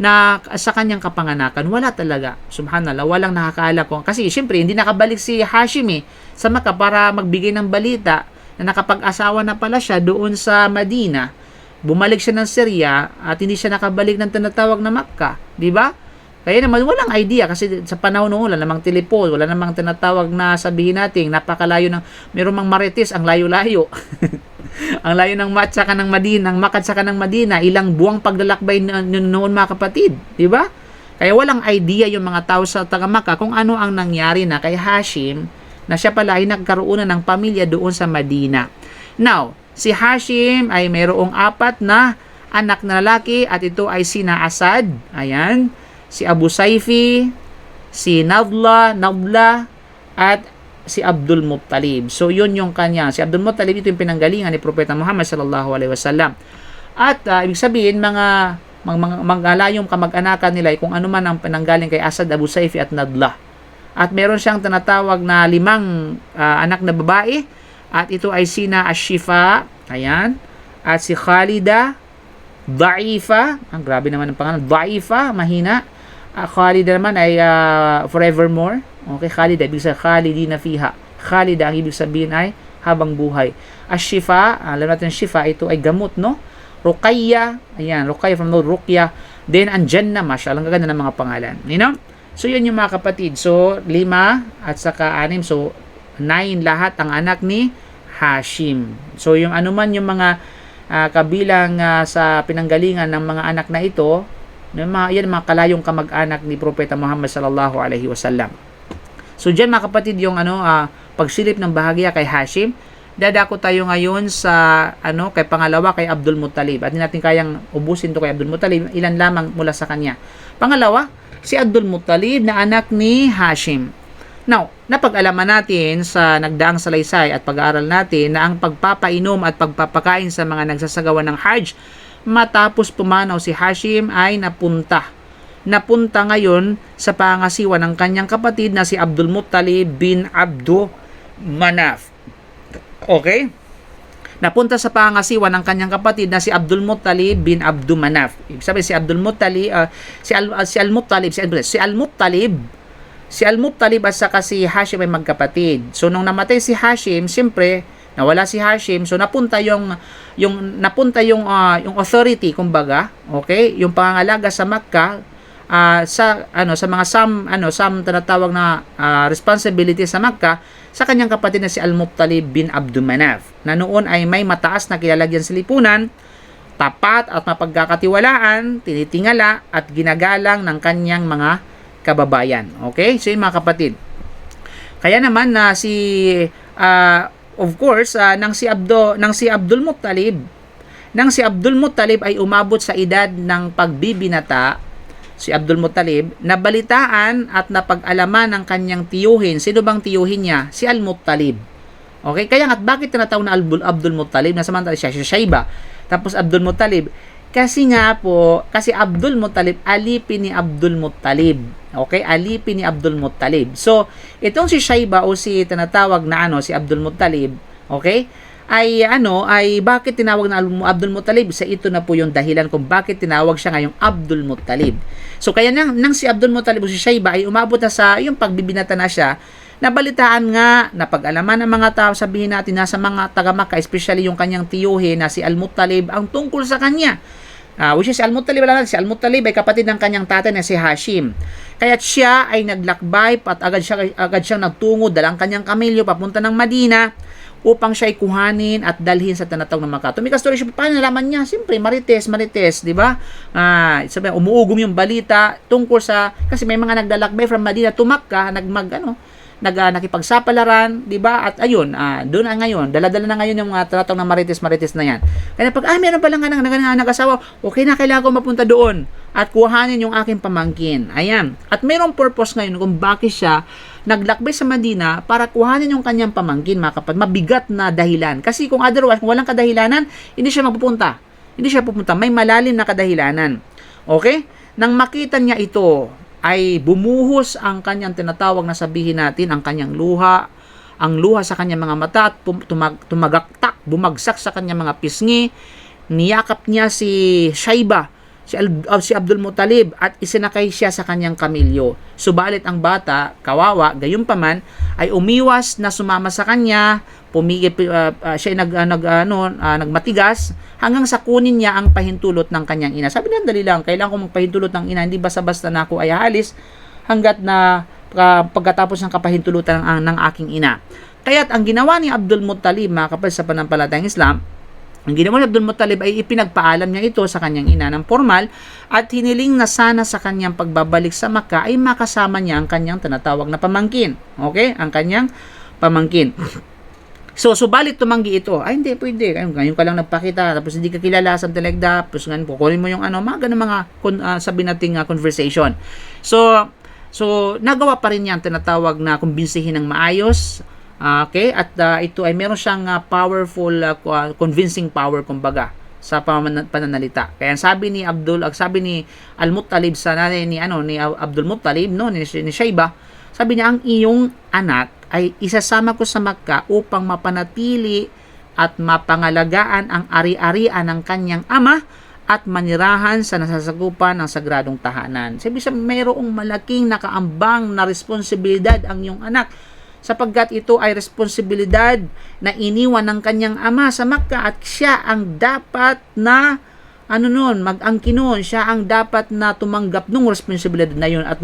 na sa kanyang kapanganakan. Wala talaga. Subhanallah, walang nakakaalam ko. Kasi siyempre, hindi nakabalik si Hashim sa Makkah para magbigay ng balita na nakapag-asawa na pala siya doon sa Madina. Bumalik siya ng Syria at hindi siya nakabalik ng tinatawag na Makkah. Di ba? Kaya naman, walang idea kasi sa panahon noon, wala namang telepon, wala namang tinatawag na sabihin natin, napakalayo ng, meron mang Marites, ang layo-layo. Ang layo ng Makkah ng Madina, ilang buwang paglalakbay noon mga kapatid, di ba? Kaya walang idea yung mga tao sa taga Makkah kung ano ang nangyari na kay Hashim na siya pala ay nagkaroon ng pamilya doon sa Madina. Now, si Hashim ay mayroong 4 na anak na lalaki at ito ay sina Asad, ayan, si Abu Saifi, si Nadla, at si Abdul Muttalib. So, yun yung kanya. Si Abdul Muttalib, ito yung pinanggalingan ni Propeta Muhammad sallallahu alaihi wasallam. At, ibig sabihin, mga layong kamag-anakan nila, kung ano man ang pinanggaling kay Asad, Abu Saifi at Nadla. At meron siyang tinatawag na 5 anak na babae. At ito ay sina Ashifa, ayan, at si Khalida, Da'ifa, ang grabe naman ang pangalan, Da'ifa, mahina. Khalida naman ay forevermore. Okay, Khalida, ibig sabihin Khalidina fiha. Khalida, ang ibig sabihin ay habang buhay. Ashifa, alam natin Shifa, ito ay gamot, no? Ruqayya, ayan, Ruqayya from the Ruqya. Then, ang Jannah, masyaallah, ang gaganda ng mga pangalan. You know? So, yun yung mga kapatid. So, 5 at saka 6. So, 9 lahat ang anak ni Hashim. So, yung anuman yung mga kabilang sa pinanggalingan ng mga anak na ito, yan mga kalayong kamag-anak ni Propeta Muhammad sallallahu alaihi wasallam. So, dyan mga kapatid yung pagsilip ng bahagya kay Hashim. Dadako tayo ngayon sa kay pangalawa kay Abdul Muttalib. At hindi natin kayang ubusin to kay Abdul Muttalib, ilan lamang mula sa kanya. Pangalawa, si Abdul Muttalib na anak ni Hashim. Now, napag-alaman natin sa nagdaang salaysay at pag-aaral natin na ang pagpapainom at pagpapakain sa mga nagsasagawa ng Hajj matapos pumanaw si Hashim ay napunta ngayon sa pangasiwa ng kanyang kapatid na si Abdul Muttalib bin Abdu Manaf. Okay? Napunta sa pangasiwa ng kanyang kapatid na si Abdul Muttalib bin Abdu Manaf. Ibig sabihin si Abdul Muttalib, si Al-Muttalib at saka si Hashim ay magkapatid. So nung namatay si Hashim, siyempre nawala si Hashim, so napunta yung authority kumbaga, okay? Yung pangangalaga sa Makkah sa mga some tinatawag na responsibility sa Makkah sa kanyang kapatid na si Al-Muttalib bin Abdul Manaf na noon ay may mataas na kilalagyan sa lipunan, tapat at mapagkakatiwalaan, tinitingala at ginagalang ng kanyang mga kababayan. Okay? So yun mga kapatid. Kaya naman na of course, nang si Abdul Muttalib ay umabot sa edad ng pagbibinata, si Abdul Muttalib, nabalitaan at napag-alaman ng kanyang tiyuhin. Sino bang tiyuhin niya? Si Al-Muttalib. Okay? Kaya nga, bakit tinatawag na Abdul Muttalib? Nasamantala siya Shayba. Tapos Abdul Muttalib. Kasi Abdul Muttalib, alipin ni Abdul Muttalib. Okay? Alipin ni Abdul Muttalib. So, itong si Shayba o si tinatawag na si Abdul Muttalib, okay? Ay bakit tinawag na Abdul Muttalib? Sa ito na po yung dahilan kung bakit tinawag siya ngayong Abdul Muttalib. So, kaya nang si Abdul Muttalib o si Shayba ay umabot na sa yung pagbibinata na siya, nabalitaan nga, napag-alaman ng mga tao, sabihin natin na sa mga taga-Makkah, especially yung kanyang tiyuhin na si Al-Muttalib, ang tungkol sa kanya. Which is si Al-Muttalib ay kapatid ng kanyang tatay na si Hashim. Kaya siya ay naglakbay at agad siyang nagtungo, dalang kanyang kamilyo papunta ng Madina upang siya ay kuhanin at dalhin sa tinatawag ng Makkah. Tumika story siya, paano nalaman niya? Siyempre, marites, di ba? Umuugong yung balita tungkol sa, kasi may mga naglalakbay from Madina to Makkah, nakipagsapalaran, di ba? At ayun, doon na ngayon, dala-dala na ngayon yung tinatawag ng marites na yan. Kaya pag, meron palang nanganganak asawa, okay na, kailangan ko mapunta doon at kuhanin yung aking pamangkin. Ayan. At mayroong purpose ngayon kung bakit siya naglakbay sa Madina para kuhanin yung kanyang pamangkin, mga kapatid. Mabigat na dahilan. Kasi kung otherwise, kung walang kadahilanan, hindi siya magpupunta. Hindi siya pupunta. May malalim na kadahilanan. Okay? Nang makita niya ito, ay bumuhos ang kanyang tinatawag na sabihin natin, ang kanyang luha, ang luha sa kanyang mga mata at tumagaktak, bumagsak sa kanyang mga pisngi. Niyakap niya si Shaiba, si Abdul Muttalib, at isinakay siya sa kanyang kamilyo. Subalit ang bata, kawawa, gayunpaman, ay umiwas na sumama sa kanya, siya nagmatigas hanggang sa kunin niya ang pahintulot ng kanyang ina. Sabi niya, dali lang, kailangan ko magpahintulot ng ina, hindi basta-basta na ako ay halis hanggat na pagkatapos ng kapahintulutan ng aking ina. Kaya't ang ginawa ni Abdul Muttalib, mga kapatid, sa panampalatayang Islam, ang ginawa ni Abdul Muttalib ay ipinagpaalam niya ito sa kanyang ina ng formal at hiniling na sana sa kanyang pagbabalik sa Makkah ay makasama niya ang kanyang tinatawag na pamangkin. Okay? Ang kanyang pamangkin. So, subalit tumanggi ito. Ay, hindi, pwede. Ngayon ka lang nagpakita, tapos hindi ka kilala, something like that. Tapos ngayon, kukunin mo yung mga ganun mga sabi nating conversation. So, nagawa pa rin yan, tinatawag na kumbinsihin ng maayos. Okay? At ito ay meron siyang powerful, convincing power, kumbaga, sa pananalita. Kaya sabi ni Al-Muttalib sa nanay ni Abdul Muttalib, ni Shaiba, sabi niya, ang iyong anak ay isasama ko sa Makkah upang mapanatili at mapangalagaan ang ari-arian ng kanyang ama at manirahan sa nasasakupan ng sagradong tahanan. Sabi siya, mayroong malaking nakaambang na responsibilidad ang iyong anak, sapagkat ito ay responsibilidad na iniwan ng kanyang ama sa Makkah at siya ang dapat na mag-angkin nun, siya ang dapat na tumanggap ng responsibilidad na yun at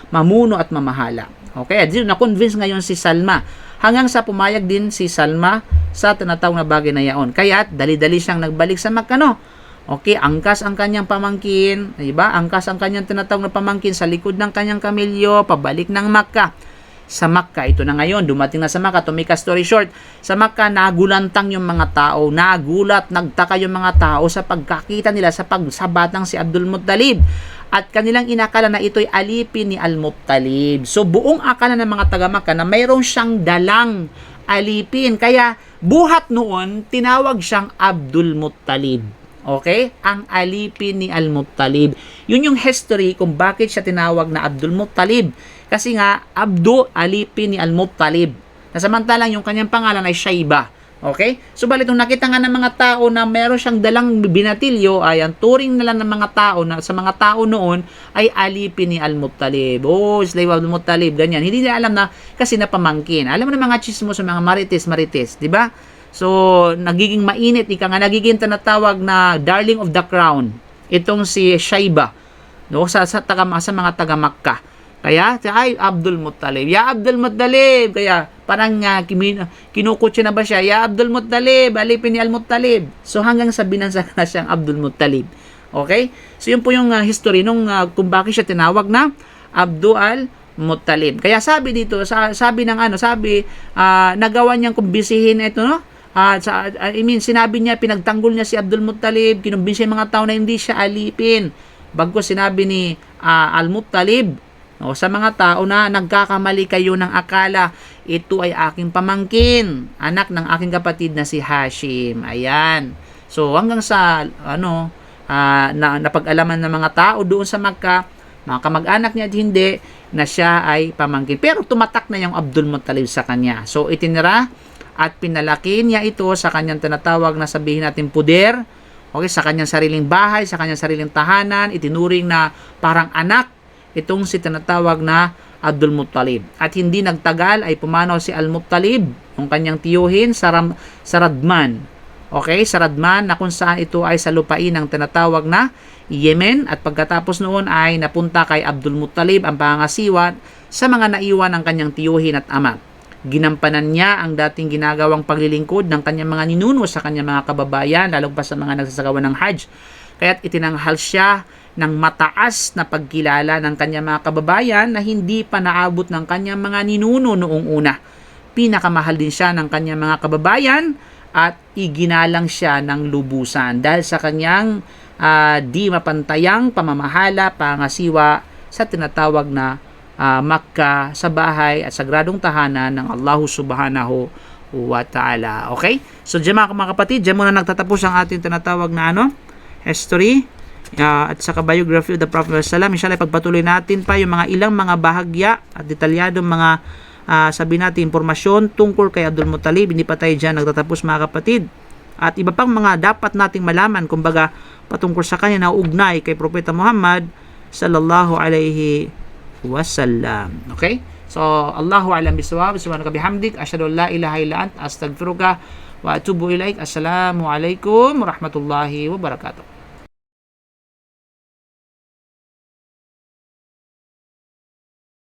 mamuno at mamahala. Okay, at na-convince ngayon si Salma hanggang sa pumayag din si Salma sa tinatawag na bagay na yaon. Kaya dali-dali siyang nagbalik sa Makkah, no? Okay, angkas ang kanyang pamangkin, diba? Angkas ang kanyang tinatawag na pamangkin sa likod ng kanyang kamilyo, pabalik ng Makkah. Sa Makkah, ito na ngayon, dumating na sa Makkah, to make a story short, sa Makkah, nagulantang yung mga tao, nagulat, nagtaka yung mga tao sa pagkakita nila sa batang si Abdul Muttalib. At kanilang inakala na ito'y alipin ni Al-Muttalib. So, buong akala ng mga taga-Makkah na mayroong siyang dalang alipin. Kaya, buhat noon, tinawag siyang Abdul Muttalib. Okay? Ang alipin ni Al-Muttalib. Yun yung history kung bakit siya tinawag na Abdul Muttalib. Kasi nga, Abdu, alipin ni Al-Muttalib. Nasamantalang yung kanyang pangalan ay Shaiba. Okay? Subalit, nung nakita nga ng mga tao na meron siyang dalang binatilyo, ay ang turing nila ng mga tao, sa mga tao noon, ay alipin ni Al-Muttalib. Slave Abdul Muttalib, ganyan. Hindi nila alam na, kasi napamangkin. Alam mo na mga chismos, mga marites, di ba? So, nagiging mainit, nagiging tinatawag na darling of the crown. Itong si Shaiba, no? sa mga taga-Makkah. Kaya, ay, Abdul Muttalib. Ya Abdul Muttalib. Kaya, parang kinukutsi na ba siya? Ya Abdul Muttalib. Alipin ni Al-Muttalib. So, hanggang sa binansa na siyang Abdul Muttalib. Okay? So, yun po yung history nung kung bakit siya tinawag na Abdul Muttalib. Kaya sabi dito, nagawa niyang kumbisihin ito, no? Sinabi niya, pinagtanggol niya si Abdul Muttalib, kinumbinsi yung mga tao na hindi siya alipin. Bagkus sinabi ni Al-Muttalib, sa mga tao na nagkakamali kayo ng akala, ito ay aking pamangkin, anak ng aking kapatid na si Hashim. Ayan. So, hanggang sa, napag-alaman ng mga tao doon sa Makkah, mga kamag-anak niya at hindi, na siya ay pamangkin. Pero tumatak na yung Abdul Muttalib sa kanya. So, itinira at pinalaki niya ito sa kanyang tinatawag na sabihin natin puder, okay, sa kanyang sariling bahay, sa kanyang sariling tahanan, itinuring na parang anak itong si tinatawag na Abdul Muttalib. At hindi nagtagal ay pumanaw si Al-Muttalib, yung kanyang tiyuhin sa Radman. Okay, sa Radman na kung saan ito ay sa lupain ng tinatawag na Yemen, at pagkatapos noon ay napunta kay Abdul Muttalib ang pangasiwat sa mga naiwan ng kanyang tiyuhin at ama. Ginampanan niya ang dating ginagawang paglilingkod ng kanyang mga ninuno sa kanyang mga kababayan, lalo pa sa mga nagsasagawa ng Hajj. Kaya't itinanghal siya ng mataas na pagkilala ng kanyang mga kababayan na hindi pa naabot ng kanyang mga ninuno noong una. Pinakamahal din siya ng kanyang mga kababayan at iginalang siya ng lubusan dahil sa kanyang di mapantayang pamamahala, pangasiwa sa tinatawag na Makkah, sa bahay at sagradong tahanan ng Allah subhanahu wa ta'ala. Okay? So dyan mga kapatid, dyan muna nagtatapos ang ating tinatawag na history at saka biography of the Prophet ﷺ. Inshallah, pagpatuloy natin pa yung mga ilang mga bahagya at detalyadong mga sabi natin, impormasyon tungkol kay Abdul Muttalib. Hindi pa tayo dyan nagtatapos mga kapatid. At iba pang mga dapat nating malaman, kumbaga, patungkol sa kanya na ugnay kay Propeta Muhammad sallallahu alaihi wasallam. Okay? So, Allahu a'lam bisawab. Subhanaka bihamdik. Asyhadu an la ilaha illa anta astaghfiruka wa atubu ilaik. Assalamu alaikum warahmatullahi wabarakatuh.